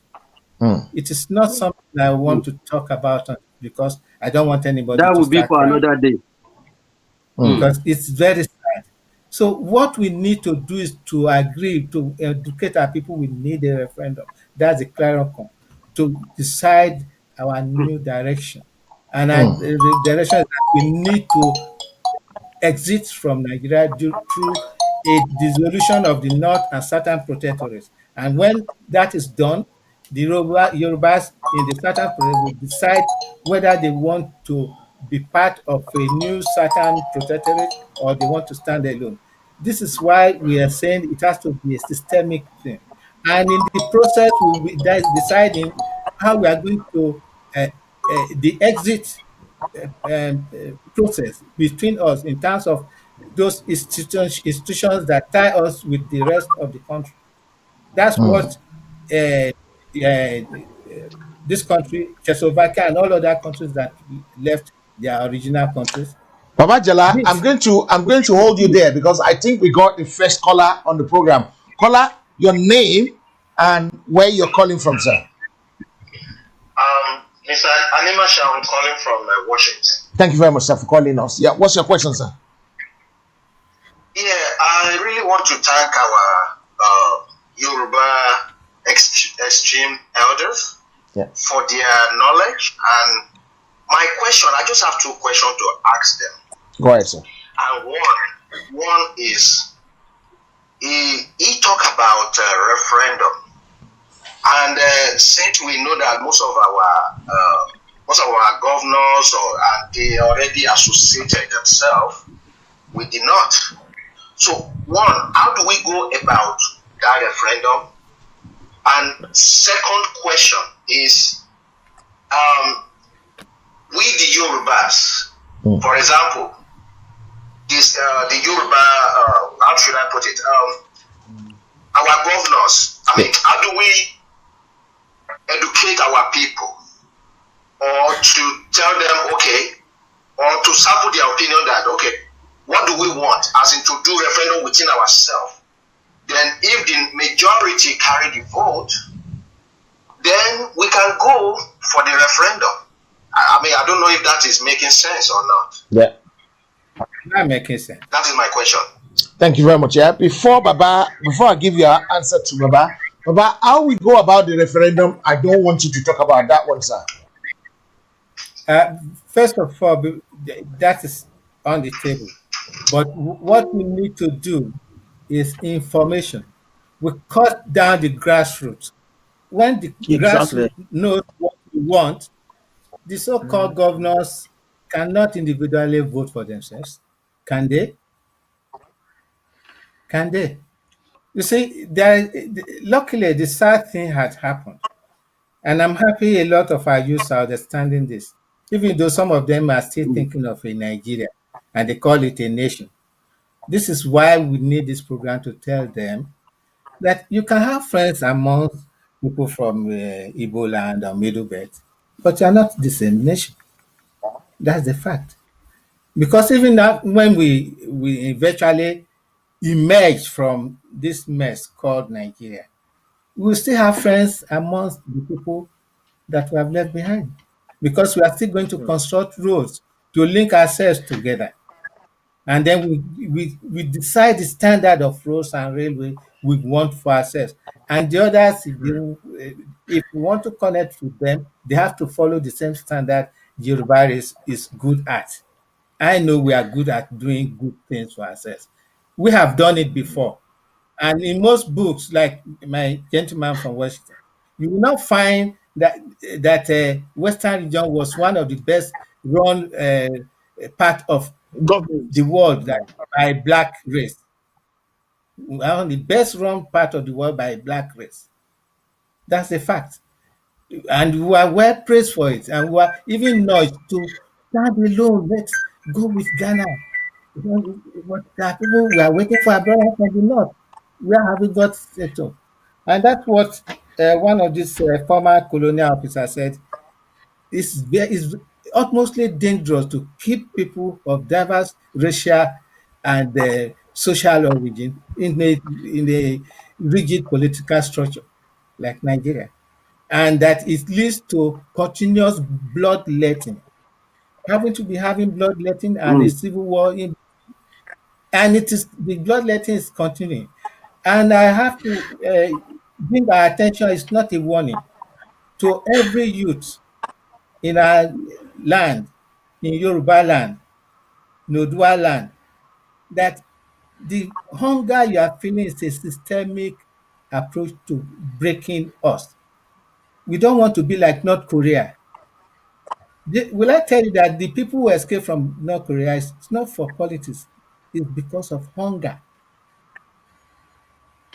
Speaker 2: Hmm.
Speaker 4: It is not something I want
Speaker 3: Mm.
Speaker 4: to talk about because I don't want anybody
Speaker 3: That
Speaker 4: to
Speaker 3: will be
Speaker 4: start
Speaker 3: for
Speaker 4: crying
Speaker 3: another day.
Speaker 2: Hmm.
Speaker 3: Mm,
Speaker 4: because it's very sad. So what we need to do is to agree to educate our people. We need a referendum. That's the clarion call to decide our
Speaker 3: mm,
Speaker 4: new direction. And
Speaker 2: Hmm.
Speaker 4: the direction is that we need to exit from Nigeria through a dissolution of the North and Southern protectorates. And when that is done, the Yorubas in the Southern protectorate will decide whether they want to be part of a new Southern protectorate or they want to stand alone. This is why we are saying it has to be a systemic thing. And in the process, we will be deciding how we are going to the exit process between us in terms of those institutions that tie us with the rest of the country. That's
Speaker 2: Hmm.
Speaker 4: what this country, Czechoslovakia, and all other countries that left their original countries
Speaker 2: Baba Jala,
Speaker 4: did.
Speaker 2: I'm going to hold you there because I think we got the first caller on the program. Caller, your name and where you're calling from, sir.
Speaker 7: Mr. Animasha, I'm calling from Washington.
Speaker 2: Thank you very much, sir, for calling us. Yeah, what's your question, sir?
Speaker 7: Yeah, I really want to thank our Yoruba extreme elders
Speaker 1: Yeah.
Speaker 7: for their knowledge. And my question, I just have two questions to ask them.
Speaker 1: Go ahead, sir.
Speaker 7: And one is, he talk about referendum. And since we know that most of our governors and they already associated themselves with the North. So one, how do we go about that referendum? And second question is, we the Yorubas, for example, this the Yoruba, how should I put it? Our governors. I mean, how do we educate our people, or to tell them, okay, or to sample their opinion that, okay, what do we want, as in to do referendum within ourselves? Then if the majority carry the vote, then we can go for the referendum. I mean, I don't know if that is making sense or not.
Speaker 1: Yeah.
Speaker 4: Not making sense.
Speaker 7: That is my question.
Speaker 2: Thank you very much. Yeah. Before I give you an answer to Baba, how we go about the referendum, I don't want you to talk about that one, sir.
Speaker 4: First of all, that is on the table. But what we need to do is information. We cut down the grassroots. When the
Speaker 1: Exactly.
Speaker 4: grassroots knows what we want, the so-called governors cannot individually vote for themselves. Can they? Can they? You see, luckily the sad thing had happened. And I'm happy a lot of our youth are understanding this, even though some of them are still thinking of a Nigeria and they call it a nation. This is why we need this program to tell them that you can have friends among people from Igbo land or Middle Belt, but you are not the same nation. That's the fact. Because even now, when we eventually emerge from this mess called Nigeria, we will still have friends amongst the people that we have left behind, because we are still going to construct roads to link ourselves together. And then we decide the standard of roads and railway we want for ourselves. And the others, if we want to connect with them, they have to follow the same standard Yoruba is good at. I know we are good at doing good things for ourselves. We have done it before. And in most books, like my gentleman from Washington, you will not find that Western region was one of the best run part of
Speaker 1: Government.
Speaker 4: the world by black race. One of the best run part of the world by black race. That's a fact. And we are well praised for it. And we are even nudged to stand alone. Let's go with Ghana. What people we are waiting for our brother from the north. Where have we got settled? And that's what one of these former colonial officers said. It's utmostly dangerous to keep people of diverse racial and social origin in a rigid political structure like Nigeria, and that it leads to continuous bloodletting, having bloodletting and a civil war and the bloodletting is continuing. And I have to bring our attention, it's not a warning, to every youth in our land, in Yoruba land, in Odua land, that the hunger you are feeling is a systemic approach to breaking us. We don't want to be like North Korea. Will I tell you that the people who escape from North Korea, it's not for politics, it's because of hunger.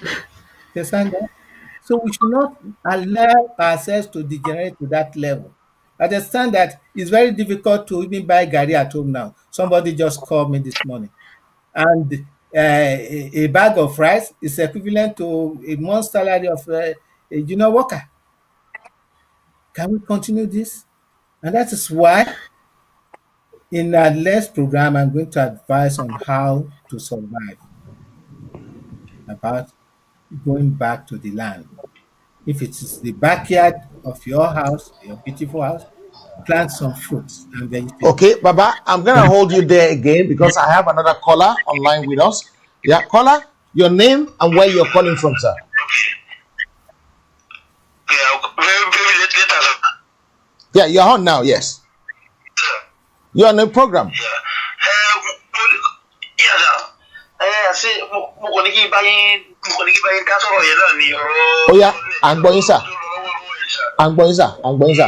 Speaker 4: You understand that? So we should not allow ourselves to degenerate to that level. I understand that it's very difficult to even buy Gary at home now. Somebody just called me this morning, and a bag of rice is equivalent to a month's salary of a junior worker. Can we continue this? And that is why in our next program, I'm going to advise on how to survive, about going back to the land. If it is the backyard of your house, your beautiful house, plant some fruits and vegetables.
Speaker 2: Okay, Baba, I'm gonna hold you there again because I have another caller online with us. Yeah, caller, your name and where you're calling from, sir. Yeah, you're on now. Yes, you're on the program.
Speaker 7: Ṣé mo kàn ní kí n bá yín ká sọ̀rọ̀ yẹn náà ni ọ̀rọ̀.
Speaker 2: Ó yá, à ń gbọ́ yín sà. À ń gbọ́ yín sà. À ń gbọ́ yín sà.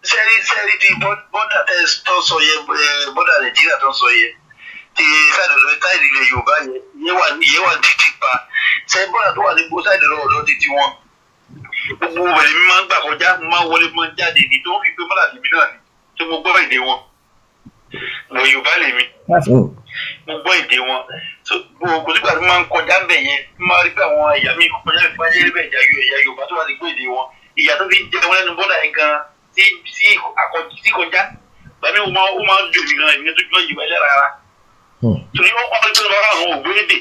Speaker 7: Sẹ́rí ti bọ́dà tó sọ yẹn bọ́dà Nàìjíríà tó sọ yẹn ti sáìdì ọ̀dọ̀ táìdì ilẹ̀ Yorùbá yẹn wà títì pa ṣe bọ́dà tó wà ní gbó sáìdì ọ̀dọ̀ títí wọn. Gbogbo bẹ̀rẹ̀ mi máa ń gbà kọjá mo máa ń wọlé mo máa ń jáde ní tó ń fi pé bọ́dà tèmi náà ni tí mo gbọ́ èdè wọn. Mo Yorùbá lèmi. Mo gbọ́ èdè wọn kò sígbà tí mo máa ń kọjá ń bẹ̀ yẹn mo máa rí pé àwọn ẹ̀yà mi kọjá ìpàdé rí bẹ̀ ẹ̀yà Yorùbá tó wà ní gbọ́ èdè wọn ìyà tó fi ń jẹun lẹ́nu bọ́dà yẹn gan sí kọjá gbàmí ó máa ń dùn mí gan ìyẹn tó gbọ́ Yorùbá lẹ́ra rárá. Torí wọ́n kọ́ pé lọ́wọ́ àwọn ògbó èdè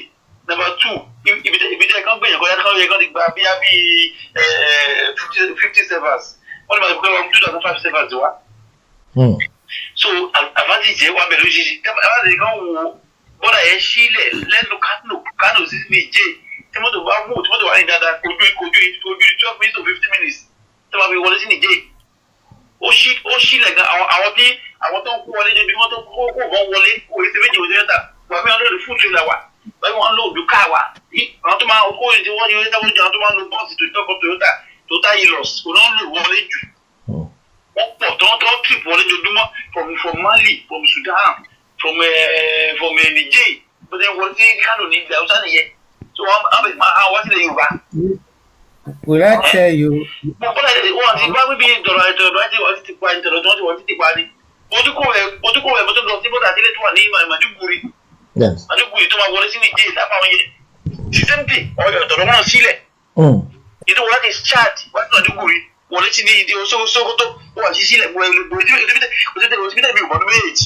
Speaker 7: number 2 ibi tẹ́ kán gbìyànjú kọjá kán yẹ kán ti gba bíyá bí 50 servers wọ́n lè máa gbé wọn 2005 servers wá. So advantage yẹn wà bẹ̀rẹ̀ lóṣìṣì advantage kan wo bọ́dà yẹn sílẹ̀ lẹ́nu Kano sí Niger tí mọ́tò bá mú tí mọ́tò wà ní dáadáa kojú 12 minutes to 50 minutes tí wọ́n fi wọlé sí Niger ó sílẹ̀ gan àwọn tó ń kó wọlé níbi wọ́n tó kó bọ́ wọlé kó èsì méjì òde mẹ́ta wà mí wọn lóòdù fún trailer wa wà mí wọn lóòdù káà wa àwọn tó máa kó èsì wọ́n yóò dáwọ́ jù àwọn tó máa lo bọ́ọ̀sì Toyota Hilux kò náà lò wọlé jù wọ́n pọ̀ tó trip wọlé jojúmọ́ from Mali from Sudan from Niger bó ṣe wọlé sí Kano ní ilẹ̀ Haúsá nìyẹn so wọ́n bẹ̀ máa wá sílẹ̀ Yorùbá.
Speaker 4: Will I tell you?
Speaker 7: Bọ́lá wọ́n ti bá wíbi ìdọ̀rọ̀ àti wọ́n ti pa ìdọ̀rọ̀ tí wọ́n ti pa ni. Ojúkò rẹ̀ mo tó lọ sí bọ́dà àtẹ́lẹ̀ tó wà ní Màdúgùrì. Màdúgùrì tó máa wọlé sí Nìjẹ́ lápá àwọn yẹn. Sísẹ́ǹtì ọ̀dọ̀rọ̀ náà sílẹ̀. Ìdí wọn láti Chad wá sí Màdúgùrì wọlé sí ní ìdí Sókótó ó wà sí sílẹ̀ mo òsibítẹ̀ mi ò mọ̀ọ́dún méjì.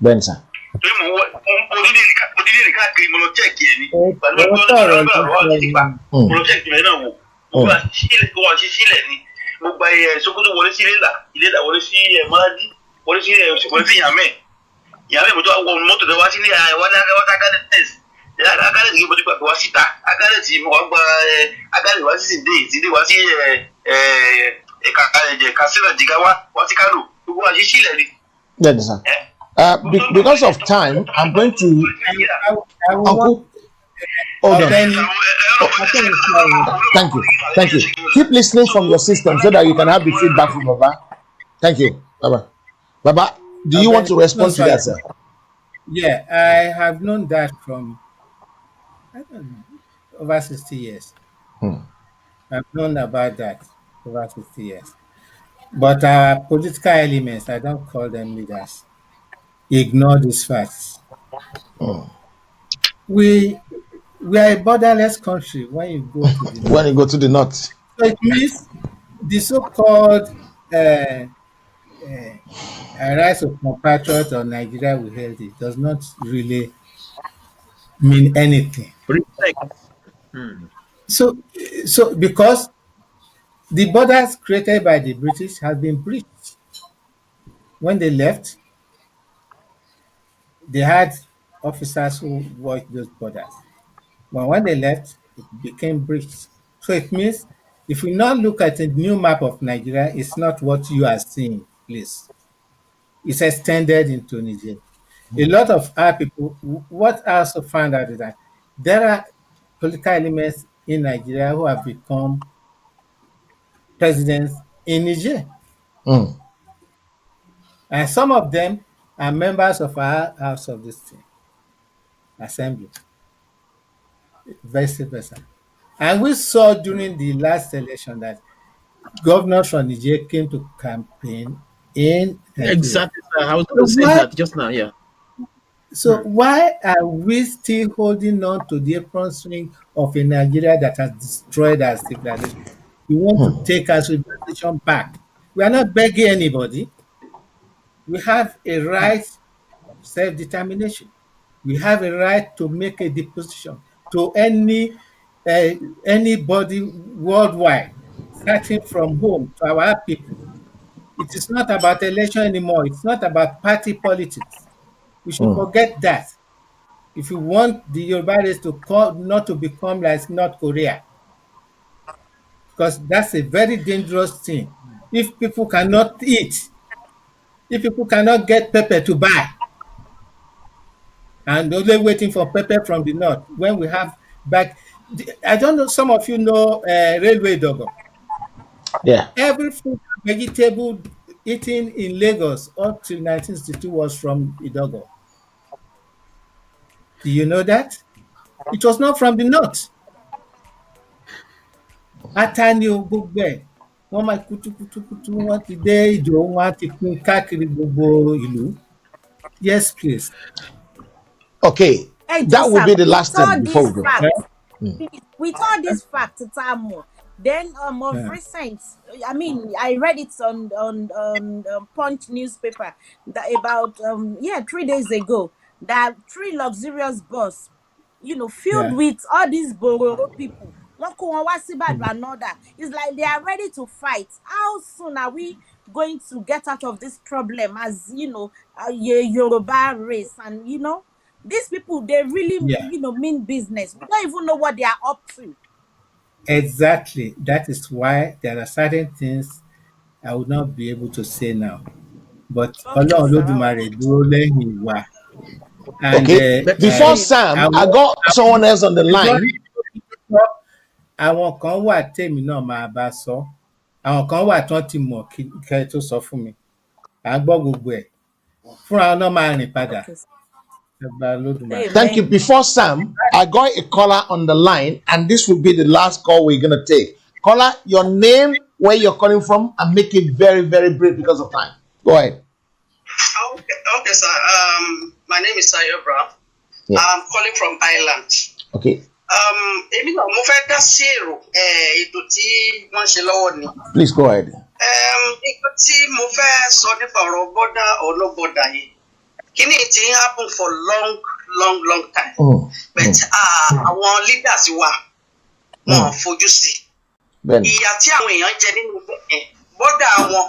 Speaker 2: Bẹ́ẹ̀ni sà.
Speaker 7: Torí mo dídì káàkiri mo lọ chẹ́ẹ̀kì ẹ̀ ní. Mo lọ chẹ́ẹ̀kì rẹ̀ náà wò. Wọ́n ṣe sílẹ̀ ni mo gba Sókótó wọlé sí Iléla wọlé sí Mọ́ládí wọlé sí Ìyàmẹ́ mo tó wọ mọ́tò tó wá sí ilé wọ́n agádẹ́tẹ̀sì agádẹ́tì kí mo ti gbàgbé wá síta agádẹ́tì mo wá gba agádẹ́tì wá sí Sìndé wá sí Katsina Jigawa wá sí Kano gbogbo wa ṣe sílẹ̀ ni.
Speaker 2: Bẹ́ẹ̀ni sà. Because of time, I'm going to. Hold on. Thank you. Keep listening from your system so that you can have the feedback from Baba. Thank you. Baba, do you want to respond to that, sir?
Speaker 4: Yeah, I have known that from over 60 years. I've known about that over 60 years. But our political elements, I don't call them leaders, ignore these facts. We are a borderless country when you go to the north.
Speaker 2: When you go to the north.
Speaker 4: So it means the so-called rise of compatriots or Nigeria we held it does not really mean anything. So because the borders created by the British have been breached. When they left, they had officers who watched those borders. But when they left, it became breached. So it means if we now look at a new map of Nigeria, it's not what you are seeing, please. It's extended into Niger. A lot of our people, what I also found out is that there are political elements in Nigeria who have become presidents in Niger. And some of them are members of our House of this thing, Assembly. Vice versa. And we saw during the last election that governors from Niger came to campaign in Nigeria.
Speaker 1: Exactly. I was going to say that just now, yeah.
Speaker 4: So why are we still holding on to the apron string of a Nigeria that has destroyed our civilization? We want to take our civilization back. We are not begging anybody. We have a right to self-determination. We have a right to make a deposition to anybody worldwide, starting from home to our people. It is not about election anymore. It's not about party politics. We should forget that. If you want the Yoruba race to not to become like North Korea, because that's a very dangerous thing. If people cannot eat, if people cannot get pepper to buy, and only waiting for pepper from the north, when we have back, I don't know, some of you know railway dogo.
Speaker 2: Yeah.
Speaker 4: Every food and vegetable eaten in Lagos up to 1962 was from Idogo. Do you know that? It was not from the north. Ata ni o gbogbo ẹ̀. Wọ́n máa kutukutukutu, wọ́n ti dé ìjọ, wọ́n á ti pín káàkiri gbogbo ìlú. Yes, please.
Speaker 2: Okay.
Speaker 5: Hey,
Speaker 2: That will be
Speaker 5: Joseph,
Speaker 2: the
Speaker 5: with
Speaker 2: last
Speaker 5: all
Speaker 2: thing before
Speaker 5: these
Speaker 2: we go.
Speaker 5: facts,
Speaker 2: Mm.
Speaker 5: with all these facts, Tamu, then of
Speaker 4: Yeah.
Speaker 5: recent, I mean, I read it on Punch newspaper that about 3 days ago that 3 luxurious bus, filled
Speaker 4: Yeah.
Speaker 5: with all these Bororo people. One kó wọn wá sí
Speaker 4: Mm.
Speaker 5: Ìbàdàn, another. It's like they are ready to fight. How soon are we going to get out of this problem as a Yoruba race? And these people, they really
Speaker 4: Yeah.
Speaker 5: mean business. We don't even know what they are up to.
Speaker 4: Exactly. That is why there are certain things I would not be able to say now. But
Speaker 5: Okay,
Speaker 4: Ọlọ́run
Speaker 5: sir.
Speaker 4: Olódùmarè dúró lẹ́yìn wa. And
Speaker 2: Okay. Before Sam, I got someone else on the line.
Speaker 4: àwọn kan wà tèmi náà máa bá sọ. Àwọn kan wà tán ti mọ̀ kẹ́ tó sọ fún mi. À ń gbọ́ gbogbo ẹ̀. Fúnra wọn náà máa rìn padà.
Speaker 5: Okay, sir.
Speaker 4: Ẹgbàá Olódùmarè.
Speaker 2: Thank you.
Speaker 5: Amen.
Speaker 2: Before Sam, I got a caller on the line, and this will be the last call we're going to take. Caller, your name, where you're calling from, and make it very, very brief because of time. Go ahead.
Speaker 7: Okay, sir. My name is Sayobra.
Speaker 2: Yeah.
Speaker 7: I'm calling from Ireland.
Speaker 2: Okay.
Speaker 7: Èmi náà mo fẹ́ dá sí èrò ètò tí wọ́n ṣe lọ́wọ́ ni.
Speaker 2: Please go ahead.
Speaker 7: Nǹkan tí mo fẹ́ sọ nípa ọ̀rọ̀ border or no border yìí. Kíní ti ń happen for long time. But àwọn leaders wa wọn fojú sí. Ìyà tí àwọn èèyàn jẹ nínú border wọn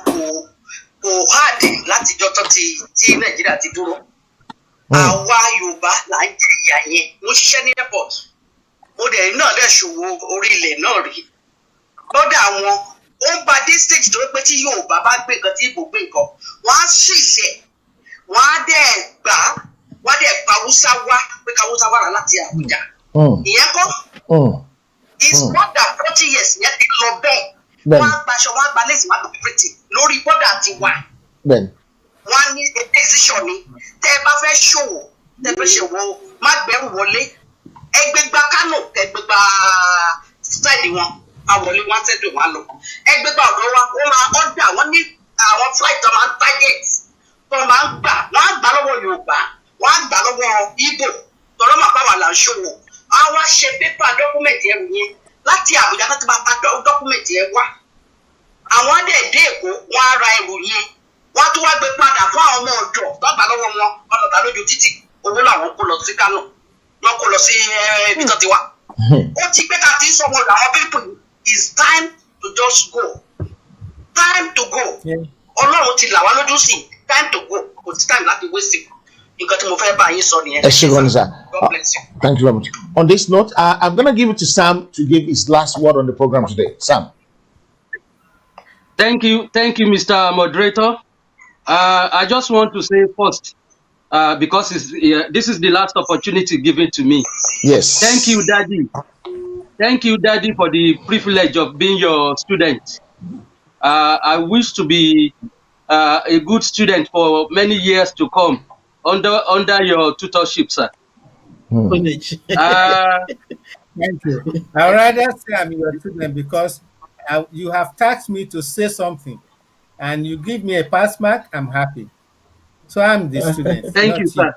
Speaker 7: kò hard látijọ́ tó tí Nàìjíríà ti dúró. Àwa Yorùbá là ń jẹ ìyà yẹn. Mo ṣiṣẹ́ ní airport. Mo dẹ̀ náà dẹ̀ ṣòwò orí ilẹ̀ náà rí. Border wọn ó ń ba district tó pé tí Yorùbá bá gbé nǹkan tí Ìgbò gbé nǹkan wọ́n á sì ṣe wọ́n á dẹ̀ gbà wọ́n á dẹ̀ pa Hausa wá pé ká Hausa wá rà láti Àbújá. Ìyẹn kọ́ it's more than 40 years yẹn ti lọ bẹ́ẹ̀. Wọ́n á gbaṣọ wọ́n á gba lẹ́sìn wọ́n á gba everything lórí border ti wà. Wọ́n á ní decision ni tẹ́ ẹ bá fẹ́ ṣòwò tẹ́ ẹ fẹ́ ṣòwò má gbẹ́rù wọlé ẹgbẹ́gbá Kánò ẹgbẹ́gbá side wọn àwọlé wọn tẹ́lẹ̀ wọn lọ ẹgbẹ́gbá ọ̀dọ́ wa wọ́n máa ọ̀dà wọ́n ní àwọn flight tó máa ń target tó máa ń gbà wọ́n á gbà lọ́wọ́ Yorùbá wọ́n á gbà lọ́wọ́ Ìgbò tọ́lọ́ máa bá wà là ń ṣòwò àwọn á ṣe pépà dọ́kúmẹ̀ntì ẹrù yẹn láti Àbújá láti máa ta dọ́kúmẹ̀ntì ẹ wá àwọn á dẹ̀ dé Èkó wọ́n á ra ẹrù yẹn wọ́n á tún wá gbé padà fún àwọn ọmọ ọ̀dọ́ tó gbà lọ́wọ́ wọn ọlọ́ta lójú títì owó làwọn kó lọ sí Kánò lọ kó lọ sí ibi tó ti wá. Ó ti pé ká ti sọ wọn làwọn people it's time to just go time to go Ọlọ́run ti là wá lójú sí time to go kò sí time láti waste it nǹkan tí mo fẹ́ bá yín sọ nìyẹn. God bless you.
Speaker 2: Thank you very much. On this note, I'm going to give it to Sam to give his last word on the program today. Sam.
Speaker 3: Thank you, Mr. Moderator. I just want to say first, because this is the last opportunity given to me.
Speaker 2: Yes.
Speaker 3: Thank you, Daddy. Thank you, Daddy, for the privilege of being your student. I wish to be a good student for many years to come under your tutorship, sir.
Speaker 4: Thank you. I'd rather say I'm your student because you have tasked me to say something and you give me a pass mark, I'm happy. So I'm the student.
Speaker 3: Thank you, sir.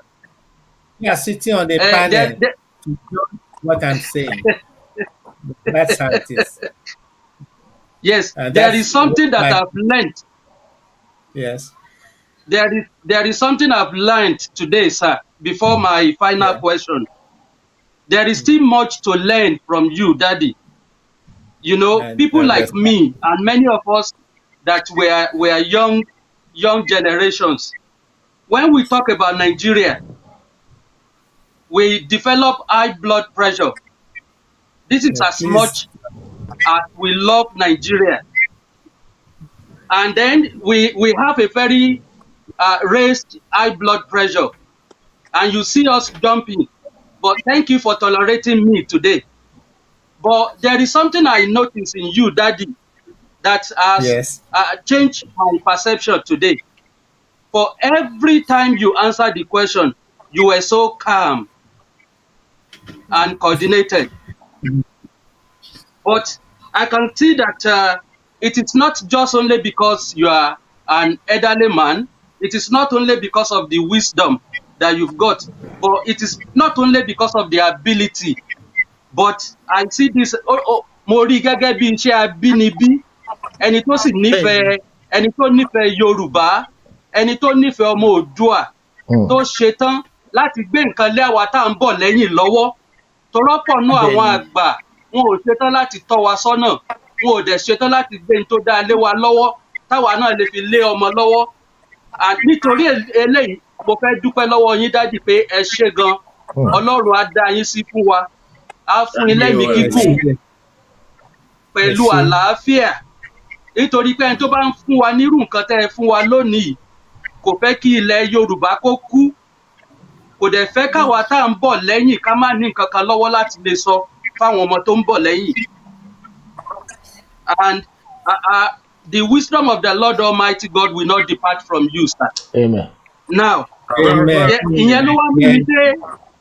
Speaker 4: You are sitting on the panel to know what I'm saying. That's how it is.
Speaker 3: Yes, there is something that I've learned.
Speaker 4: Yes.
Speaker 3: There is something I've learned today, sir, before my final question. There is still much to learn from you, Daddy. You know, people like me and many of us that were young generations. When we talk about Nigeria, we develop high blood pressure. This is as much as we love Nigeria. And then we have a very raised high blood pressure, and you see us jumping. But thank you for tolerating me today. But there is something I noticed in you, Daddy, that has
Speaker 4: Yes.
Speaker 3: changed my perception today. For every time you answer the question, you were so calm and coordinated. But I can see that it is not just only because you are an elderly man, it is not only because of the wisdom that you've got, but it is not only because of the ability. But I see this, mo rí gẹ́gẹ́ bí iṣẹ́ abínibí, ẹni tó sì nífẹ̀ẹ́, ẹni tó nífẹ̀ẹ́ Yorùbá, ẹni tó nífẹ̀ẹ́ ọmọ Oòduà, tó ṣetán láti gbé nǹkan lé àwa tá à ń bọ̀ lẹ́yìn lọ́wọ́. Torọ́pọ̀ náà àwọn àgbà, wọn ò ṣetán láti tọ́ wa sọ́nà, wọn ò dẹ̀ ṣetán láti gbé ní tó dáa lé wa lọ́wọ́, táwa náà lè fi lé ọmọ lọ́wọ́. Nítorí eléyìí, mo fẹ́ dúpẹ́ lọ́wọ́ yín Dádì pé ẹ ṣé gan, Ọlọ́run á dá yín sí fún wa, á fún yín lẹ́mìí gígùn pẹ̀lú àlàáfíà. Nítorí pé ẹni tó bá ń fún wa nírú nǹkan tẹ́ ẹ fún wa lónìí, kò fẹ́ kí ilẹ̀ Yorùbá kó kú, kò dẹ̀ fẹ́ káwa tá à ń bọ̀ lẹ́yìn ká má ní nǹkan kan lọ́wọ́ láti lè sọ fáwọn ọmọ tó ń bọ̀ lẹ́yìn. And the wisdom of the Lord Almighty God will not depart from you, sir.
Speaker 2: Amen.
Speaker 3: Now,
Speaker 4: Amen.
Speaker 3: ìyẹn ló wá mú mi dé,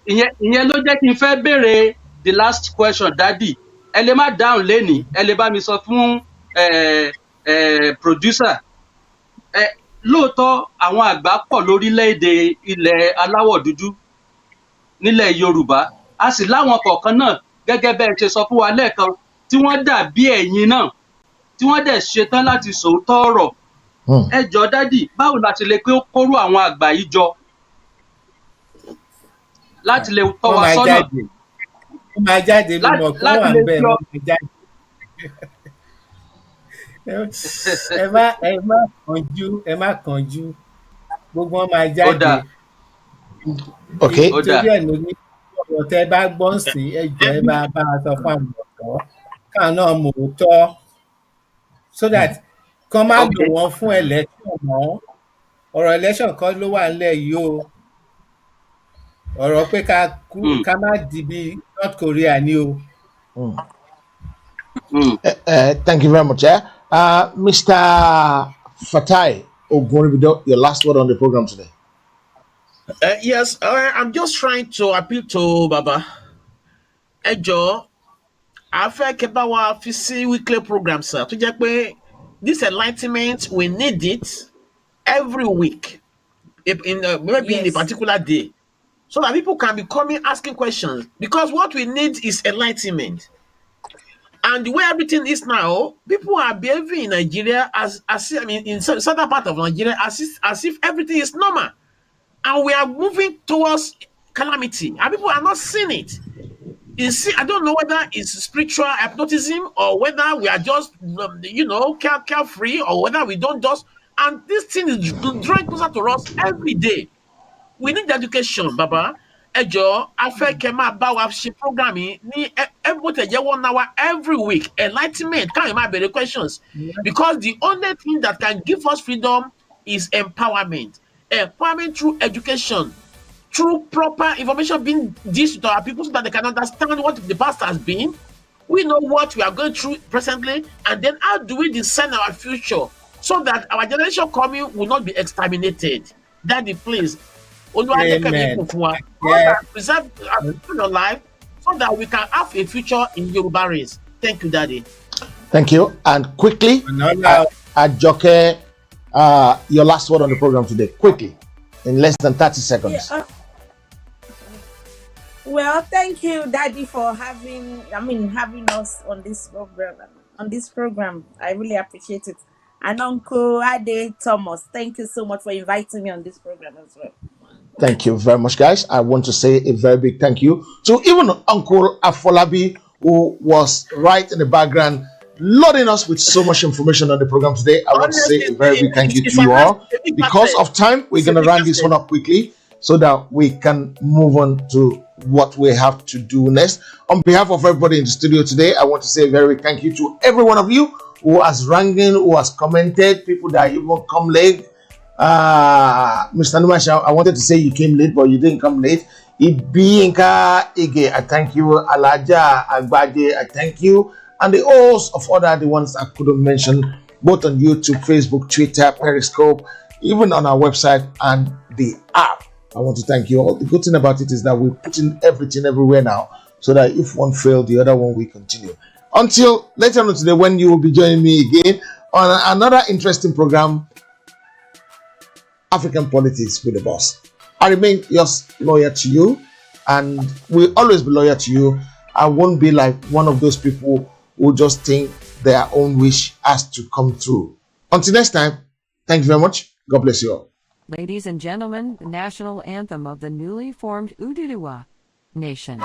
Speaker 3: ìyẹn ló jẹ́ kí n fẹ́ béèrè the last question, Daddy. Ẹ lè má dáhùn lénìí, ẹ lè bá mi sọ fún producer. Lóòótọ́ àwọn àgbà pọ̀ lórílẹ̀‐èdè ilẹ̀ aláwọ̀ dúdú nílẹ̀ Yorùbá, a sì láwọn kọ̀ọ̀kan náà gẹ́gẹ́ bẹ́ẹ̀ ṣe sọ fún wa lẹ́ẹ̀kan tí wọ́n dà bí ẹ̀yin náà, tí wọ́n dẹ̀ ṣetán láti sòótọ́ ọ̀rọ̀. Ẹ jọ̀ọ́ Dádì, báwo la ti lè kóró àwọn àgbà yìí jọ láti lè tọ́ wa sọ́nà?
Speaker 4: Ó máa jáde ló mọ̀ kó wà bẹ́ẹ̀ ló máa jáde. Ẹ má kánjú, gbogbo wọn máa jáde.
Speaker 2: Okay.
Speaker 4: Nítorí ẹ̀ ló ní ọ̀rọ̀ tẹ́ bá gbọ́n sí ẹjọ́ ẹ bá a sọ fún àwọn ọ̀dọ́ káwọn náà mọ̀ ó tọ́, so that kán má lò wọ́n fún election mọ́. Ọ̀rọ̀ election kan ló wà nílẹ̀ yìí o. Ọ̀rọ̀ pé ká má di bí North Korea ni o.
Speaker 2: Thank you very much. Mr. Fatai Ogunribido, your last word on the program today.
Speaker 1: Yes, I'm just trying to appeal to Baba. Ẹ jọ̀ọ́, a fẹ́ kẹ́ bá wa fi sí weekly program, sir. Tó jẹ́ pé this enlightenment, we need it every week, maybe in a particular day, so that people can be coming asking questions. Because what we need is enlightenment. And the way everything is now, people are behaving in Nigeria in certain part of Nigeria as if everything is normal. And we are moving towards calamity. And people are not seeing it. I don't know whether it's spiritual hypnotism or whether we are just, carefree, or whether we don't just. And this thing is drawing closer to us every day. We need education, Baba. Ẹ jọ̀ọ́, a fẹ́ kẹ́ máa bá wa ṣe program yìí ní every 1 hour every week. Enlightenment, káwọn máa bẹ̀rẹ̀ questions. Because the only thing that can give us freedom is empowerment. Empowerment through education, through proper information being dished to our people so that they can understand what the past has been. We know what we are going through presently, and then how do we discern our future so that our generation coming will not be exterminated. Daddy, please.
Speaker 4: Amen.
Speaker 1: Preserve your life so that we can have a future in Yoruba race. Thank you, Daddy.
Speaker 2: Thank you. And quickly, Ajoke, your last word on the program today. Quickly, in less than 30 seconds.
Speaker 5: Well, thank you, Daddy, for having us on this program. I really appreciate it. And Uncle Ade Thomas, thank you so much for inviting me on this program as well.
Speaker 2: Thank you very much, guys. I want to say a very big thank you to even Uncle Afolabi, who was right in the background, loading us with so much information on the program today. I want to say a very big thank you to you all. Because of time, we're going to round this one up quickly so that we can move on to what we have to do next. On behalf of everybody in the studio today, I want to say a very big thank you to every one of you who has ranking, who has commented, people that even come late. Mr. Numasha, I wanted to say you came late, but you didn't come late. Ibinka Ige, I thank you. Alaja Agbaje, I thank you. And the host of other the ones I couldn't mention, both on YouTube, Facebook, Twitter, Periscope, even on our website and the app. I want to thank you all. The good thing about it is that we're putting everything everywhere now, so that if one failed, the other one will continue. Until later on today, when you will be joining me again on another interesting program, African Politics with the Boss. I remain just loyal to you, and will always be loyal to you. I won't be like one of those people who just think their own wish has to come true. Until next time, thank you very much. God bless you all.
Speaker 8: Ladies and gentlemen, the national anthem of the newly formed Ududuwa Nation.